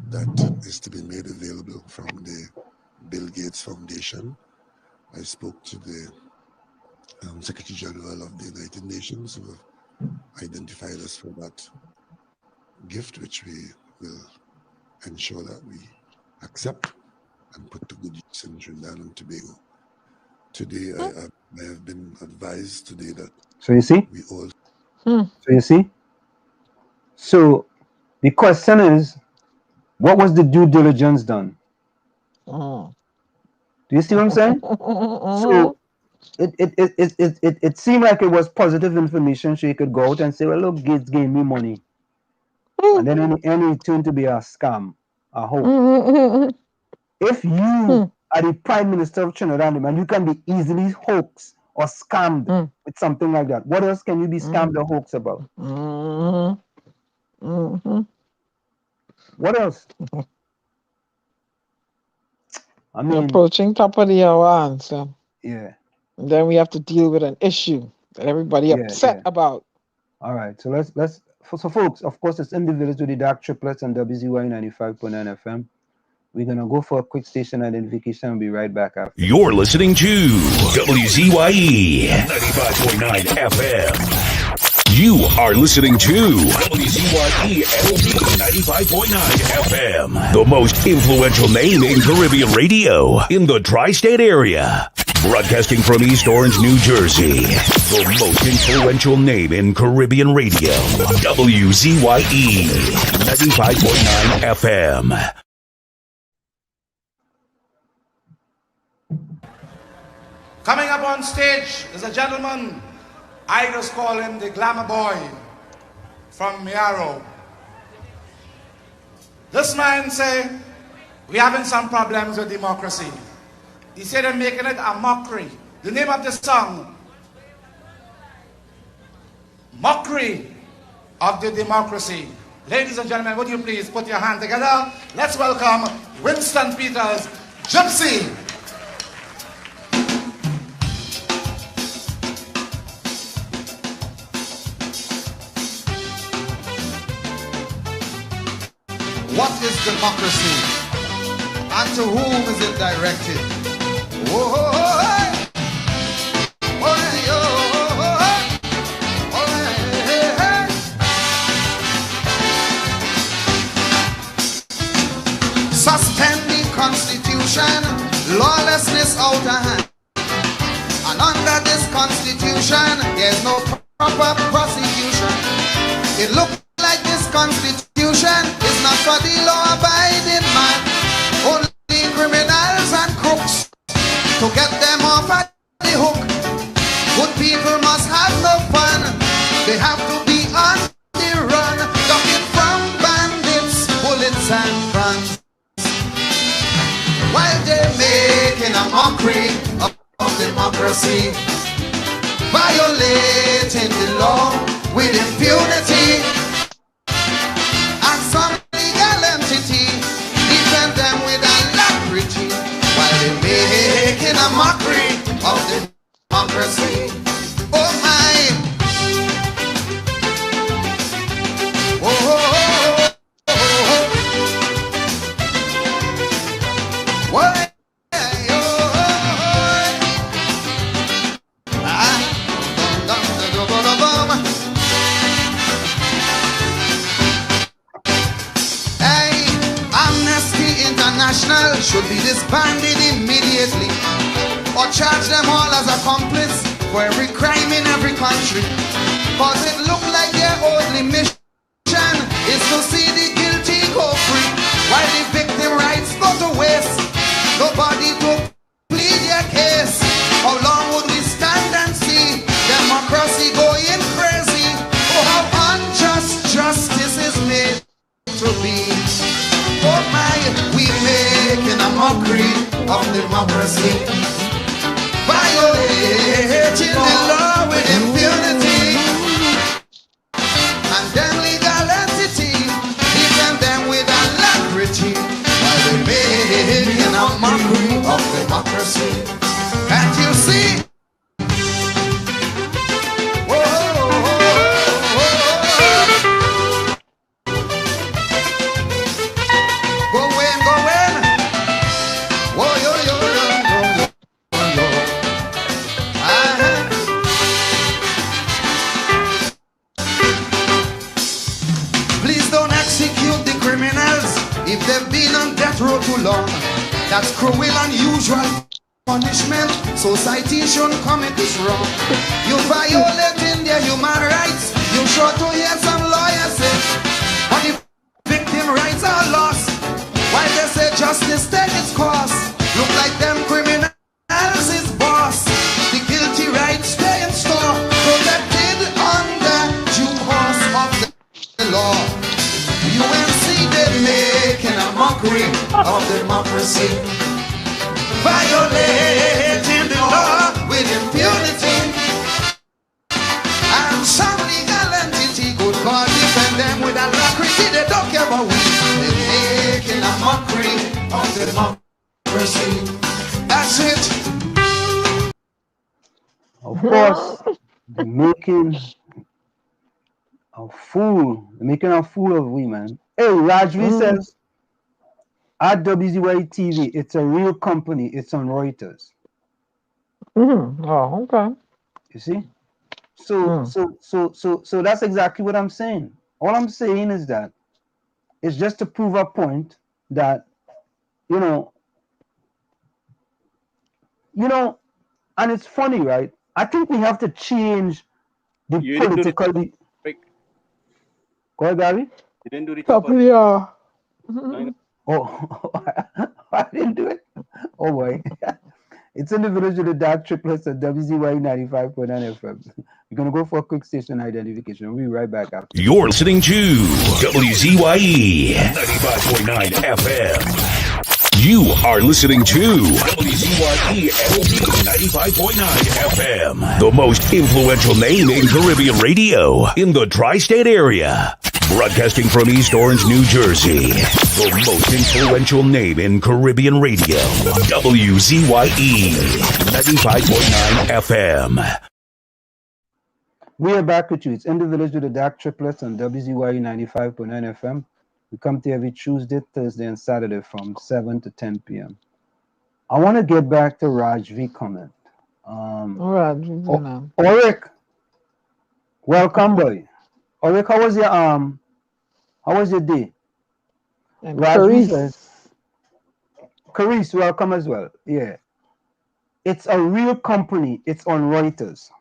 that is to be made available from the Bill Gates Foundation. I spoke to the Secretary General of the United Nations, who have identified us for that gift, which we will ensure that we accept and put to good use in Trinidad and Tobago. Today, I have been advised today that. So you see? We all. So you see? So the question is, what was the due diligence done? Do you see what I'm saying? So it seemed like it was positive information, so you could go out and say, well, look, Gates gave me money. And then it turned to be a scam, a hoax. If you are the Prime Minister of Trinidad and you can be easily hoaxed or scammed with something like that, what else can you be scammed or hoaxed about? What else? I mean, approaching property our answer. Yeah. And then we have to deal with an issue that everybody upset about. All right. So let's folks, of course, it's in the village with the DAG Triplets and WZYE 95.9 FM. We're going to go for a quick station identification and be right back after. You're listening to WZYE 95.9 FM. You are listening to WZYE 95.9 FM, the most influential name in Caribbean radio in the tri-state area. Broadcasting from East Orange, New Jersey, the most influential name in Caribbean radio, WZYE 95.9 FM. Coming up on stage is a gentleman, I just call him the glamour boy from Miaro. This man say, we having some problems with democracy. He said they're making it a mockery. The name of the song, Mockery of the Democracy. Ladies and gentlemen, would you please put your hand together? Let's welcome Winston Peters, Gypsy. What is democracy? And to whom is it directed? Oh, suspend the constitution, lawlessness out of hand. And under this constitution, there's no proper prosecution. It looks like this constitution is not for the law-abiding man. Only criminals and crooks to get them off at the hook. Good people must have no fun. They have to be on the run, ducking from bandits, bullets and guns. While they're making a mockery of democracy, violating the law with impunity. And some legal entity defend them with alacrity while they're making a mockery of democracy. Oh my! Oh, oh, oh, oh, oh. What? International should be disbanded immediately, or charge them all as accomplices for every crime in every country. Cause it look like their only mission is to see the guilty go free, while the victim rights go to waste. Nobody to plead their case. How long would we stand and see democracy going crazy? Oh, how unjust justice is made to be. Oh my, we making a mockery of democracy, violating the law with impunity, and them legal entity, defend them with alacrity, while they making a mockery of democracy. Can't you see? If they've been on death row too long, that's cruel, unusual punishment. Society shouldn't commit this wrong. You violating their human rights. You sure to hear some lawyers say, but if victim rights are lost, why they say justice take its course? Look like them criminals is boss. The guilty rights stay in store, protected under due course of the law. Making a mockery of democracy, violating the law with impunity, and some legal entity could God defend them with alacrity. They don't care about we. They're making a mockery of democracy. That's it. Of course, they're making a fool. They're making a fool of we, man. Hey, Rajvi says, at WZYE TV. It's a real company. It's on Reuters. Oh, okay. You see? So that's exactly what I'm saying. All I'm saying is that it's just to prove a point that, you know, and it's funny, right? I think we have to change the You didn't do the political. break. Go ahead, Gary. You didn't do the Top top of of the hour. the Oh, I didn't do it. Oh boy. It's in the village with the DAG Triplets at WZYE 95.9 FM. We're going to go for a quick station identification. We'll be right back after. You're listening to WZYE 95.9 FM. You are listening to WZYE 95.9 FM, the most influential name in Caribbean radio in the tri-state area. Broadcasting from East Orange, New Jersey, the most influential name in Caribbean radio, WZYE 95.9 FM. We are back with you. It's in the village with the DAG Triplets on WZYE 95.9 FM. We come to you every Tuesday, Thursday, and Saturday from 7 to 10 p.m. I want to get back to Raj V comment. All right, Oric, welcome, boy. Oric, how was your day? And Raj says, Carice, welcome as well. Yeah. It's a real company. It's on Reuters.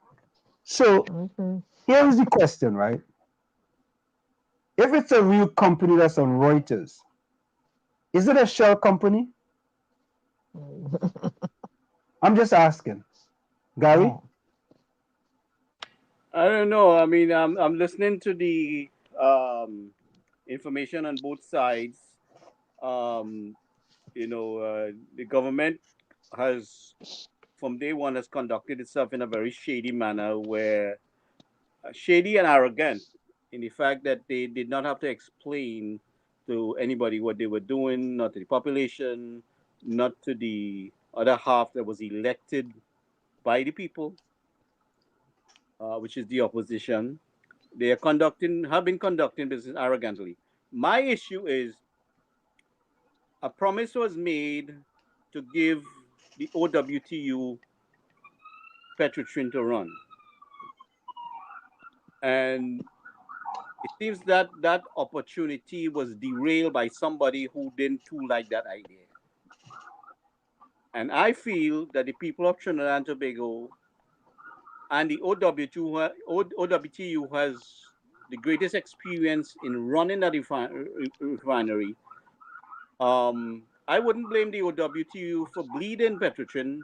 So here's the question, right? If it's a real company that's on Reuters, is it a shell company? I'm just asking. Gary? I don't know. I mean, I'm listening to the information on both sides. The government has, from day one, has conducted itself in a very shady manner, where shady and arrogant in the fact that they did not have to explain to anybody what they were doing, not to the population, not to the other half that was elected by the people, which is the opposition. They have been conducting business arrogantly. My issue is a promise was made to give the OWTU Petrotrin to run. And it seems that that opportunity was derailed by somebody who didn't too like that idea. And I feel that the people of Trinidad and Tobago and the OWTU has the greatest experience in running a refinery. I wouldn't blame the OWTU for bleeding Petrotrin.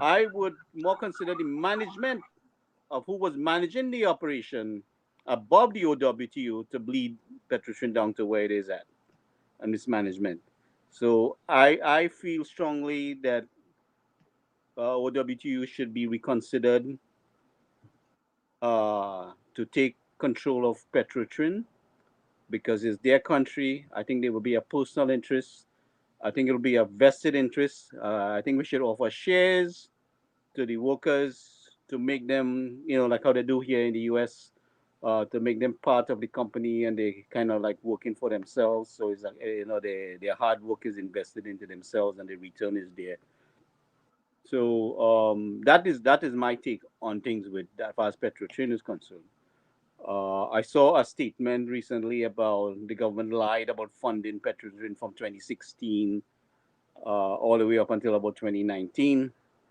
I would more consider the management of who was managing the operation above the OWTU to bleed Petrotrin down to where it is at, and mismanagement. So I feel strongly that OWTU should be reconsidered to take control of Petrotrin, because it's their country. I think there will be a personal interest. I think it will be a vested interest. I think we should offer shares to the workers to make them, like how they do here in the US, to make them part of the company, and they kind of like working for themselves. So it's like, their hard work is invested into themselves and the return is there. So that is my take on things with as far as Petrotrin is concerned. I saw a statement recently about the government lied about funding Petrotrin from 2016 all the way up until about 2019.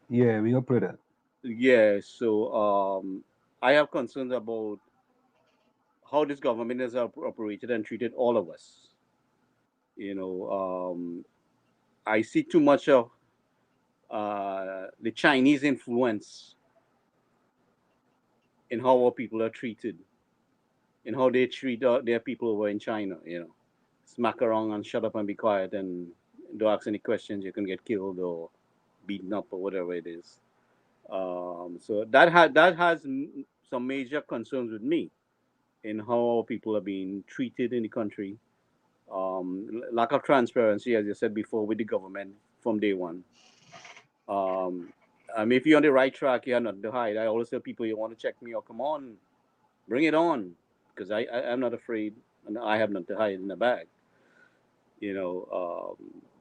Yeah, we up with it. Yeah, so I have concerns about how this government has operated and treated all of us. I see too much of the Chinese influence in how our people are treated, in how they treat their people over in China. Smack around and shut up and be quiet, and don't ask any questions. You can get killed or beaten up or whatever it is. So that has some major concerns with me in how people are being treated in the country. Lack of transparency, as you said before, with the government from day one. If you're on the right track, you have nothing to hide. I always tell people, you want to check me out, come on, bring it on, because I'm not afraid, and I have nothing to hide in the bag.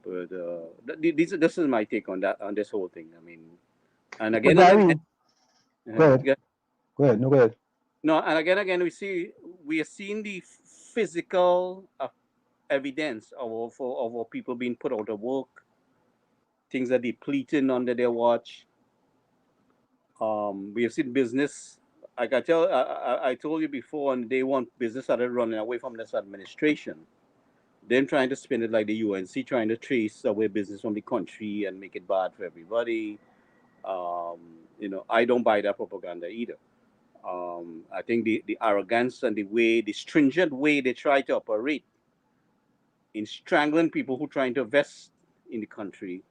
But this is my take on that, on this whole thing. I mean, and But again Gary, uh, go ahead. yeah. Go ahead. No, go ahead. No, and again we are seeing the physical evidence of our people being put out of work, things are depleting under their watch. We have seen business. Like I told you before, on day one, business started running away from this administration. Them trying to spin it like the UNC, trying to trace away business from the country and make it bad for everybody. I don't buy that propaganda either. I think the arrogance and the stringent way they try to operate in strangling people who trying to invest in the country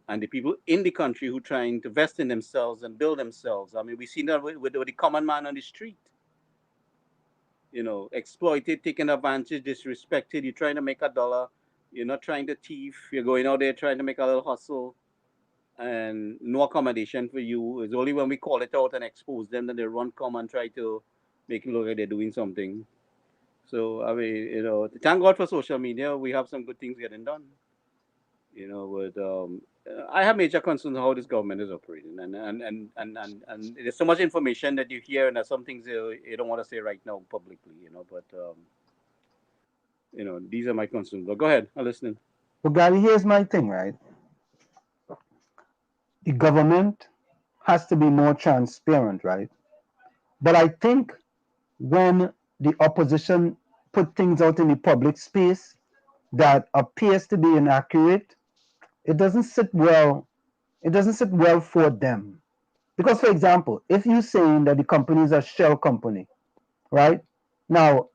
and the people in the country who trying to invest in themselves and build themselves. I mean, we've seen that with the common man on the street, exploited, taken advantage, disrespected. You're trying to make a dollar. You're not trying to thief. You're going out there trying to make a little hustle and no accommodation for you. It's only when we call it out and expose them that they run come and try to make it look like they're doing something. So, I mean, thank God for social media. We have some good things getting done. But I have major concerns how this government is operating, and there's so much information that you hear, and there's some things you don't want to say right now publicly, But these are my concerns. But go ahead, I'm listening. But Gary, here's my thing, right? The government has to be more transparent, right? But I think when the opposition put things out in the public space that appears to be inaccurate, it doesn't sit well. It doesn't sit well for them. Because, for example, if you're saying that the company is a shell company, right? Now,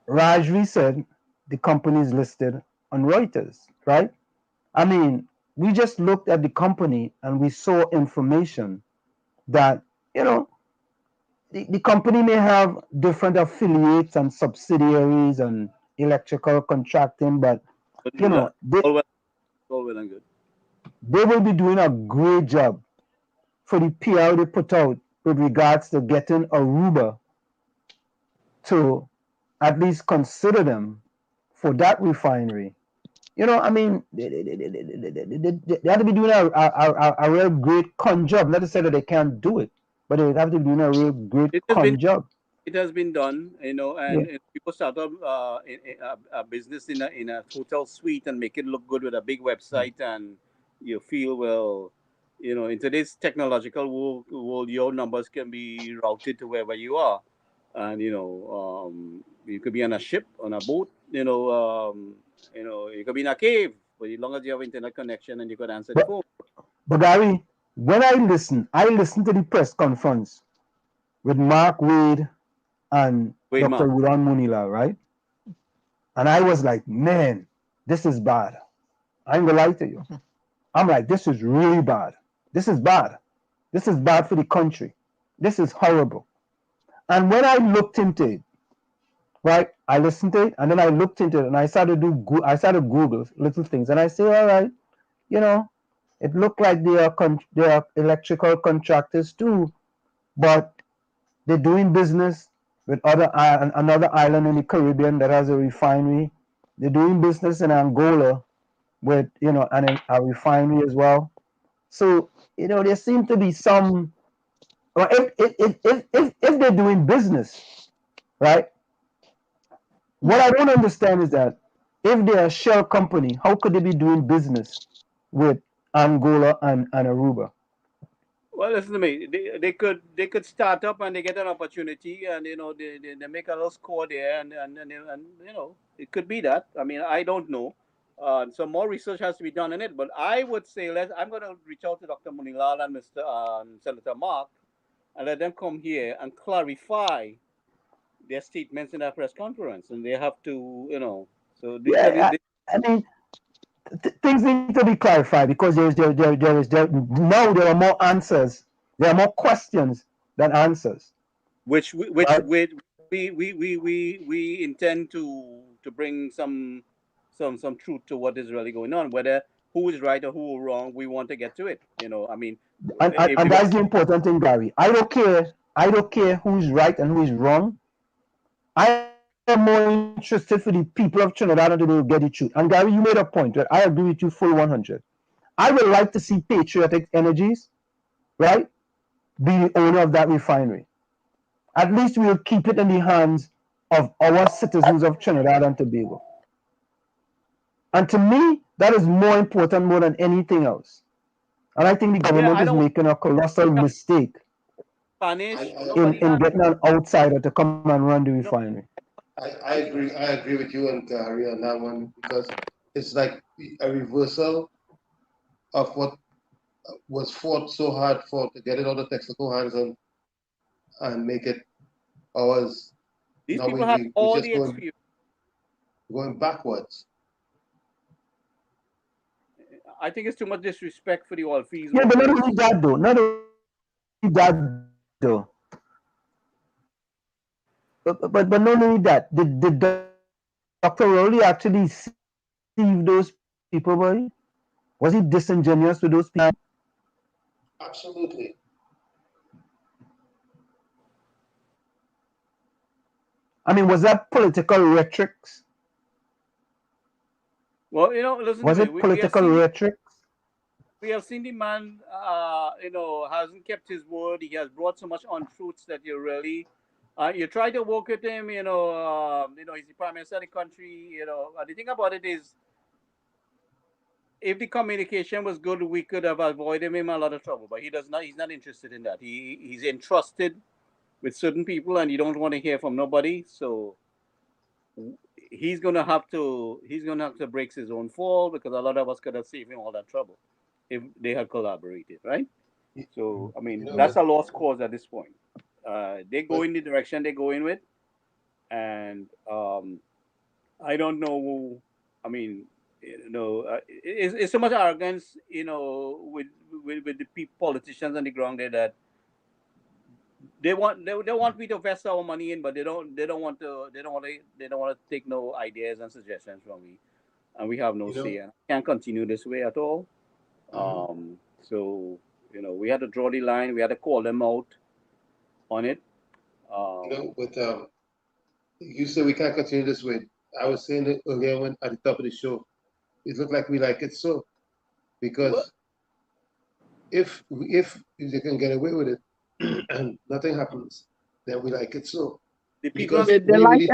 Rajvi said the company is listed on Reuters, right? I mean, we just looked at the company and we saw information that, the company may have different affiliates and subsidiaries and electrical contracting, but, But all well and good. they will be doing a great job for the PR they put out with regards to getting Aruba to at least consider them for that refinery. I mean, they have to be doing a real great con job. Not to say that they can't do it, but they have to be doing a real great con job. It has been done, and Yeah. people start up a business in a hotel suite and make it look good with a big website, and you feel, well, in today's technological world, your numbers can be routed to wherever you are, and you could be on a ship, on a boat, you could be in a cave, but as long as you have internet connection and you could answer the But, phone. but Gary, when I listen to the press conference with Mark Wade and Wait, Dr. Mark. Rudan Munila, right? And I was like, man, this is bad. I ain't gonna lie to you. I'm like, this is really bad. This is bad. This is bad for the country. This is horrible. And when I looked into it, right, I listened to it and then I looked into it and I started Google little things and I say, all right, it looked like they are electrical contractors too, but they're doing business with another island in the Caribbean that has a refinery. They're doing business in Angola with a refinery as well. So there seems to be some. Well, if they're doing business, right? What I don't understand is that if they're a shell company, how could they be doing business with Angola and Aruba? Well, listen to me. They could start up and they get an opportunity, and they make a little score there, and it could be that. I mean, I don't know. So more research has to be done in it. But I would say I'm going to reach out to Dr. Munilal and Mr. Senator Mark, and let them come here and clarify their statements in that press conference, and they have to, So I mean, things need to be clarified because now there are more answers. There are more questions than answers. which Right? we intend to bring some truth to what is really going on. Whether who is right or who is wrong, we want to get to it. I mean, And that's the important thing, Gary. I don't care. I don't care who's right and who's wrong. I am more interested for the people of Trinidad and Tobago to get the truth. And Gary, you made a point, right? I agree with you full 100. I would like to see Patriotic Energies, right, be the owner of that refinery. At least we'll keep it in the hands of our citizens of Trinidad and Tobago. And to me, that is more important more than anything else. And I think the government is making a colossal mistake Spanish. in getting an outsider to come and run the refinery. I agree with you and Gary on that one because it's like a reversal of what was fought so hard for to get it out of Texaco hands and make it ours. These now people have we all just the experience. going backwards. I think it's too much disrespect for the oil fields. Yeah, but not only that though. Not only that though. But not only that, did Dr. Rowley actually deceive those people, boy? Was he disingenuous to those people? Absolutely. I mean, was that political rhetoric? Well, listen was to me. it political rhetoric? We have seen the man, hasn't kept his word. He has brought so much untruths that you really, you try to work with him. He's the prime minister of the country. The thing about it is, if the communication was good, we could have avoided him a lot of trouble. But he does not. He's not interested in that. He's entrusted with certain people, and you don't want to hear from nobody. So he's gonna have to break his own fall because a lot of us could have saved him all that trouble if they had collaborated, right? So I mean, that's a lost cause at this point. They go in the direction they're going with, and I don't know. I mean, it's so much arrogance, with the politicians on the ground there that they want me to invest our money in, but they don't want to take no ideas and suggestions from me, and we have no say. And I can't continue this way at all. So we had to draw the line. We had to call them out on it. You say we can't continue this way. I was saying it earlier when at the top of the show. It looked like we like it so, because if they can get away with it and nothing happens, then we like it so. Because they like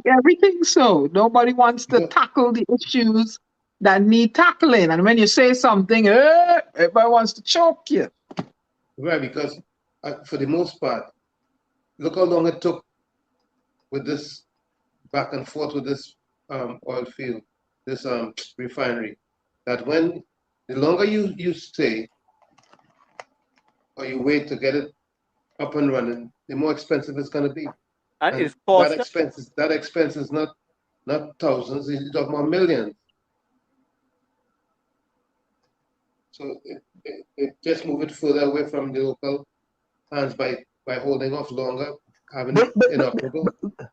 everything so. Nobody wants to tackle the issues that need tackling. And when you say something, everybody wants to choke you. Right, because for the most part, look how long it took with this back and forth with this oil field, this refinery, that when the longer you stay or you wait to get it up and running, the more expensive it's going to be. And that expense is not thousands, it's talking about millions. So it just move it further away from the local hands by holding off longer, having it inoperable.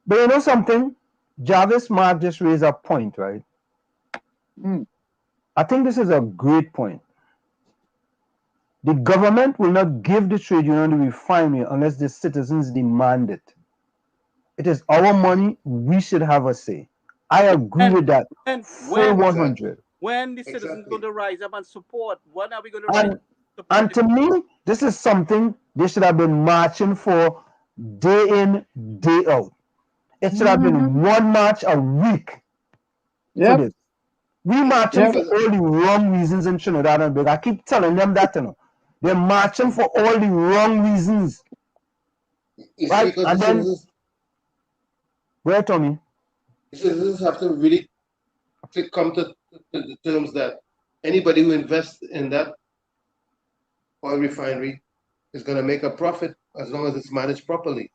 But you know something? Jarvis Mark just raised a point, right? I think this is a great point. The government will not give the trade union the refinery unless the citizens demand it. It is our money. We should have a say. I agree with that. Full 100. When the citizens going to rise up and support? When are we going to rise up? And to me, this is something they should have been marching for day in, day out. It should have been one march a week for this. We marching for all the wrong reasons in Trinidad and Tobago. I keep telling them that, They're marching for all the wrong reasons. Right? And then, where, Tommy? Citizens have to really come to the terms that anybody who invests in that oil refinery is going to make a profit as long as it's managed properly.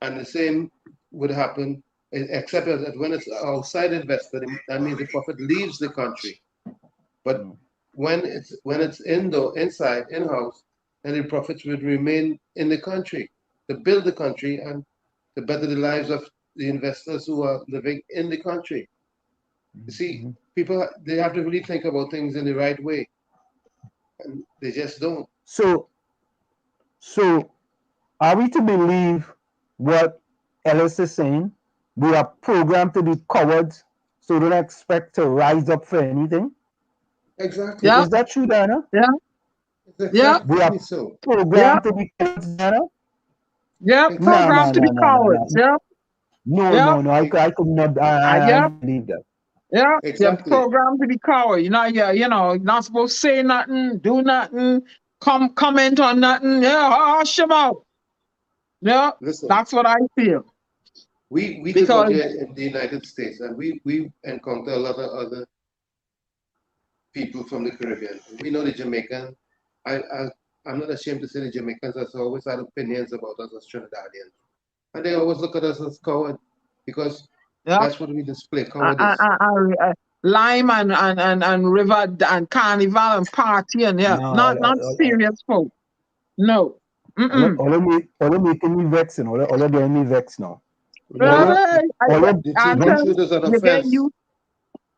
And the same would happen, except that when it's outside invested, that means the profit leaves the country. But when it's inside, in-house, then the profits would remain in the country to build the country and to better the lives of the investors who are living in the country. You see, people, they have to really think about things in the right way. And they just don't. So are we to believe what Ellis is saying? We are programmed to be cowards, so don't expect to rise up for anything. Exactly. Yeah. Is that true, Diana? Yeah. It's Yeah. We are exactly so. Yeah. programmed to be cowards, Diana? Yeah. No, no, Programmed to no, be no, no, cowards. no. Yeah. No, Yeah. no, no. I could not. I Yeah. don't believe that. Yeah. You're Exactly. programmed to be coward. You're not supposed to say nothing, do nothing, comment on nothing. Yeah, hush them out. Yeah. Listen, That's what I feel. we live out Because here in the United States, and we encounter a lot of other people from the Caribbean. We know the Jamaican. I'm not ashamed to say the Jamaicans has always had opinions about us as Trinidadians, and they always look at us as coward because yeah, that's what we display, cowardice. Lime and river and carnival and party and yeah, No, not serious folk. No. Mm-mm. all of making me vex and all of getting me vex now. All No, of, all of, the truth is an You get offense.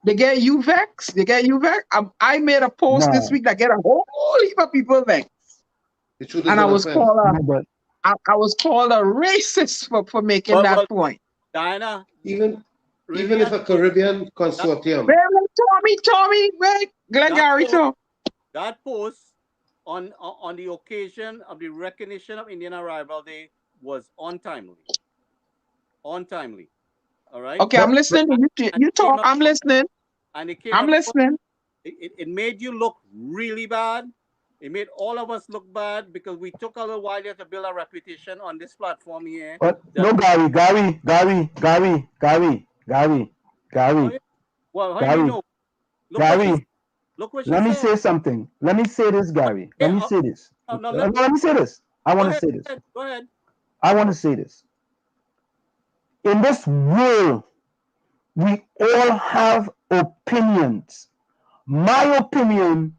they get you vexed. They get you vexed. I made a post this no, week that get a whole heap of people vexed. The truth is And an I was offense. called no, but I was called a racist for making that point. Diana, Even really if a Caribbean consortium. Tommy, wait, Glengarry too. That post on the occasion of the recognition of Indian Arrival Day was untimely. Untimely. All right. Okay, I'm listening. You talk. I'm listening. And it came I'm listening. It made you look really bad. It made all of us look bad because we took a little while here to build a reputation on this platform here. no, Gary. Well, how Gary, you know? Look what you let me said. say something. Let me say this, Gary. Let me say this. Let me say this. I want to say this. Go ahead. I want to say this. In this world, we all have opinions. My opinion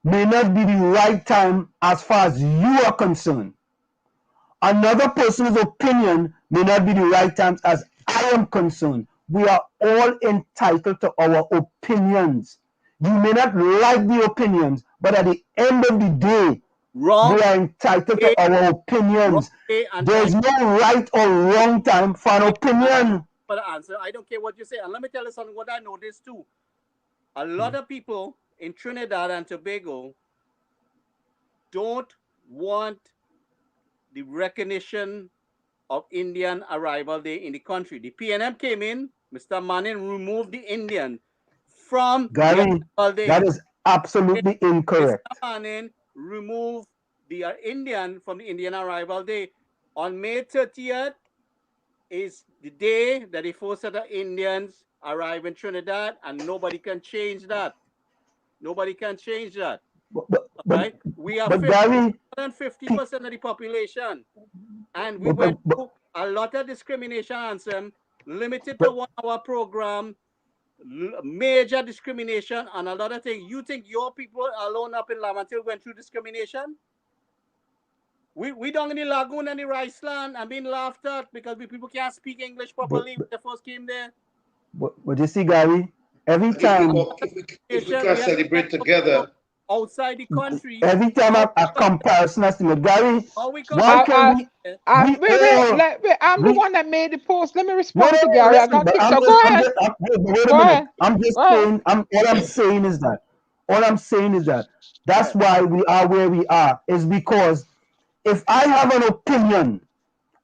may not be the right time as far as you are concerned. Another person's opinion may not be the right time as I am concerned. We are all entitled to our opinions. You may not like the opinions, but at the end of the day, we are entitled to our opinions. There's no right or wrong time for an opinion. For the answer, I don't care what you say. And let me tell you something, what I noticed too. A lot of people in Trinidad and Tobago don't want the recognition of Indian Arrival Day in the country. The PNM came in, Mr. Manning removed the Indian from Gary, the Arrival Day. that is absolutely incorrect. Mr. Manning removed the Indian from the Indian Arrival Day. On May 30th is the day that the first set of Indians arrive in Trinidad, and nobody can change that. Nobody can change that. Right? We are 50% of the population. And we went through a lot of discrimination on them, limited to 1 hour program, major discrimination, and a lot of things. You think your people alone up in Lamantil went through discrimination? We down in the lagoon and the rice land and being laughed at because people can't speak English properly when they first came there. But you see, Gary, every time if we can celebrate together outside the country, every time a comparison has to make, Gary, wait, I'm the one that made the post. Let me respond to Gary. I got kicked out. Go ahead. Go ahead. I'm just saying. All I'm saying is that that's why we are where we are. Is because if I have an opinion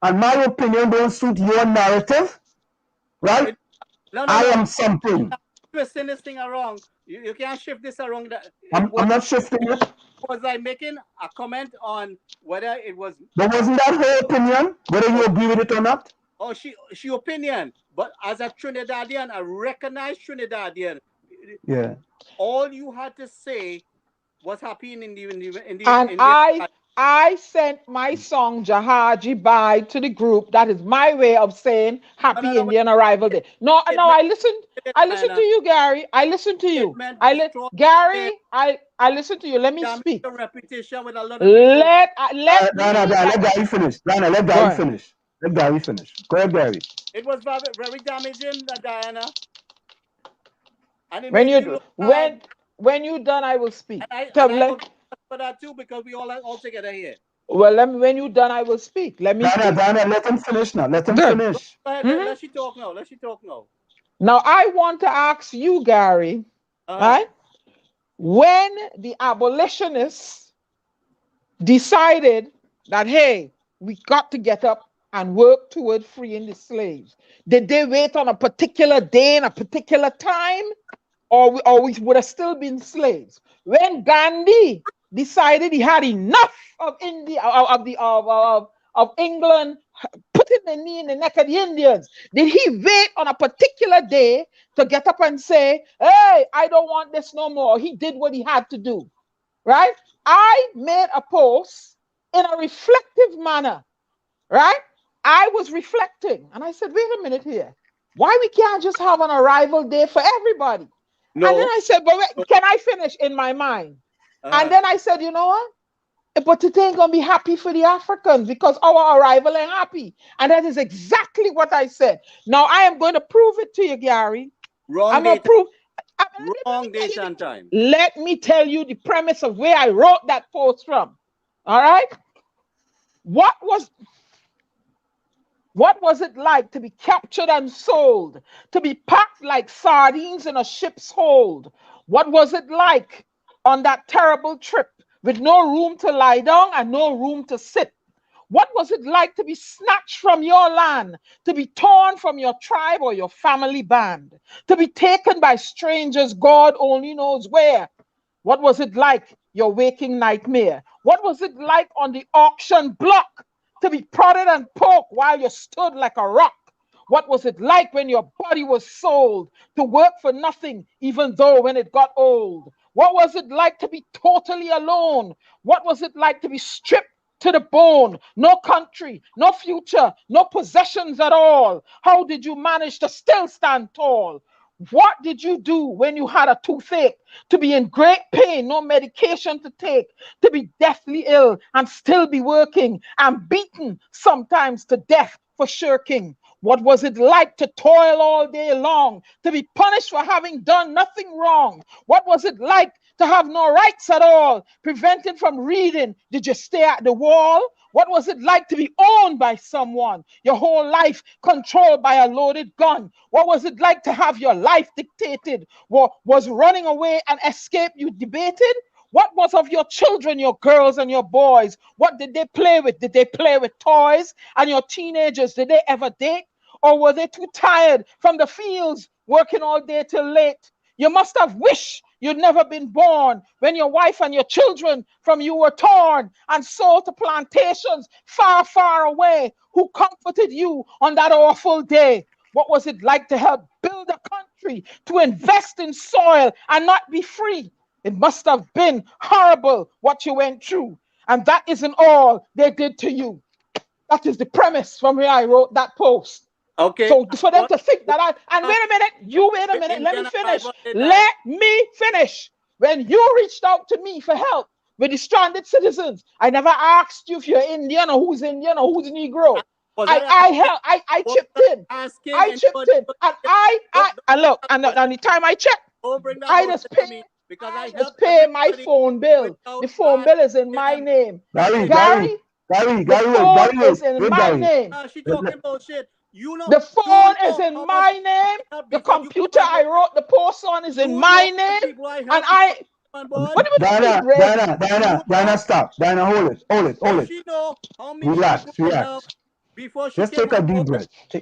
and my opinion don't suit your narrative, right? I am something. Twisting this thing around. You can't shift this around. I'm not shifting it. Was I making a comment on whether it was? But wasn't that her opinion? Whether you agree with it or not? Oh, she opinion. But as a Trinidadian, a recognized Trinidadian, yeah. All you had to say was happy in the. And I sent my song Jahaji Bye to the group. That is my way of saying Happy Indian Arrival Day. No, I listened to you, Gary. I listened to you. Gary, I listened to you. Let me speak. Repetition with a lot of let Gary finish. Let Gary finish. Let Gary finish. Go ahead, Gary. It was very, very damaging, Diana. And when you're done, I will speak. And I for that too, because we all together here. Well, when you're done, I will speak. Let me speak. Dana, let him finish now. Let him Good. finish. Go ahead, let she talk now. Let she talk now. Now, I want to ask you, Gary, right? When the abolitionists decided that, hey, we got to get up and work toward freeing the slaves, did they wait on a particular day and a particular time, or we would have still been slaves? When Gandhi decided he had enough of India, of England putting the knee in the neck of the Indians, did he wait on a particular day to get up and say, hey, I don't want this no more? He did what he had to do, right? I made a post in a reflective manner, right? I was reflecting and I said, wait a minute here. Why we can't just have an arrival day for everybody? No. And then I said, but wait, can I finish in my mind? And then I said, you know what? But it ain't gonna be happy for the Africans because our arrival ain't happy. And that is exactly what I said. Now I am going to prove it to you, Gary. Wrong date and time. Let me tell you the premise of where I wrote that post from. All right. What was it like to be captured and sold, to be packed like sardines in a ship's hold? What was it like on that terrible trip with no room to lie down and no room to sit? What was it like to be snatched from your land, to be torn from your tribe or your family band, to be taken by strangers God only knows where? What was it like, your waking nightmare? What was it like on the auction block, to be prodded and poked while you stood like a rock? What was it like when your body was sold to work for nothing, even though when it got old? What was it like to be totally alone? What was it like to be stripped to the bone? No country, no future, no possessions at all. How did you manage to still stand tall? What did you do when you had a toothache? To be in great pain, no medication to take, to be deathly ill and still be working, and beaten sometimes to death for shirking? What was it like to toil all day long, to be punished for having done nothing wrong? What was it like to have no rights at all, prevented from reading? Did you stay at the wall? What was it like to be owned by someone, your whole life controlled by a loaded gun? What was it like to have your life dictated? What was running away and escape you debated? What was of your children, your girls and your boys? What did they play with? Did they play with toys? And your teenagers, did they ever date? Or were they too tired from the fields working all day till late? You must have wished you'd never been born when your wife and your children from you were torn and sold to plantations far, far away. Who comforted you on that awful day? What was it like to help build a country, to invest in soil and not be free? It must have been horrible what you went through. And that isn't all they did to you. That is the premise from where I wrote that post. Okay. So for them to think that wait a minute, let me finish. Let me finish. When you reached out to me for help with the stranded citizens, I never asked you if you're Indian or who's Negro. I chipped in. I chipped in. And look, and the time I checked, I just pay my phone bill. The phone bill is in my name. Gary, the phone is in my name. She talking bullshit. You know, the phone is in my name. The computer I wrote the post on is in my name. And I. What do you Diana, stop. Diana, hold it. She know how many relax. Before she just take a deep breath. Go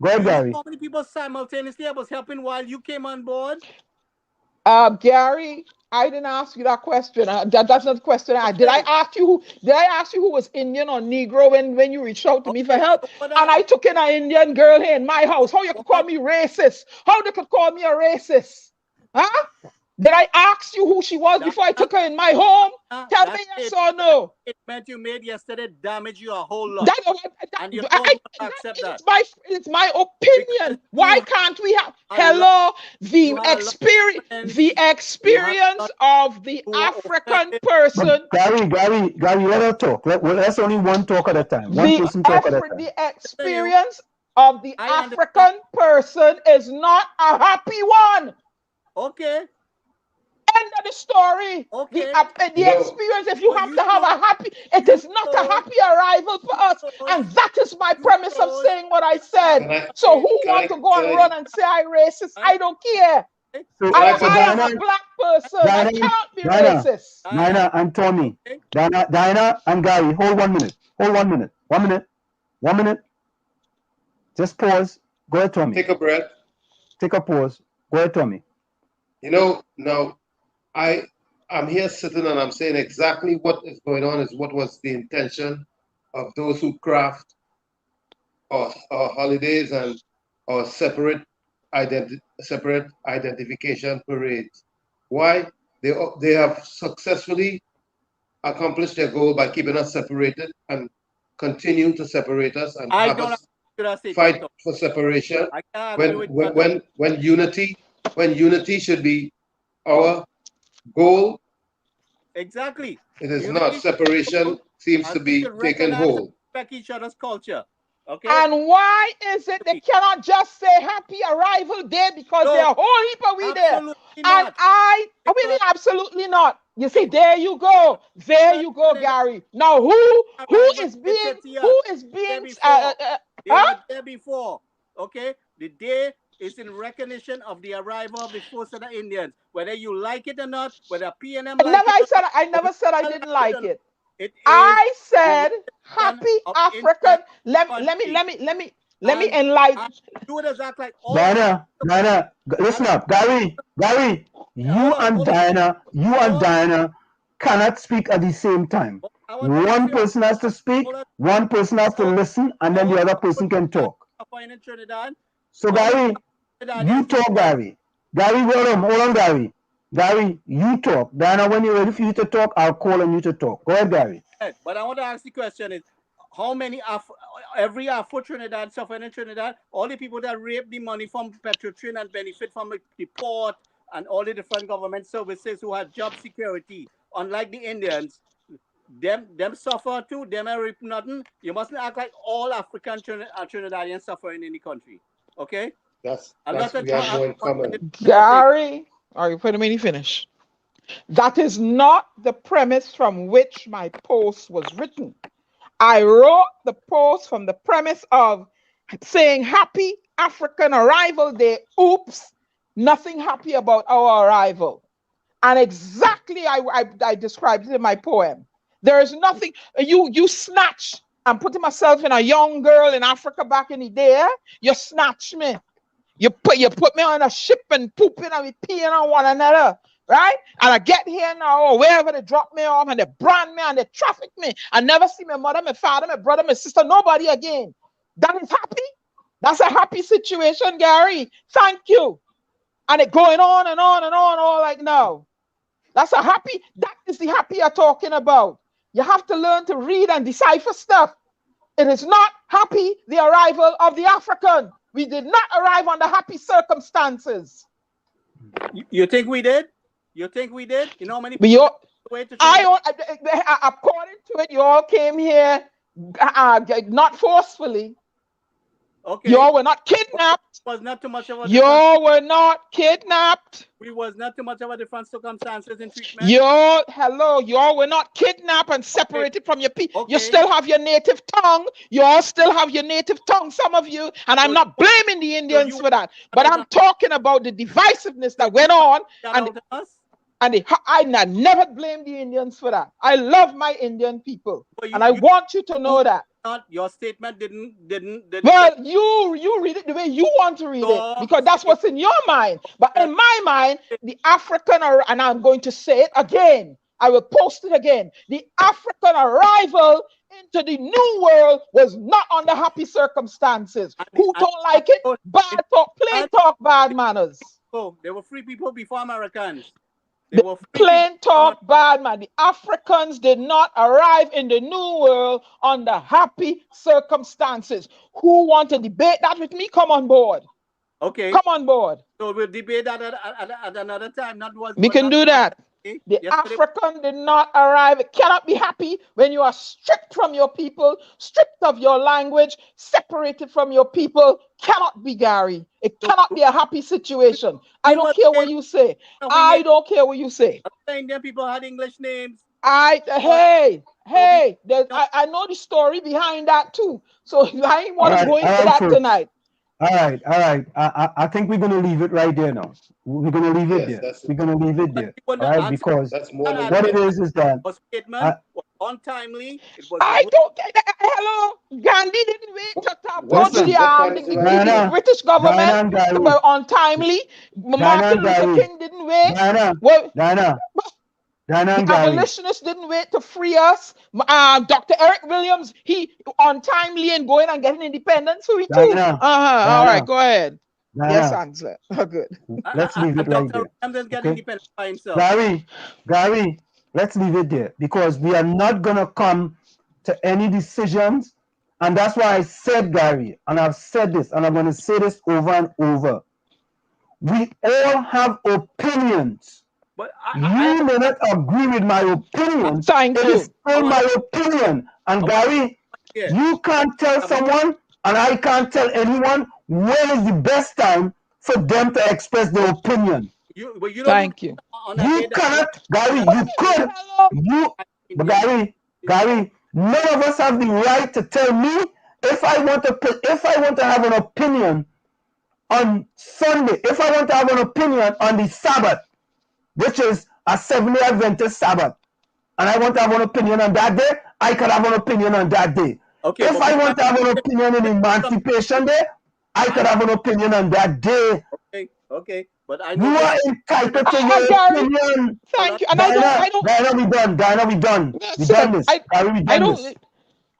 ahead, Gary. How many people simultaneously I was helping while you came on board? Gary, I didn't ask you that question. That's not the question. Did I ask you who was Indian or Negro when you reached out to me for help? And I took in an Indian girl here in my house. How you could call me racist? How they could call me a racist? Huh? Did I ask you who she was before I took her in my home? Tell me yes or no. It meant you made yesterday damage you a whole lot. And you don't accept that. It's my opinion. Why can't we have the experience of the African person? Gary, let her talk. That's only one talk at a time. One person talk at a time. The experience of the African person is not a happy one. Okay. End of the story. Okay. The experience, if you have to have a happy, it is not a happy arrival for us. And that is my premise of saying what I said. So who want to go and run and say I racist? I don't care. I am a black person. I cannot be racist. Diana and Tommy. Diana and Gary, hold 1 minute. Hold 1 minute. 1 minute. 1 minute. Just pause. Go ahead, Tommy. Take a breath. Take a pause. Go ahead, Tommy. You know, now I'm here sitting and I'm saying exactly what is going on is what was the intention of those who craft our holidays and our separate identification parades. Why? They have successfully accomplished their goal by keeping us separated and continue to separate us and have us fight for separation. When unity should be our goal. Exactly. It is not. Separation seems to be taken hold. Respect each other's culture. Okay. And why is it they cannot just say happy arrival day because there are a whole heap of we there? And I mean absolutely not. You see, there you go. There you go, Gary. Now who is being they were there before. Okay? The day is in recognition of the arrival of the first of the Indians. Whether you like it or not, whether PNM I never said I didn't like it. I said happy African. Let me enlighten. You would act like Diana, listen up. Gary, you and Diana cannot speak at the same time. One person has to speak, one person has to listen, and then the other person can talk. So Gary, you talk, Gary. Gary, hold on, Gary. Gary, you talk. Diana, when you're ready for you to talk, I'll call on you to talk. Go ahead, Gary. But I want to ask the question is, how many every Afro-Trinidad, Southern Trinidad, all the people that rape the money from Petrotrin and benefit from the port and all the different government services who have job security, unlike the Indians, them suffer too, them are rape nothing. You mustn't act like all African Trinidadians suffering in the country. Okay? That's we have more in common. Gary, are you putting me finish? That is not the premise from which my post was written. I wrote the post from the premise of saying happy African arrival day. Oops, nothing happy about our arrival. And exactly I described it in my poem. There is nothing, you snatch. I'm putting myself in a young girl in Africa back in the day. You snatch me. You put me on a ship and pooping and we peeing on one another. Right? And I get here now, or wherever they drop me off, and they brand me and they traffic me. I never see my mother, my father, my brother, my sister, nobody again. That is happy. That's a happy situation, Gary. Thank you. And it going on and on and on, all like now. That's a happy, that is the happy you're talking about. You have to learn to read and decipher stuff. It is not happy, the arrival of the African. We did not arrive under happy circumstances. You think we did? You think we did? You know how many people according to it, you all came here not forcefully. Okay. You all were not kidnapped. Was not too much of a you all were not kidnapped. We was not too much of a different circumstances in treatment. You all were not kidnapped and separated from your people. Okay. You still have your native tongue. You all still have your native tongue, some of you, and I'm not blaming the Indians for that. But I'm talking about the divisiveness that went on. I never blame the Indians for that. I love my Indian people, and I want you to know that. Your statement didn't. Well, you read it the way you want to read it, because that's what's in your mind. But in my mind, the African, and I'm going to say it again. I will post it again. The African arrival into the new world was not under happy circumstances. Who don't like it? Bad talk, plain talk, bad manners. Oh, there were free people before Americans. Plain talk, bad man. The Africans did not arrive in the new world under happy circumstances. Who want to debate that with me? Come on board. Okay. Come on board. So we'll debate that at another time. We can do that. The African did not arrive. It cannot be happy when you are stripped from your people, stripped of your language, separated from your people. Cannot be, Gary. It cannot be a happy situation. I don't care what you say. I don't care what you say. Indian people had English names. Hey, I know the story behind that too. So I ain't want to go into that folks. tonight. All right. I think we're gonna leave it right there now. We're gonna leave it there. We're gonna leave it there. All right, because what it is that untimely. I don't get that. Hello, Gandhi didn't wait to approach the British government about untimely. Martin Luther King didn't wait. The abolitionists didn't wait to free us. Dr. Eric Williams, he untimely and going and getting independence. So we too. All right, go ahead. Yes, answer. Good. Let's leave it right there. Okay? Gary, let's leave it there because we are not gonna come to any decisions, and that's why I said, Gary, and I've said this, and I'm gonna say this over and over. We all have opinions. But you may not agree with my opinion. Thank you. It is still my opinion. And Gary, you can't tell someone, and I can't tell anyone when is the best time for them to express their opinion. Thank you. You cannot, Gary. You could. But Gary, none of us have the right to tell me if I want to have an opinion on Sunday. If I want to have an opinion on the Sabbath, which is a Seventh-day Adventist Sabbath, and I want to have an opinion on that day, I could have an opinion on that day. Okay, if I want to have an opinion on Emancipation Day, I could have an opinion on that day. Okay. But I know you are entitled to your opinion. Thank you. And I don't. Diana, we done. We done this.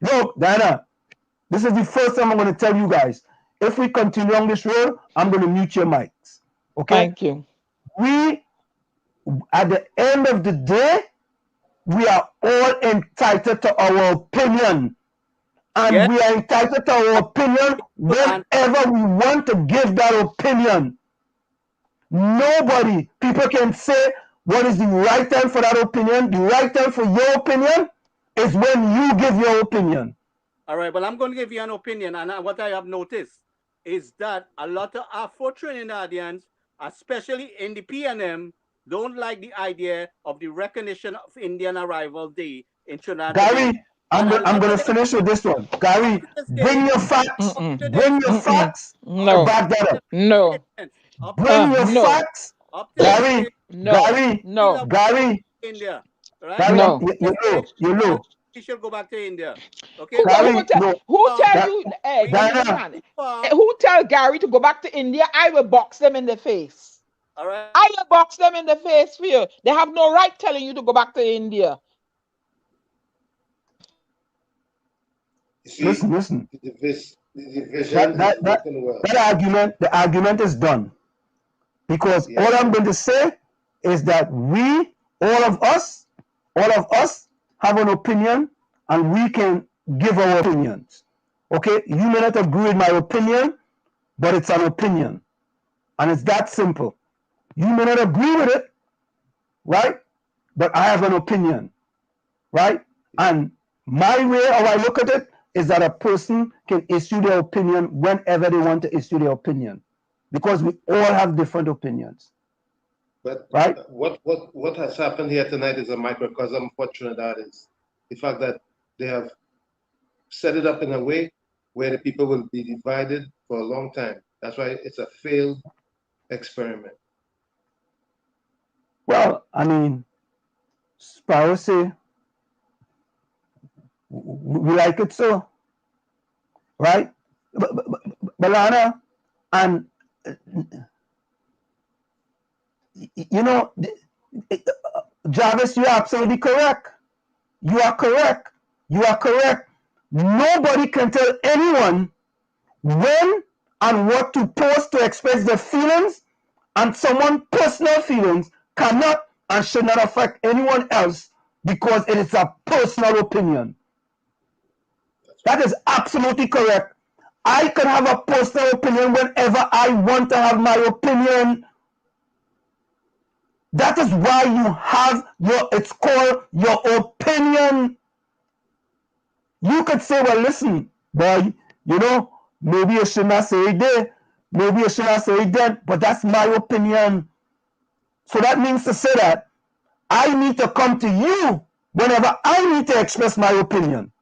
Look, Diana, this is the first time I'm going to tell you guys. If we continue on this road, I'm going to mute your mics. Okay? Thank you. At the end of the day, we are all entitled to our opinion. And we are entitled to our opinion whenever we want to give that opinion. People can say what is the right time for that opinion. The right time for your opinion is when you give your opinion. All right, well, I'm going to give you an opinion. And what I have noticed is that a lot of Afro-Trinidadians, especially in the PNM, don't like the idea of the recognition of Indian Arrival Day in Trinidad. Gary, I'm going to finish with this one. Gary, bring your facts. Bring your facts. No. Back that up. No. Bring your facts. Gary. No. Gary. India. Right? Gary, no. You know. We should go back to India. Okay. Who tell Gary to go back to India? I will box them in the face. All right. I will box them in the face for you. They have no right telling you to go back to India. See, listen. The argument is done. Because all I'm going to say is that all of us have an opinion and we can give our opinions. Okay? You may not agree with my opinion, but it's an opinion. And it's that simple. You may not agree with it, right? But I have an opinion, right? And my way, how I look at it, is that a person can issue their opinion whenever they want to issue their opinion, because we all have different opinions. But right? What has happened here tonight is a microcosm for Trinidad. Is the fact that they have set it up in a way where the people will be divided for a long time. That's why it's a failed experiment. Well, I mean, Sparrow say, we like it so, right? Balana, and you know, Jarvis, you are absolutely correct. You are correct. Nobody can tell anyone when and what to post to express their feelings, and someone's personal feelings cannot and should not affect anyone else because it is a personal opinion. That is absolutely correct. I can have a personal opinion whenever I want to have my opinion. That is why you have it's called your opinion. You could say, well, listen, boy, you know, maybe you should not say it there, maybe you should not say it then, but that's my opinion. So that means to say that I need to come to you whenever I need to express my opinion.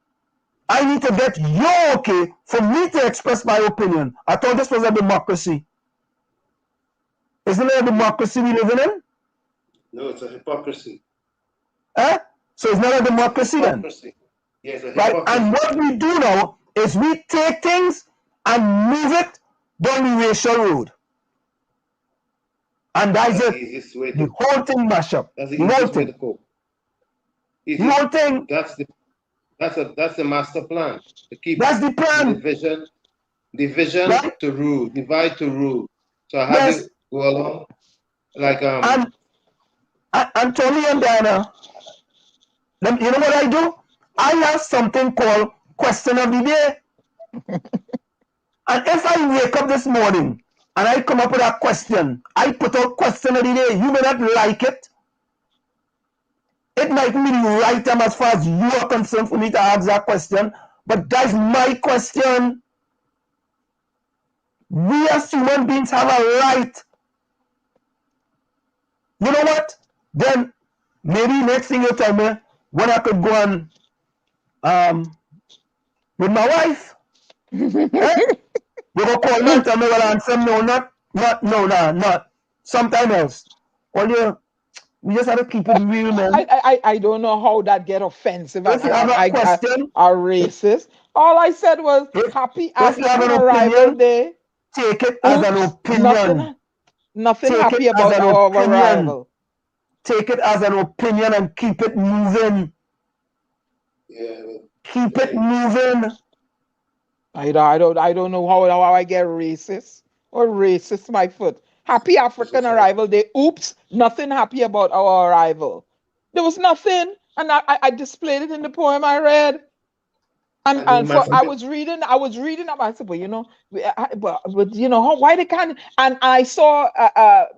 I need to get your okay for me to express my opinion. I thought this was a democracy. Isn't it a democracy we live in? No, it's a hypocrisy. Eh? So it's not a democracy then. Yes, a Right? hypocrisy. And what we do now is we take things and move it down the racial road. And that's it. The whole thing mash up. That's the whole easiest way thing. to cope. The whole thing. That's the master plan. To keep that's the plan. Division right? to rule, divide to rule. So I have to go along like and Tony and Diana, you know what I do? I have something called question of the day. And if I wake up this morning and I come up with a question, I put out question of the day. You may not like it. It might be the right time as far as you are concerned for me to ask that question, but that's my question. We as human beings have a right. You know what? Then maybe next thing you tell me when I could go on with my wife. Eh? You go call me and tell me, well, answer no, not sometime else. Well, we just have to keep it real, man. I don't know how that get offensive If you have a question, are racist. All I said was happy African arrival day. Take it as an opinion. Nothing happy about our arrival. Take it as an opinion and keep it moving. Yeah. Keep it moving. I don't know how I get racist or racist my foot. Happy African arrival day. Oops, nothing happy about our arrival. There was nothing, and I displayed it in the poem I read. And I was reading about. I said, well, you know, but you know why they can't. And I saw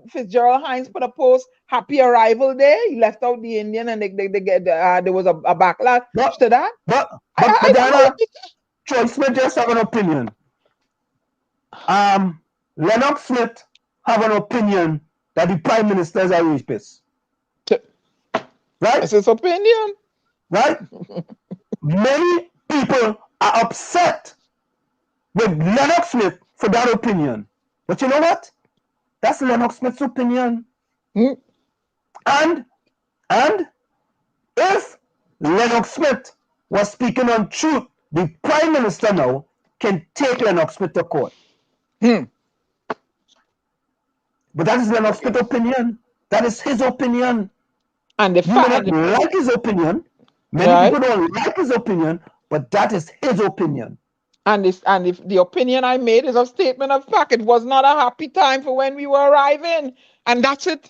Fitzgerald Hines put a post, "Happy Arrival Day." He left out the Indian, and there was a backlash to that. But Diana, Troy Smith just have an opinion. Lennox Smith have an opinion that the Prime Minister is a rapist. Right? That's his opinion. Right? Many people are upset with Lennox Smith for that opinion. But you know what? That's Lennox Smith's opinion. And if Lennox Smith was speaking on truth, the Prime Minister now can take Lennox Smith to court. But that is Lennox Smith's opinion. That is his opinion. And you may not like his opinion. Many people don't like his opinion, but that is his opinion. And if the opinion I made is a statement of fact, it was not a happy time for when we were arriving. And that's it.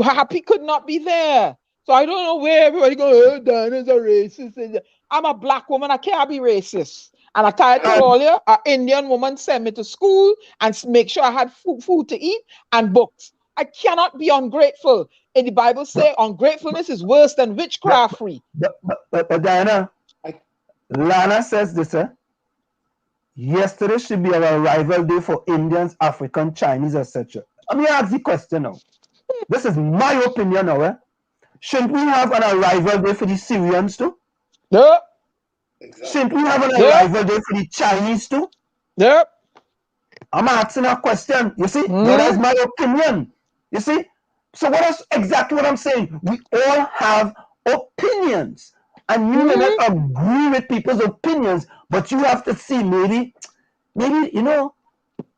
Happy could not be there. So I don't know where everybody goes, oh, Diana's a racist. I'm a black woman, I can't be racist. And I told all you, an Indian woman sent me to school and make sure I had food to eat and books. I cannot be ungrateful. And the Bible says ungratefulness is worse than witchcraft free. But Diana, Lana says this, yesterday should be our arrival day for Indians, African, Chinese, etc. Let me ask the question now. This is my opinion now. Shouldn't we have an arrival day for the Syrians too? No. Exactly. Shouldn't we have an arrival day for the Chinese too? Yep. I'm asking a question. You see, that's my opinion. You see, so exactly what I'm saying? We all have opinions, and you may not agree with people's opinions, but you have to see maybe you know.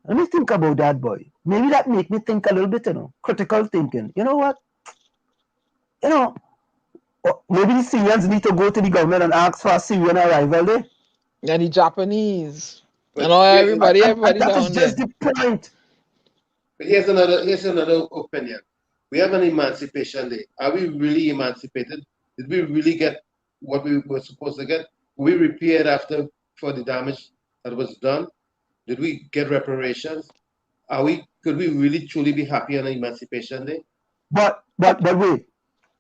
Let me think about that, boy. Maybe that make me think a little bit, critical thinking. You know what? Maybe the Syrians need to go to the government and ask for a Syrian arrival day. And the Japanese. Everybody that down is just the point. But here's another opinion. We have an Emancipation Day. Are we really emancipated? Did we really get what we were supposed to get? Were we repaired for the damage that was done? Did we get reparations? Could we really truly be happy on Emancipation Day? But wait.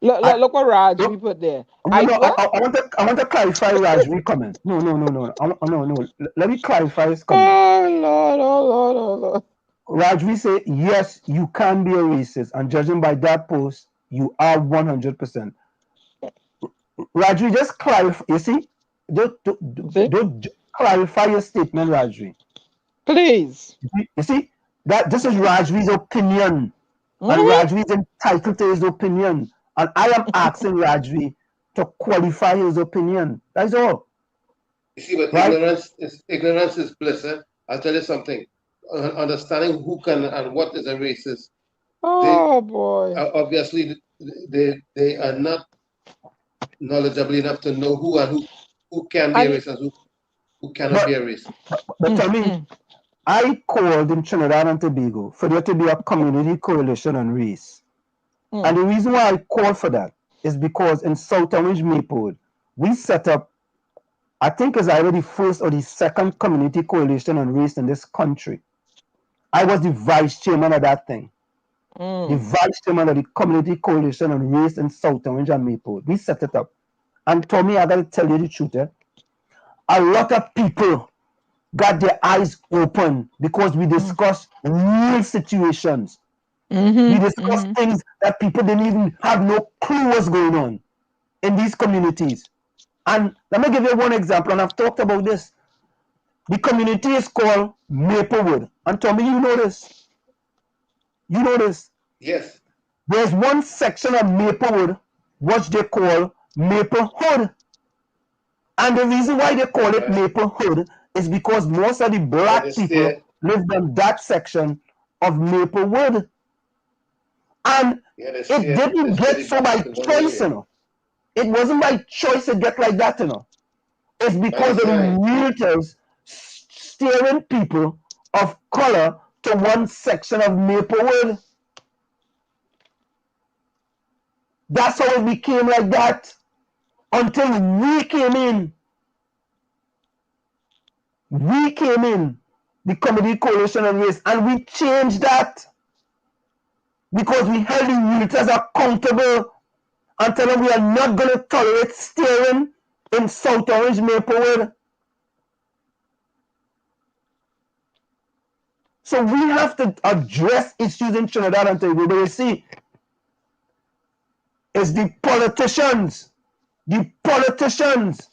Look what Raj we put there. I want to clarify Rajvi comment. No. No. Let me clarify his comment. Oh Lord. Rajvi say, yes, you can be a racist, and judging by that post, you are 100%. Rajvi, just clarify. You see, don't clarify your statement, Rajvi. Please. You see that this is Rajvi's opinion, and Rajvi is entitled to his opinion, and I am asking Rajvi to qualify his opinion. That's all. You see, but right? ignorance is bliss. Eh? I'll tell you something. Understanding who can and what is a racist. Boy. Obviously, they are not knowledgeable enough to know who and who can be a racist and who cannot be a racist. But tell me, I called in Trinidad and Tobago for there to be a community coalition on race. And the reason why I called for that is because in South Orange Maplewood, we set up, I think it's either the first or the second community coalition on race in this country. I was the vice chairman of that thing. The vice chairman of the community coalition on race in South Orange and Maplewood. We set it up. And Tommy, I gotta tell you the truth, a lot of people got their eyes open because we discussed real situations. We discussed things that people didn't even have no clue what's going on in these communities. And let me give you one example, and I've talked about this. The community is called Maplewood. And Tommy, you know this. You know this. Yes. There's one section of Maplewood which they call Maplehood. And the reason why they call it Maplehood is because most of the black people lived in that section of Maplewood. And it didn't get so by choice, you know. It wasn't by choice to get like that, you know. It's because of the realtors steering people of color to one section of Maplewood. That's how it became like that until we came in. We came in, the Community Coalition on Race, and we changed that because we held the realtors accountable and tell them we are not going to tolerate steering in South Orange Maplewood. So we have to address issues in Trinidad and Tobago. But you see, it's the politicians. The politicians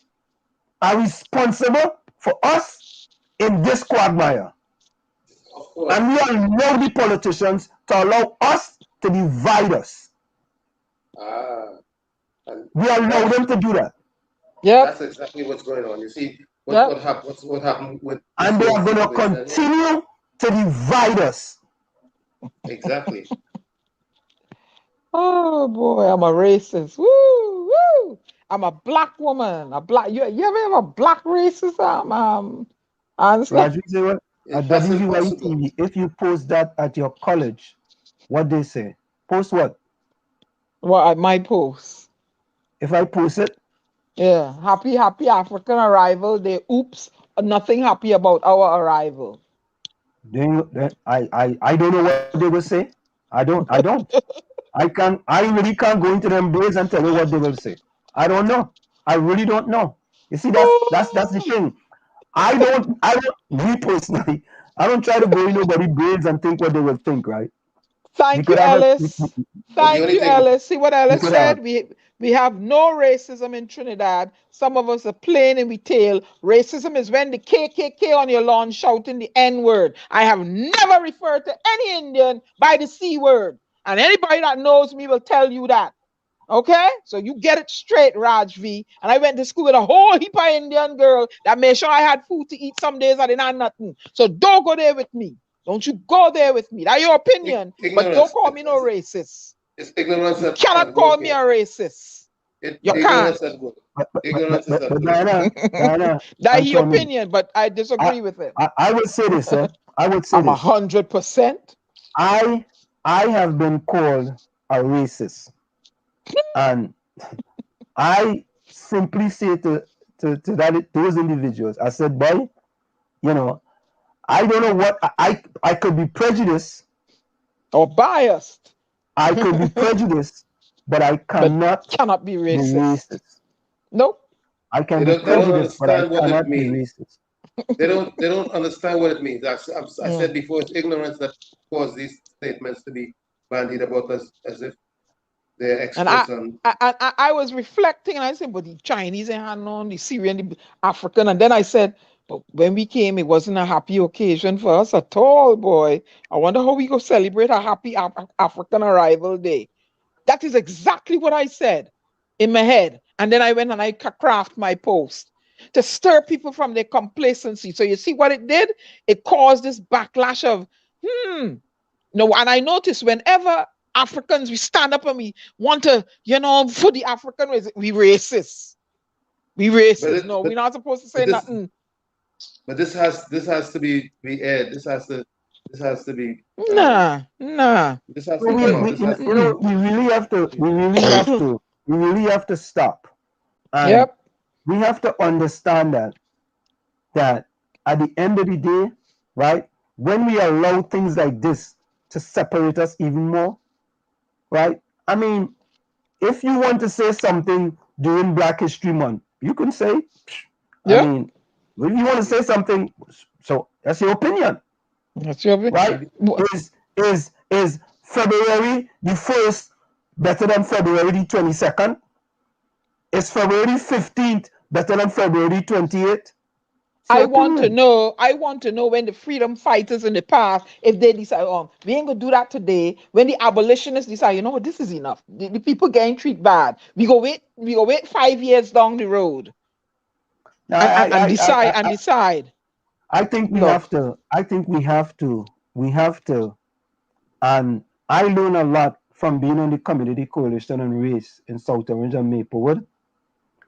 are responsible for us in this quagmire. And we allow the politicians to allow us to divide us. We allow them to do that. Yeah, that's exactly what's going on. You see what happened with, and they are going to continue to divide us. Exactly. Oh boy, I'm a racist. Woo! I'm a black woman. You ever have a black racist? Raju, say what? At WZYE TV, if you post that at your college, what they say? Post what? What I might post. If I post it? Yeah. Happy African arrival. They nothing happy about our arrival. I don't know what they will say. I don't. I really can't go into them days and tell you what they will say. I don't know. I really don't know. You see, that's the thing. Me personally, I don't try to go in nobody's brains and think what they will think, right? Thank you, Ellis. Thank you, Ellis. See what Ellis said? We have no racism in Trinidad. Some of us are plain and we tail. Racism is when the KKK on your lawn shouting the N-word. I have never referred to any Indian by the C word. And anybody that knows me will tell you that. Okay? So you get it straight, Raj V. And I went to school with a whole heap of Indian girl that made sure I had food to eat. Some days I didn't have nothing. So don't go there with me. Don't you go there with me. That's your opinion. But don't call me no racist. It's ignorance. You cannot call me a racist. You can't. Ignorance is Diana, that's your opinion, but I disagree with it. I would say this, sir. I would say I'm 100%. I have been called a racist. And I simply say to those individuals, I said, boy, you know, I don't know what I could be prejudiced or biased. I could be prejudiced, but I cannot cannot be be racist. racist. Nope. I can They be don't prejudiced, but I understand what it cannot be means. racist. They don't understand what it means. I said before, it's ignorance that caused these statements to be bandied about us as if they're And experts on. I was reflecting and I said, but the Chinese ain't had none, the Syrian, the African. And then I said, but when we came, it wasn't a happy occasion for us at all, boy. I wonder how we go celebrate a happy African arrival day. That is exactly what I said in my head. And then I went and I craft my post to stir people from their complacency. So you see what it did? It caused this backlash of, no, and I noticed whenever Africans, we stand up and we want to, for the African race, we racist. We racist. No, we're not supposed to say nothing. But this has to be aired. This has to be. Nah. This has to come out. We really have to stop. And yep. We have to understand that at the end of the day, right, when we allow things like this to separate us even more, right? I mean, if you want to say something during Black History Month, you can say. Yeah. I mean, if you want to say something, so that's your opinion. That's your opinion. Right? Is February the 1st better than February the 22nd? Is February 15th better than February 28th? I want to know when the freedom fighters in the past, if they decide, we ain't gonna do that today. When the abolitionists decide, you know what, this is enough. The people getting treated bad. We go wait 5 years down the road. And decide. I think we have to. We have to. And I learned a lot from being on the Community Coalition on Race in South Orange and Maplewood.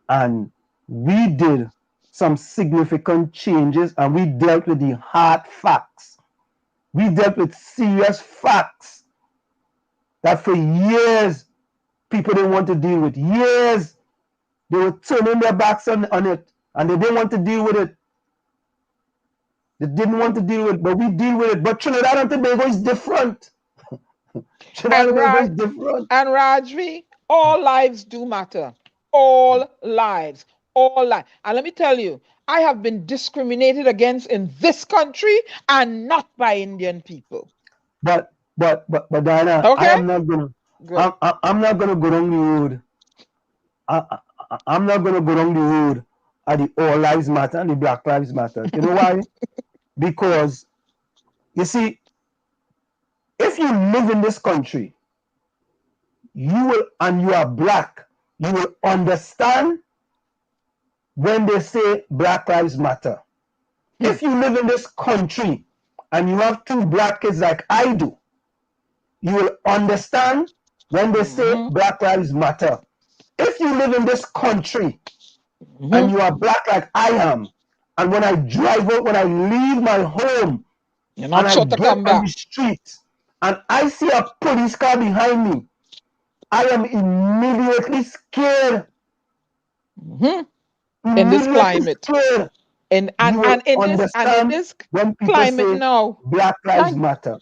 And we did some significant changes and we dealt with the hard facts. We dealt with serious facts that for years people didn't want to deal with. Years they were turning their backs on it and they didn't want to deal with it. They didn't want to deal with it, but we deal with it. But Trinidad and Tobago is different. And Rajvi, all lives do matter. All lives. And let me tell you, I have been discriminated against in this country and not by Indian people. But Diana, okay? I'm not gonna go down the road. I'm not gonna go down the road at the All Lives Matter and the Black Lives Matter. You know why? Because you see, if you live in this country, you are black, you will understand when they say Black Lives Matter. If you live in this country and you have 2 black kids like I do, you will understand when they say Black Lives Matter. If you live in this country and you are black like I am, and when I drive out, when I leave my home, and I get on the street, and I see a police car behind me, I am immediately scared. In this climate. Scared. And in this climate now, Black Lives Matter.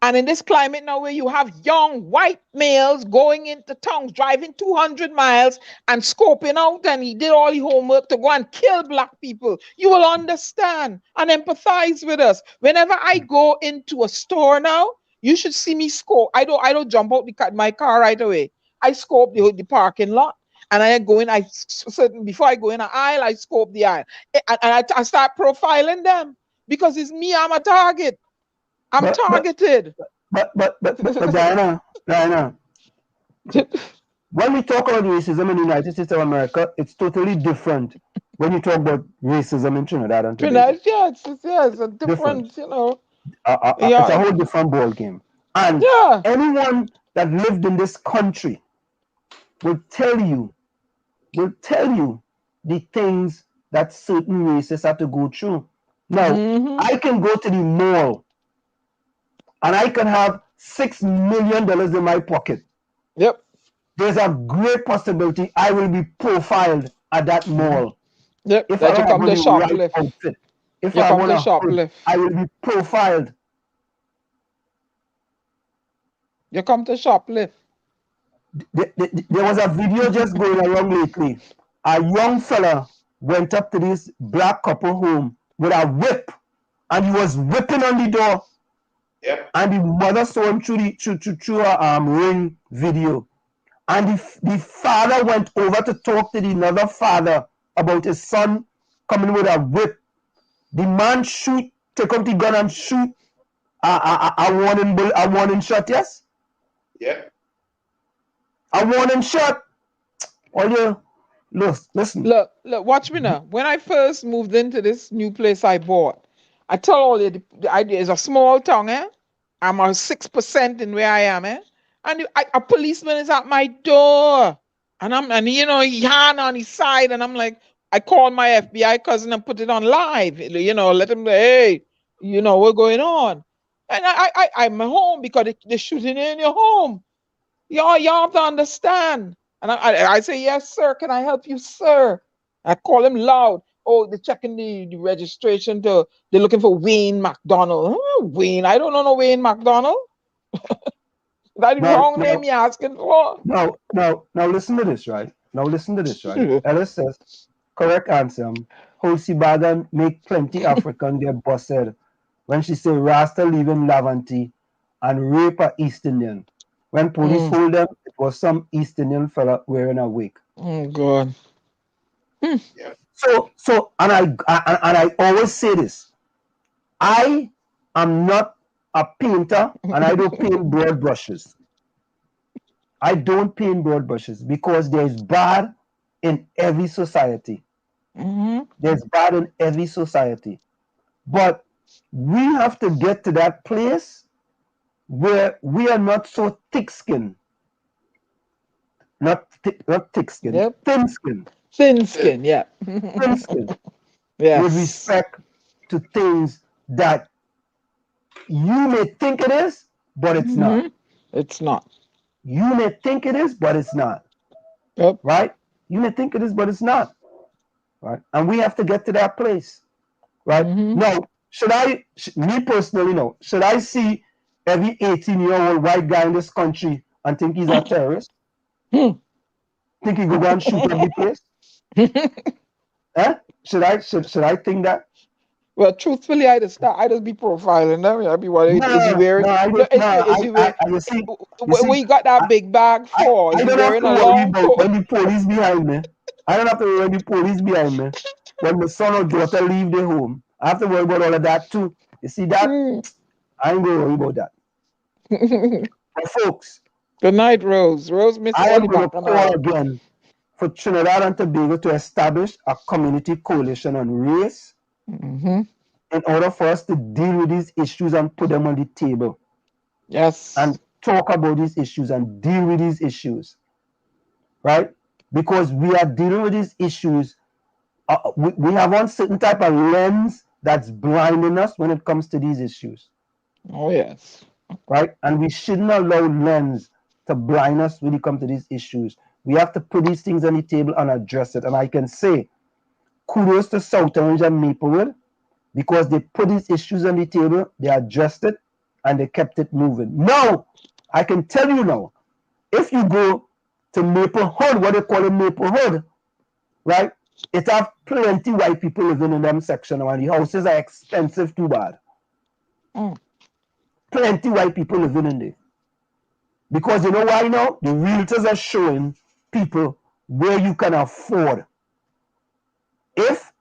And in this climate now where you have young white males going into towns, driving 200 miles and scoping out, and he did all the homework to go and kill black people, you will understand and empathize with us. Whenever I go into a store now, you should see me scope. I don't jump out my car right away. I scope the parking lot. And I go in, before I go in an aisle, I scope the aisle. And I start profiling them because it's me, I'm a target. I'm targeted. But Diana, when we talk about racism in the United States of America, it's totally different when you talk about racism in Trinidad and Tobago. Yes, a different, It's a whole different ball game. And anyone that lived in this country will tell you the things that certain races have to go through. Now, I can go to the mall and I can have $6 million in my pocket. Yep. There's a great possibility I will be profiled at that mall. Yep. If that I you come to shoplift. Outfit, if I want to shoplift, I will be profiled. You come to shoplift. There was a video just going around lately. A young fella went up to this black couple home with a whip, and he was whipping on the door. Yep. And the mother saw him through a ring video. And the father went over to talk to the another father about his son coming with a whip. The man take up the gun and shoot a warning shot, yes? Yep. A warning shot. All you listen. Look, watch me now. When I first moved into this new place I bought, I tell all you the idea is a small town, eh? I'm a 6% in where I am, eh? And a policeman is at my door. And he hand on his side, and I'm like, I call my FBI cousin and put it on live. Let him hey, what's going on. And I'm home because they're shooting in your home. Y'all have to understand. And I say, yes, sir. Can I help you, sir? I call him loud. Oh, they're checking the registration they're looking for Wayne McDonald. Wayne, I don't know no Wayne McDonald. That the wrong name you're asking for. Now listen to this, right? Ellis says, correct answer. Hulsi Bagan make plenty African get busted when she say Rasta leaving Lavanti and rape a East Indian. When police hold them, it was some East Indian fella wearing a wig. Oh God. Yeah. So and I always say this. I am not a painter and I don't paint broad brushes. I don't paint broad brushes because there's bad in every society. There's bad in every society. But we have to get to that place where we are not so thick-skinned. Not thick-skinned, yep. Thin-skinned. Thin-skinned, yeah. Thin-skinned. Yes. With respect to things that you may think it is, but it's not. It's not. You may think it is, but it's not. Yep. Right? You may think it is, but it's not. Right? And we have to get to that place. Right? Now, me personally, should I see every 18-year-old white guy in this country and think he's a terrorist? Think he go and shoot up the place? Should I think that? Well, truthfully, I just be profiling them. I be wondering, is he wearing? What you got that big bag for? Is he wearing a long coat? When the police behind me, I don't have to worry when the police behind me. When the son or daughter leave their home, I have to worry about all of that too. You see that? I ain't gonna worry about that. But folks. Good night, Rose. Rose, Miss. I am going to call again for Trinidad and Tobago to establish a community coalition on race in order for us to deal with these issues and put them on the table. Yes. And talk about these issues and deal with these issues. Right? Because we are dealing with these issues. We have one certain type of lens that's blinding us when it comes to these issues. Oh, yes. Right? And we shouldn't allow lens to blind us when it comes to these issues. We have to put these things on the table and address it. And I can say, kudos to South Orange and Maplewood, because they put these issues on the table, they addressed it, and they kept it moving. Now, I can tell you now, if you go to Maplewood, what they call it Maplewood, right? It have plenty white people living in them section, and the houses are expensive too bad. Plenty white people living in there. Because you know why now? The realtors are showing people where you can afford. If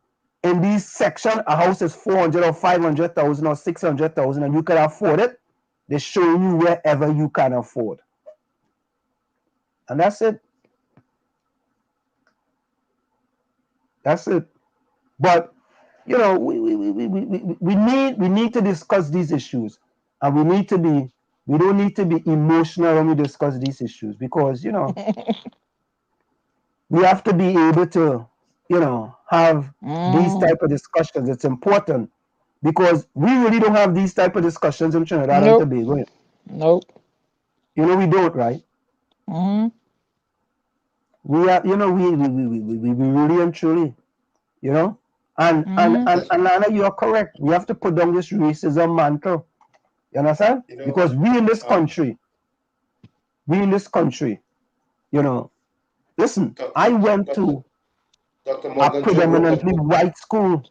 in this section a house is 400 or 500,000 or 600,000 and you can afford it, they're showing you wherever you can afford. And that's it. That's it. But we need to discuss these issues, and we don't need to be emotional when we discuss these issues, because we have to be able to have these type of discussions. It's important, because we really don't have these type of discussions in Trinidad and Tobago. Nope. We don't, right? We are, we really and truly, and Lana, you are correct. We have to put down this racism mantle. You understand? Because we in this country, we in this country, you know, listen, I went to Dr. a Morgan Joe wrote a predominantly book. white school.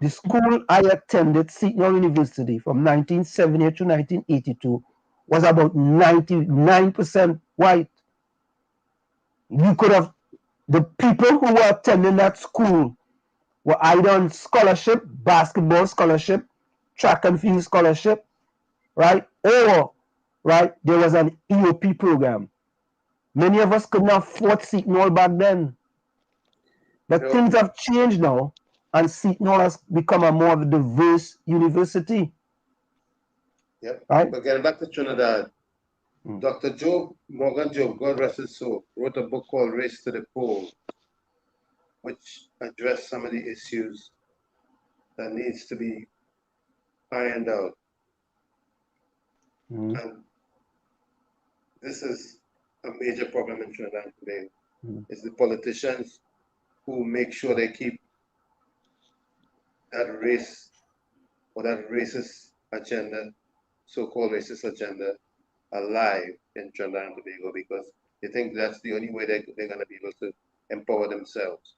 The school I attended, Seton University, from 1978 to 1982, was about 99% white. You could have, the people who were attending that school were either on scholarship, basketball scholarship, track and field scholarship, right? Or, right, there was an EOP program. Many of us could not afford Seton Hall back then. But things have changed now, and Seton Hall has become a more diverse university. Yep. Right? But getting back to Trinidad, Dr. Joe Morgan Joe, God rest his soul, wrote a book called Race to the Polls, which addressed some of the issues that needs to be ironed out. And this is a major problem in Trinidad and Tobago. It's the politicians who make sure they keep that race or that racist agenda, so-called racist agenda, alive in Trinidad and Tobago because they think that's the only way they're going to be able to empower themselves.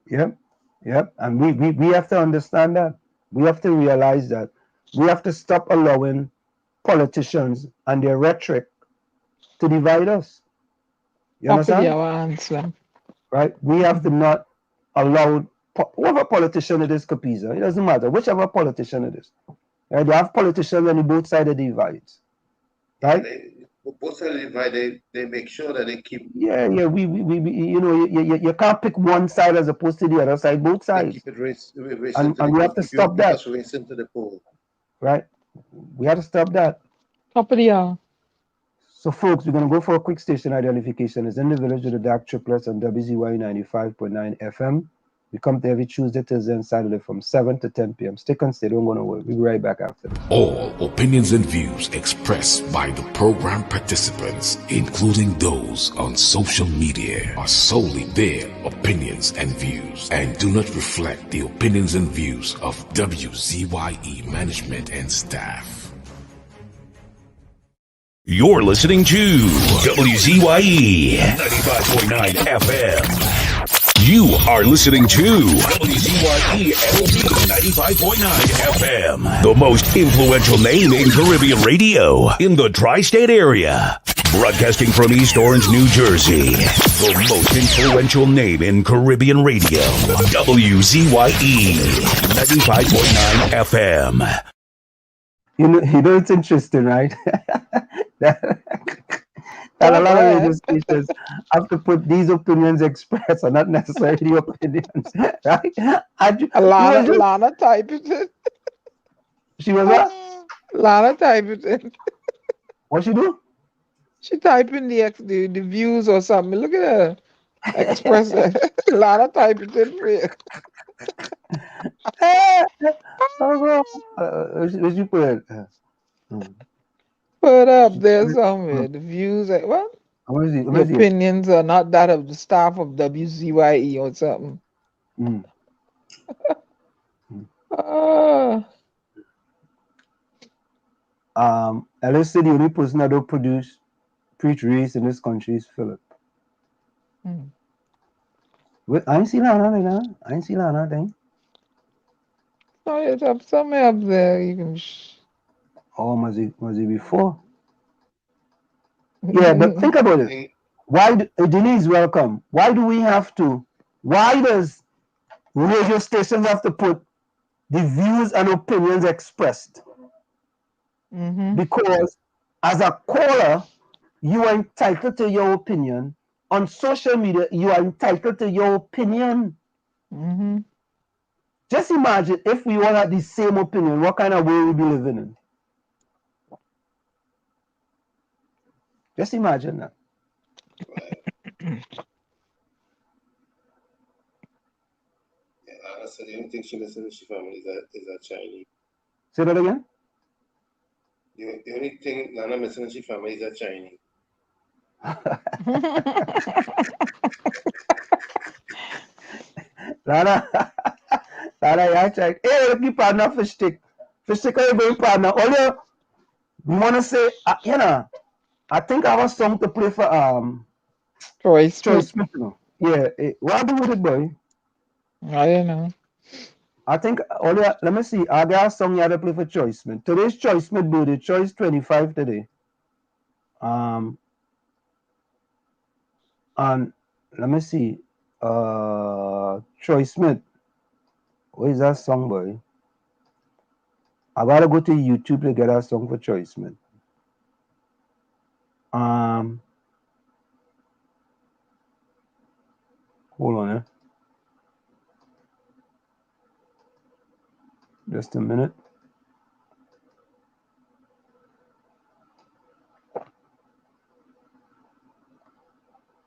Yep, yep. And we have to understand that. We have to realize that. We have to stop allowing politicians and their rhetoric to divide us. You understand? Right? We have to not allow whoever politician it is, Capiza, it doesn't matter, whichever politician it is. Right? They have politicians on both sides of the divides. Right? Both sides of the divide, they make sure that they keep. Yeah, we you know, you can't pick one side as opposed to the other side, both sides. Keep it race and we have to stop that. Race into the pool. Right? We have to stop that. Top of the hour. So, folks, we're going to go for a quick station identification. It's in the village of the DAG Triplets on WZYE 95.9 FM. We come to every Tuesday, Thursday, and Saturday from 7 to 10 p.m. Stick and stay. Don't go nowhere. We'll be right back after this. All opinions and views expressed by the program participants, including those on social media, are solely their opinions and views and do not reflect the opinions and views of WZYE management and staff. You're listening to WZYE 95.9 FM. You are listening to WZYE 95.9 FM, the most influential name in Caribbean radio in the tri-state area. Broadcasting from East Orange, New Jersey, the most influential name in Caribbean radio, WZYE 95.9 FM. You know, it's interesting, right? that a lot of radio stations have to put these opinions expressed are not necessarily opinions, right? Lana typed it. She was what? Lana typed it. What she do? She typed in the views or something. Look at her. Express Lana typed it in for you. Where'd you put it? Put up there somewhere. The views, what? The opinions are not that of the staff of WZYE or something. Ellis said the only person that don't preach race in this country is Philip. I ain't seen Lana right now. I ain't seen Lana thing. Oh, it's up somewhere up there. You can. Oh, was it before? Yeah, but think about it. Why, Denise, welcome. Why does radio stations have to put the views and opinions expressed? Because as a caller, you are entitled to your opinion. On social media, you are entitled to your opinion. Just imagine if we all had the same opinion, what kind of world we'd be living in? Just imagine that. I said the only thing she listens to family is that Chinese. Say that again? The only thing Nana missing in family is that Chinese. Lana, I checked. Hey, look, you partner fish stick. Fish stick, are you going partner? We want to say, I think I have a song to play for Troy Choice Smith. Smith. Yeah, what happened with it, boy? I don't know. I think let me see. I got a song you had to play for Choice Smith. Today's Choice Smith birthday. Choice 25 today. And let me see. Choice Smith. Where is that song, boy? I gotta go to YouTube to get that song for Choice Smith. Hold on, just a minute.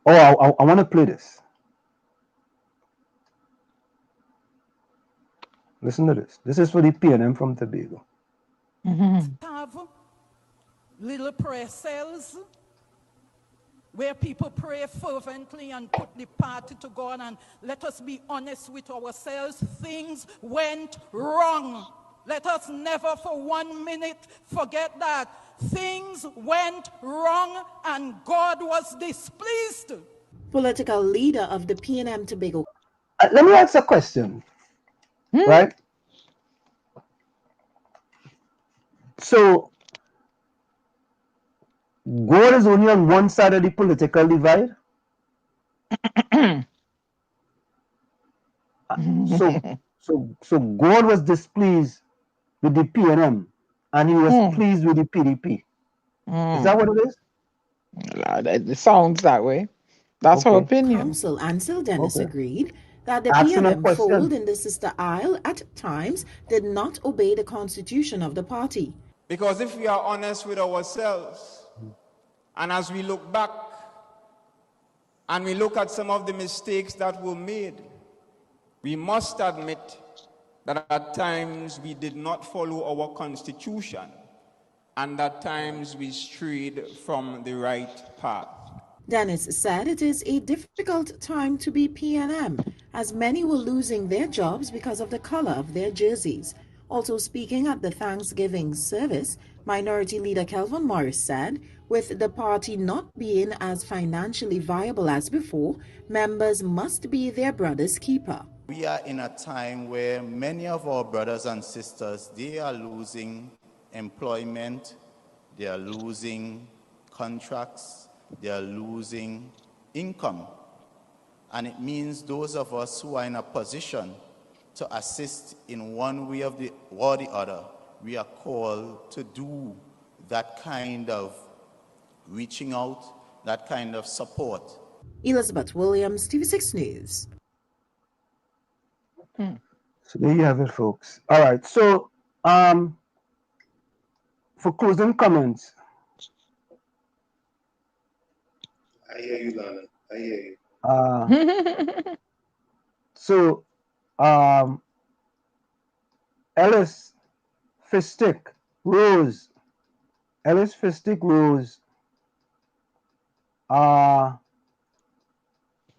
Oh, I want to play this. Listen to this. This is for the PNM from Tobago. Have little prayer cells where people pray fervently and put the party to God, and let us be honest with ourselves. Things went wrong. Let us never for 1 minute forget that. Things went wrong and God was displeased. Political leader of the PNM Tobago. Let me ask a question, right? So, God is only on one side of the political divide. So God was displeased with the PNM, and He was pleased with the PDP. Is that what it is? It sounds that way. That's her opinion. Council Ansel Dennis agreed that the Asking a PNM question. fold in the Sister Isle at times did not obey the constitution of the party. Because if we are honest with ourselves, and as we look back and we look at some of the mistakes that were made, we must admit that at times we did not follow our constitution, and at times we strayed from the right path. Dennis said it is a difficult time to be PNM, as many were losing their jobs because of the color of their jerseys. Also speaking at the Thanksgiving service, Minority Leader Kelvin Morris said, with the party not being as financially viable as before, members must be their brother's keeper. We are in a time where many of our brothers and sisters, they are losing employment, they are losing contracts, they are losing income. And it means those of us who are in a position to assist in one way or the other, we are called to do that kind of reaching out, that kind of support. Elizabeth Williams, TV6 News. So there you have it, folks. All right. So, for closing comments. I hear you, Lana. I hear you. So, Ellis Fistic Rose. Ellis Fistic Rose.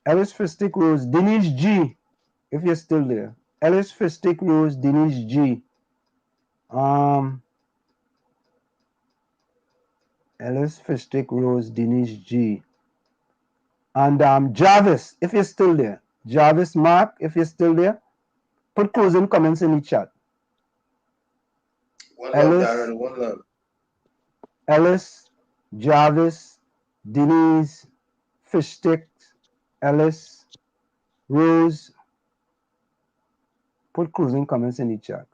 Ellis Fistic Rose. Denise G. If you're still there. Ellis Fistic Rose. Denise G. Ellis Fistic Rose. Denise G. And Jarvis, if you're still there. Jarvis Mark, if you're still there. Put closing comments in the chat. One love, Darren. One love. Ellis, Jarvis, Denise, Fishstick, Ellis, Rose. Put closing comments in the chat.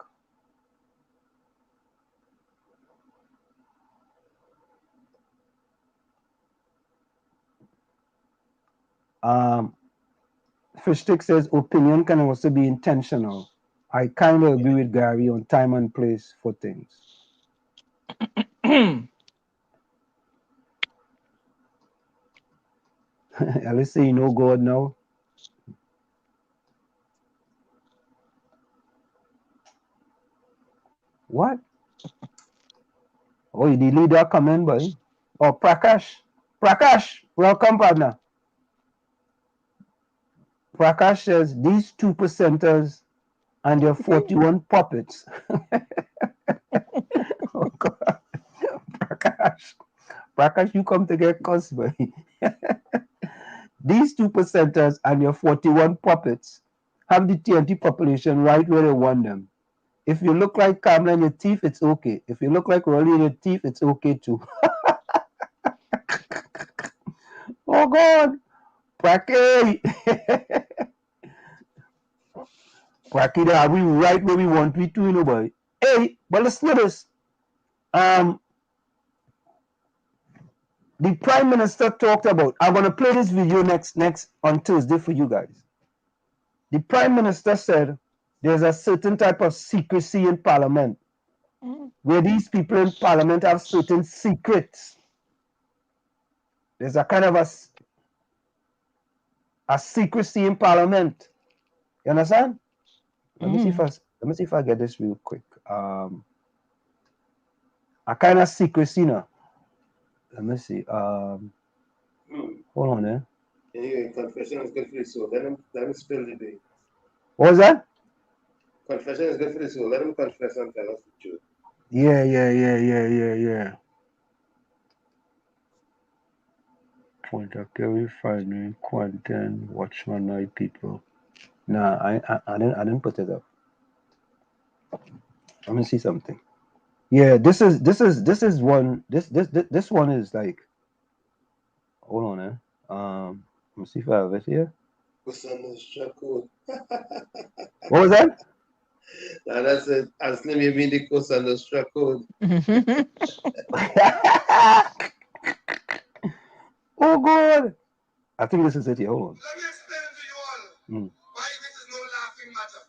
Fishstick says opinion can also be intentional. I kind of agree with Gary on time and place for things. Ellis say you know God now. What? Oh, you delete that comment, boy. Oh, Prakash. Prakash, welcome, partner. Prakash says these 2%ers and their 41 puppets. Oh, God. Brackets, you come to get cussed, boy. These 2%ers and your 41 puppets have the TNT population right where they want them. If you look like Kamla in your teeth, it's okay. If you look like Rolly in your teeth, it's okay too. Oh God, Bracky. Bracky, are we right where we want we to, you know, boy? Hey, but listen to this. The Prime Minister talked about, I'm going to play this video next on Tuesday for you guys. The Prime Minister said there's a certain type of secrecy in Parliament where these people in Parliament have certain secrets. There's a kind of a secrecy in Parliament. You understand? Let me see if I get this real quick. A kind of secrecy now. Let me see. Hold on there. Anyway, confession is good for the soul. Let him spill the day. What was that? Confession is good for the soul. Let him confess and tell us the truth. Yeah. Point of care, refinery, Quantum, Watchman Night people. Nah, I didn't put it up. Let me see something. Yeah, this is one. This one is like. Hold on, Let me see if I have it here. What was that? Now that's it. As name you mean the Cosa Nostra code. Oh God! I think this is it here. Hold on. Let me explain to you all why this is no laughing matter.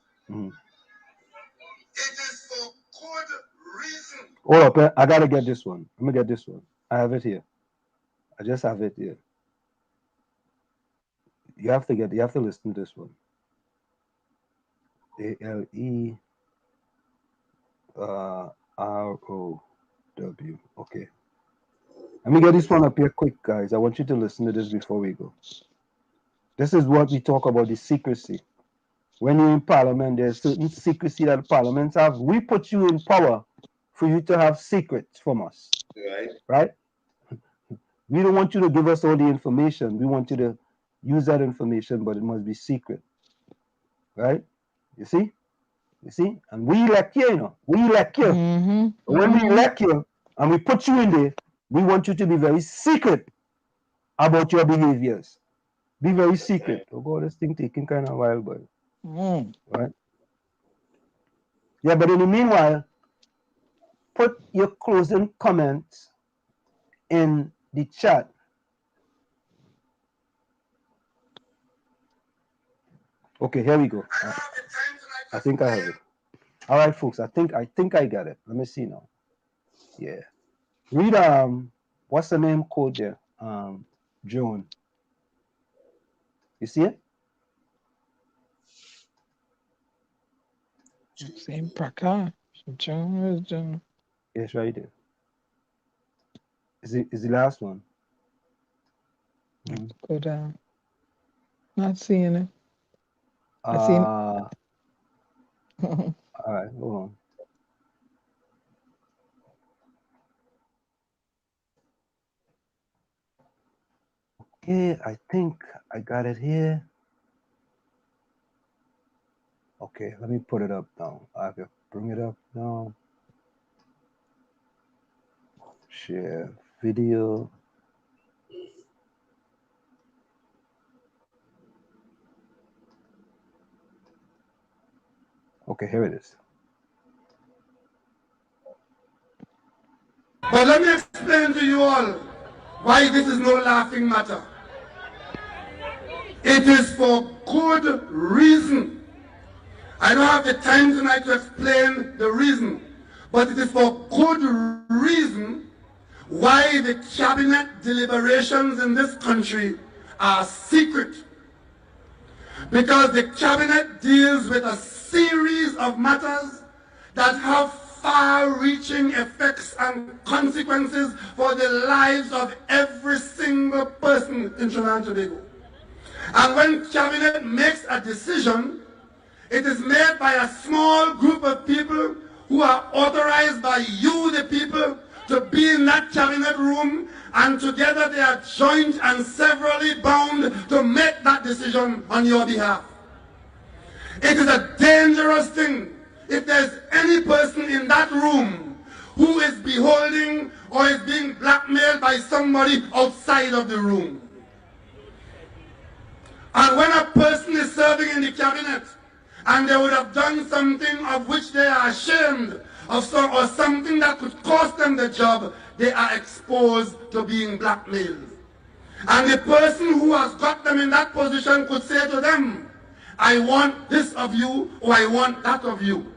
It is for good reason. Hold up, I gotta get this one. Let me get this one. I have it here. I just have it here. You have to listen to this one. ALE ROW. Okay. Let me get this one up here quick, guys. I want you to listen to this before we go. This is what we talk about, the secrecy. When you're in Parliament, there's certain secrecy that parliaments have. We put you in power for you to have secrets from us. Right? We don't want you to give us all the information. We want you to use that information, but it must be secret. Right? You see? And we elect you, you know. We elect you. When we elect you and we put you in there, we want you to be very secret about your behaviors. Be very secret. Oh God, this thing taking kind of a while, but right? Yeah, but in the meanwhile, put your closing comments in the chat. Okay, here we go. I think I have it. All right, folks. I think I got it. Let me see now. Yeah. Read what's the name code there? Joan. You see it? Same Prakash. John. Yes, right there. Is the last one? Go down. Not seeing it. I seen it. All right, hold on. Okay, I think I got it here. Okay, let me put it up now. I can bring it up now. Share video. Okay, here it is. But let me explain to you all why this is no laughing matter. It is for good reason. I don't have the time tonight to explain the reason, but it is for good reason why the cabinet deliberations in this country are secret. Because the cabinet deals with a series of matters that have far-reaching effects and consequences for the lives of every single person in Trinidad and Tobago. And when cabinet makes a decision, it is made by a small group of people who are authorized by you, the people, to be in that cabinet room and together they are joined and severally bound to make that decision on your behalf. It is a dangerous thing if there's any person in that room who is beholding or is being blackmailed by somebody outside of the room. And when a person is serving in the cabinet and they would have done something of which they are ashamed of, or something that could cost them the job, they are exposed to being blackmailed. And the person who has got them in that position could say to them, I want this of you, or I want that of you.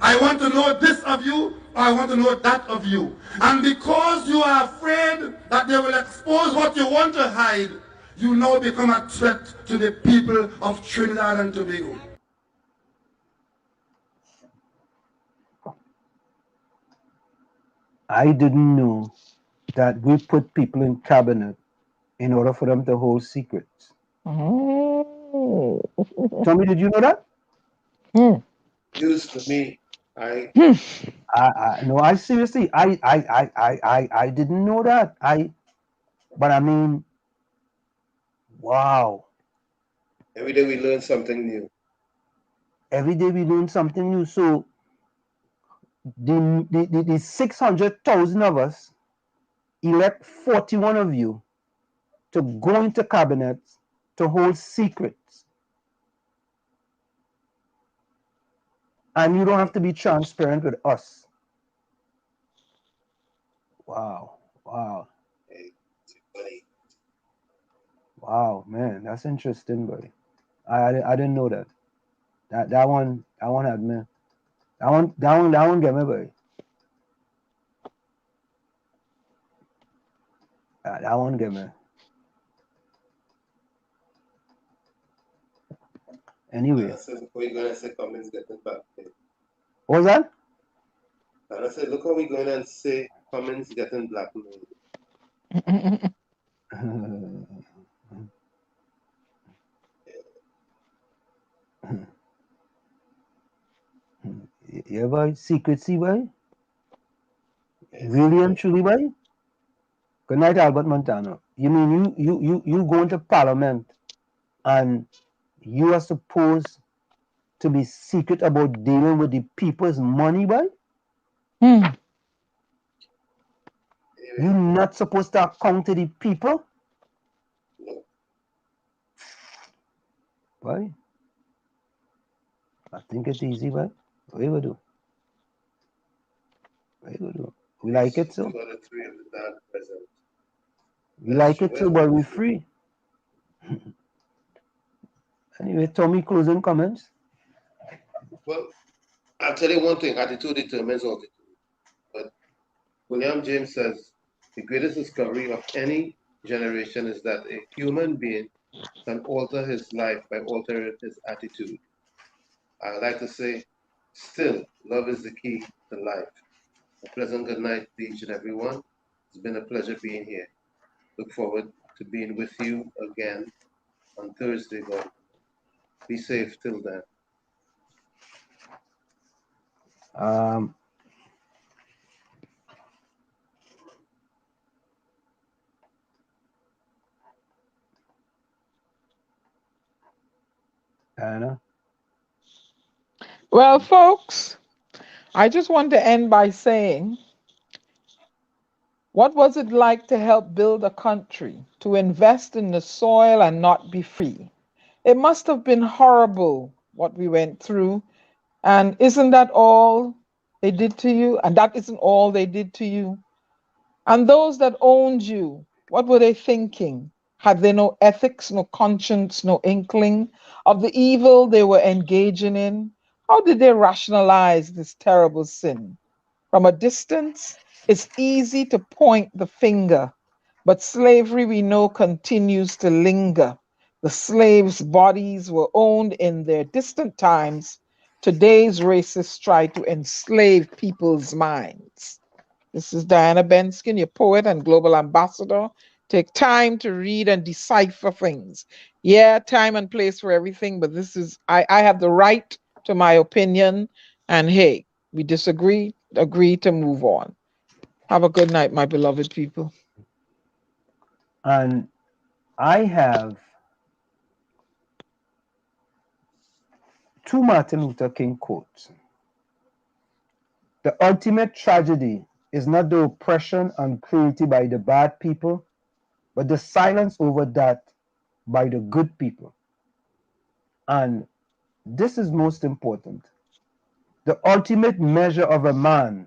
I want to know this of you, or I want to know that of you. And because you are afraid that they will expose what you want to hide, you now become a threat to the people of Trinidad and Tobago. I didn't know that we put people in cabinet in order for them to hold secrets. Oh. Tommy, did you know that? News to me. I No, I seriously, I didn't know that. But I mean, wow. Every day we learn something new. Every day we learn something new. So the 600,000 of us elect 41 of you to go into cabinets to hold secrets. And you don't have to be transparent with us. Wow. Wow. Wow, man, that's interesting, buddy. I didn't know that. That one had me. That one get me, buddy. That one get me. Anyway. I said, before you go and say comments getting back. What was that? And I said, look how we going and say comments getting blackmailed. Yeah, boy. Secrecy, boy. Really and truly, boy. Good night, Albert Montano. You mean you go into Parliament and you are supposed to be secret about dealing with the people's money, boy? You're not supposed to account to the people? Boy, I think it's easy, boy. What you gonna do? What you gonna do? We like it so. We like it too, but we're free. Anyway, Tommy, closing comments? Well, I'll tell you one thing, attitude determines altitude. But William James says the greatest discovery of any generation is that a human being can alter his life by altering his attitude. I like to say, still, love is the key to life. A pleasant good night to each and every one. It's been a pleasure being here. Look forward to being with you again on Thursday, God. Be safe till then. Anna? Well, folks, I just want to end by saying, what was it like to help build a country, to invest in the soil and not be free? It must have been horrible what we went through. And isn't that all they did to you? And that isn't all they did to you. And those that owned you, what were they thinking? Had they no ethics, no conscience, no inkling of the evil they were engaging in? How did they rationalize this terrible sin? From a distance, it's easy to point the finger, but slavery we know continues to linger. The slaves' bodies were owned in their distant times. Today's racists try to enslave people's minds. This is Diana Benskin, your poet and global ambassador. Take time to read and decipher things. Yeah, time and place for everything, but this is, I have the right to my opinion. And hey, we disagree, agree to move on. Have a good night, my beloved people. And I have two Martin Luther King quotes. The ultimate tragedy is not the oppression and cruelty by the bad people, but the silence over that by the good people. And this is most important. The ultimate measure of a man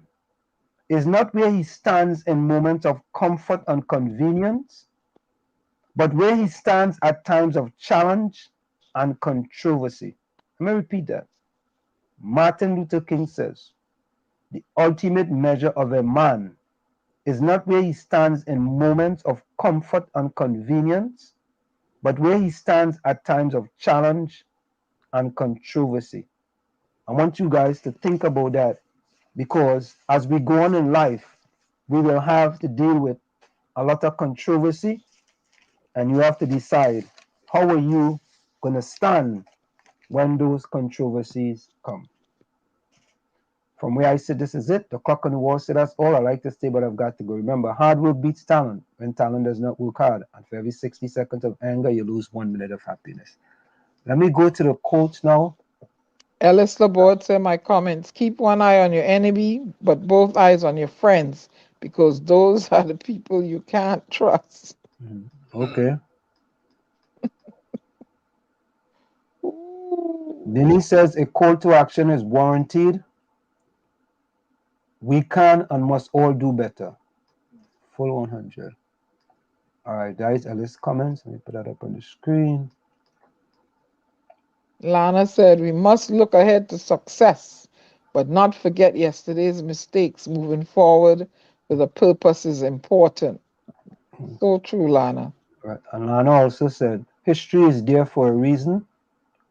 is not where he stands in moments of comfort and convenience, but where he stands at times of challenge and controversy. Let me repeat that. Martin Luther King says, the ultimate measure of a man is not where he stands in moments of comfort and convenience, but where he stands at times of challenge and controversy. I want you guys to think about that, because as we go on in life, we will have to deal with a lot of controversy, and you have to decide how are you going to stand when those controversies come. From where I said this is it, the clock on the wall said that's all I like to say, but I've got to go. Remember, hard work beats talent when talent does not work hard. And for every 60 seconds of anger, you lose 1 minute of happiness. Let me go to the quotes now. Ellis Laborde said, my comments, keep one eye on your enemy, but both eyes on your friends, because those are the people you can't trust. Okay. Denise says a call to action is warranted. We can and must all do better. Full 100. All right, guys, Ellis comments. Let me put that up on the screen. Lana said, we must look ahead to success, but not forget yesterday's mistakes. Moving forward with a purpose is important. So true, Lana. Right. And Lana also said, history is there for a reason.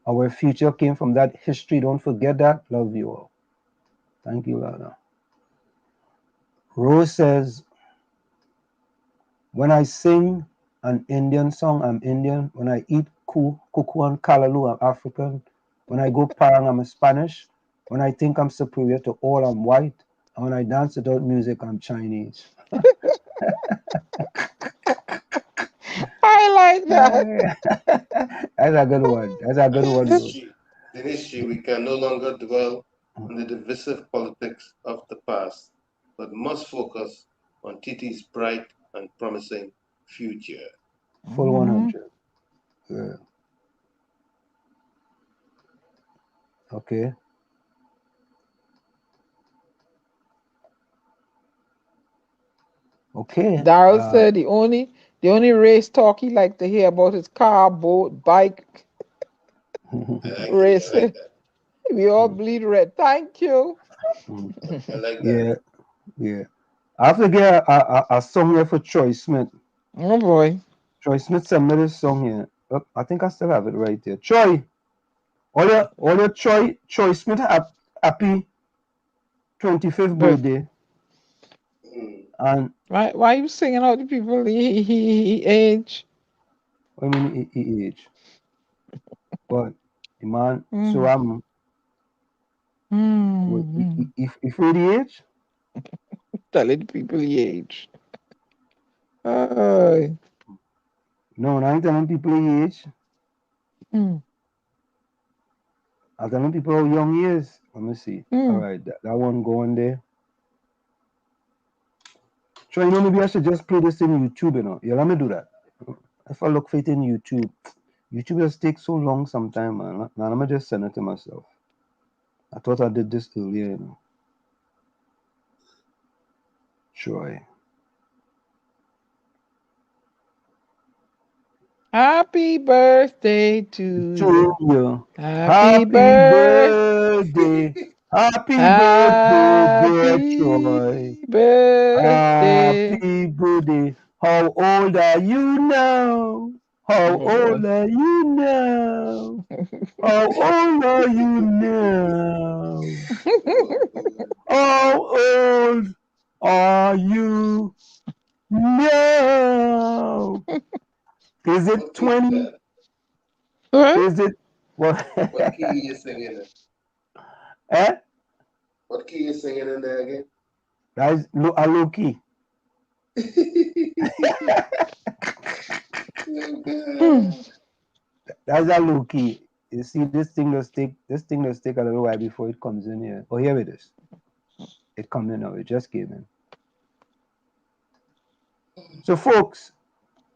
Our future came from that history. Don't forget that. Love you all. Thank you, Lana. Rose says, when I sing an Indian song, I'm Indian. When I eat kuku and kalalu, I'm African. When I go parang, I'm Spanish. When I think I'm superior to all, I'm white. And when I dance without music, I'm Chinese. I like that. That's a good one. That's a good one, Rose. In history, we can no longer dwell on the divisive politics of the past, but must focus on TT's bright and promising future. Full 100. Yeah. Okay. Okay. Darrell said the only race talk he liked to hear about is car, boat, bike racing. We all bleed red. Thank you. I like that. Yeah, yeah. I have to get a song here for Troy Smith. Oh boy. Troy Smith sent me this song here. Oh, I think I still have it right there. Troy, all your Troy Smith happy 25th birthday. And why are you singing out the people he age? I mean he age. But the man, so if really age? Telling people he age. No, I ain't telling people he age. I'm telling people how young he is. Let me see. All right, that one going there. So you know, maybe I should just play this in YouTube, you know. Yeah, let me do that. If I look for it in YouTube, YouTube just takes so long sometimes, man. Now let me just send it to myself. I thought I did this earlier, you know. Troy. Happy birthday to you. Happy birthday. Happy birthday, dear Troy. Happy birthday. How old are you now? How old are you now? How old are you now? How old are you now? Is it 20? Is it what? What key are you singing in? Eh? What key are you singing in there again? That is a low key. That's a low key. You see, this thing does take a little while before it comes in here. Oh, here it is. It comes in now. It just came in. So, folks,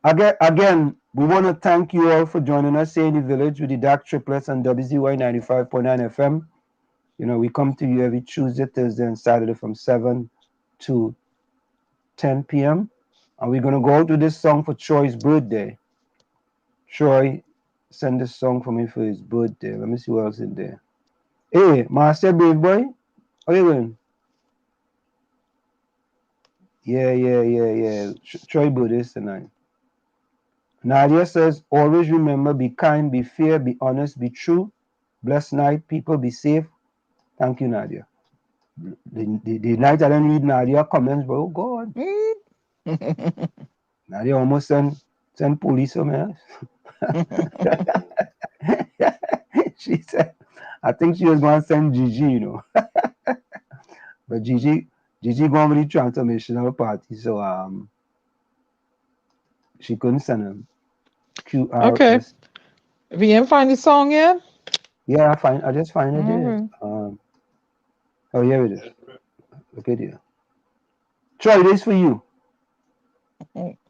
again, we want to thank you all for joining us here in the village with the DAG Triplets on WZYE 95.9 FM. You know, we come to you every Tuesday, Thursday, and Saturday from 7 to 10 p.m. And we're going to go out with this song for Troy's birthday. Troy sent this song for me for his birthday. Let me see what else in there. Hey, Master Brave Boy, how you doing? Yeah. Troy birthday tonight. Nadia says, always remember, be kind, be fair, be honest, be true. Blessed night, people, be safe. Thank you, Nadia. The night I didn't read Nadia comments, but oh God. Nadia almost sent police on me. She said, I think she was going to send Gigi, you know. But Gigi going with the transformational party, so she couldn't send him. QRS. Okay. We didn't find the song yet? Yeah, I just find it here. Oh, here it is. Look at here. Troy, this for you.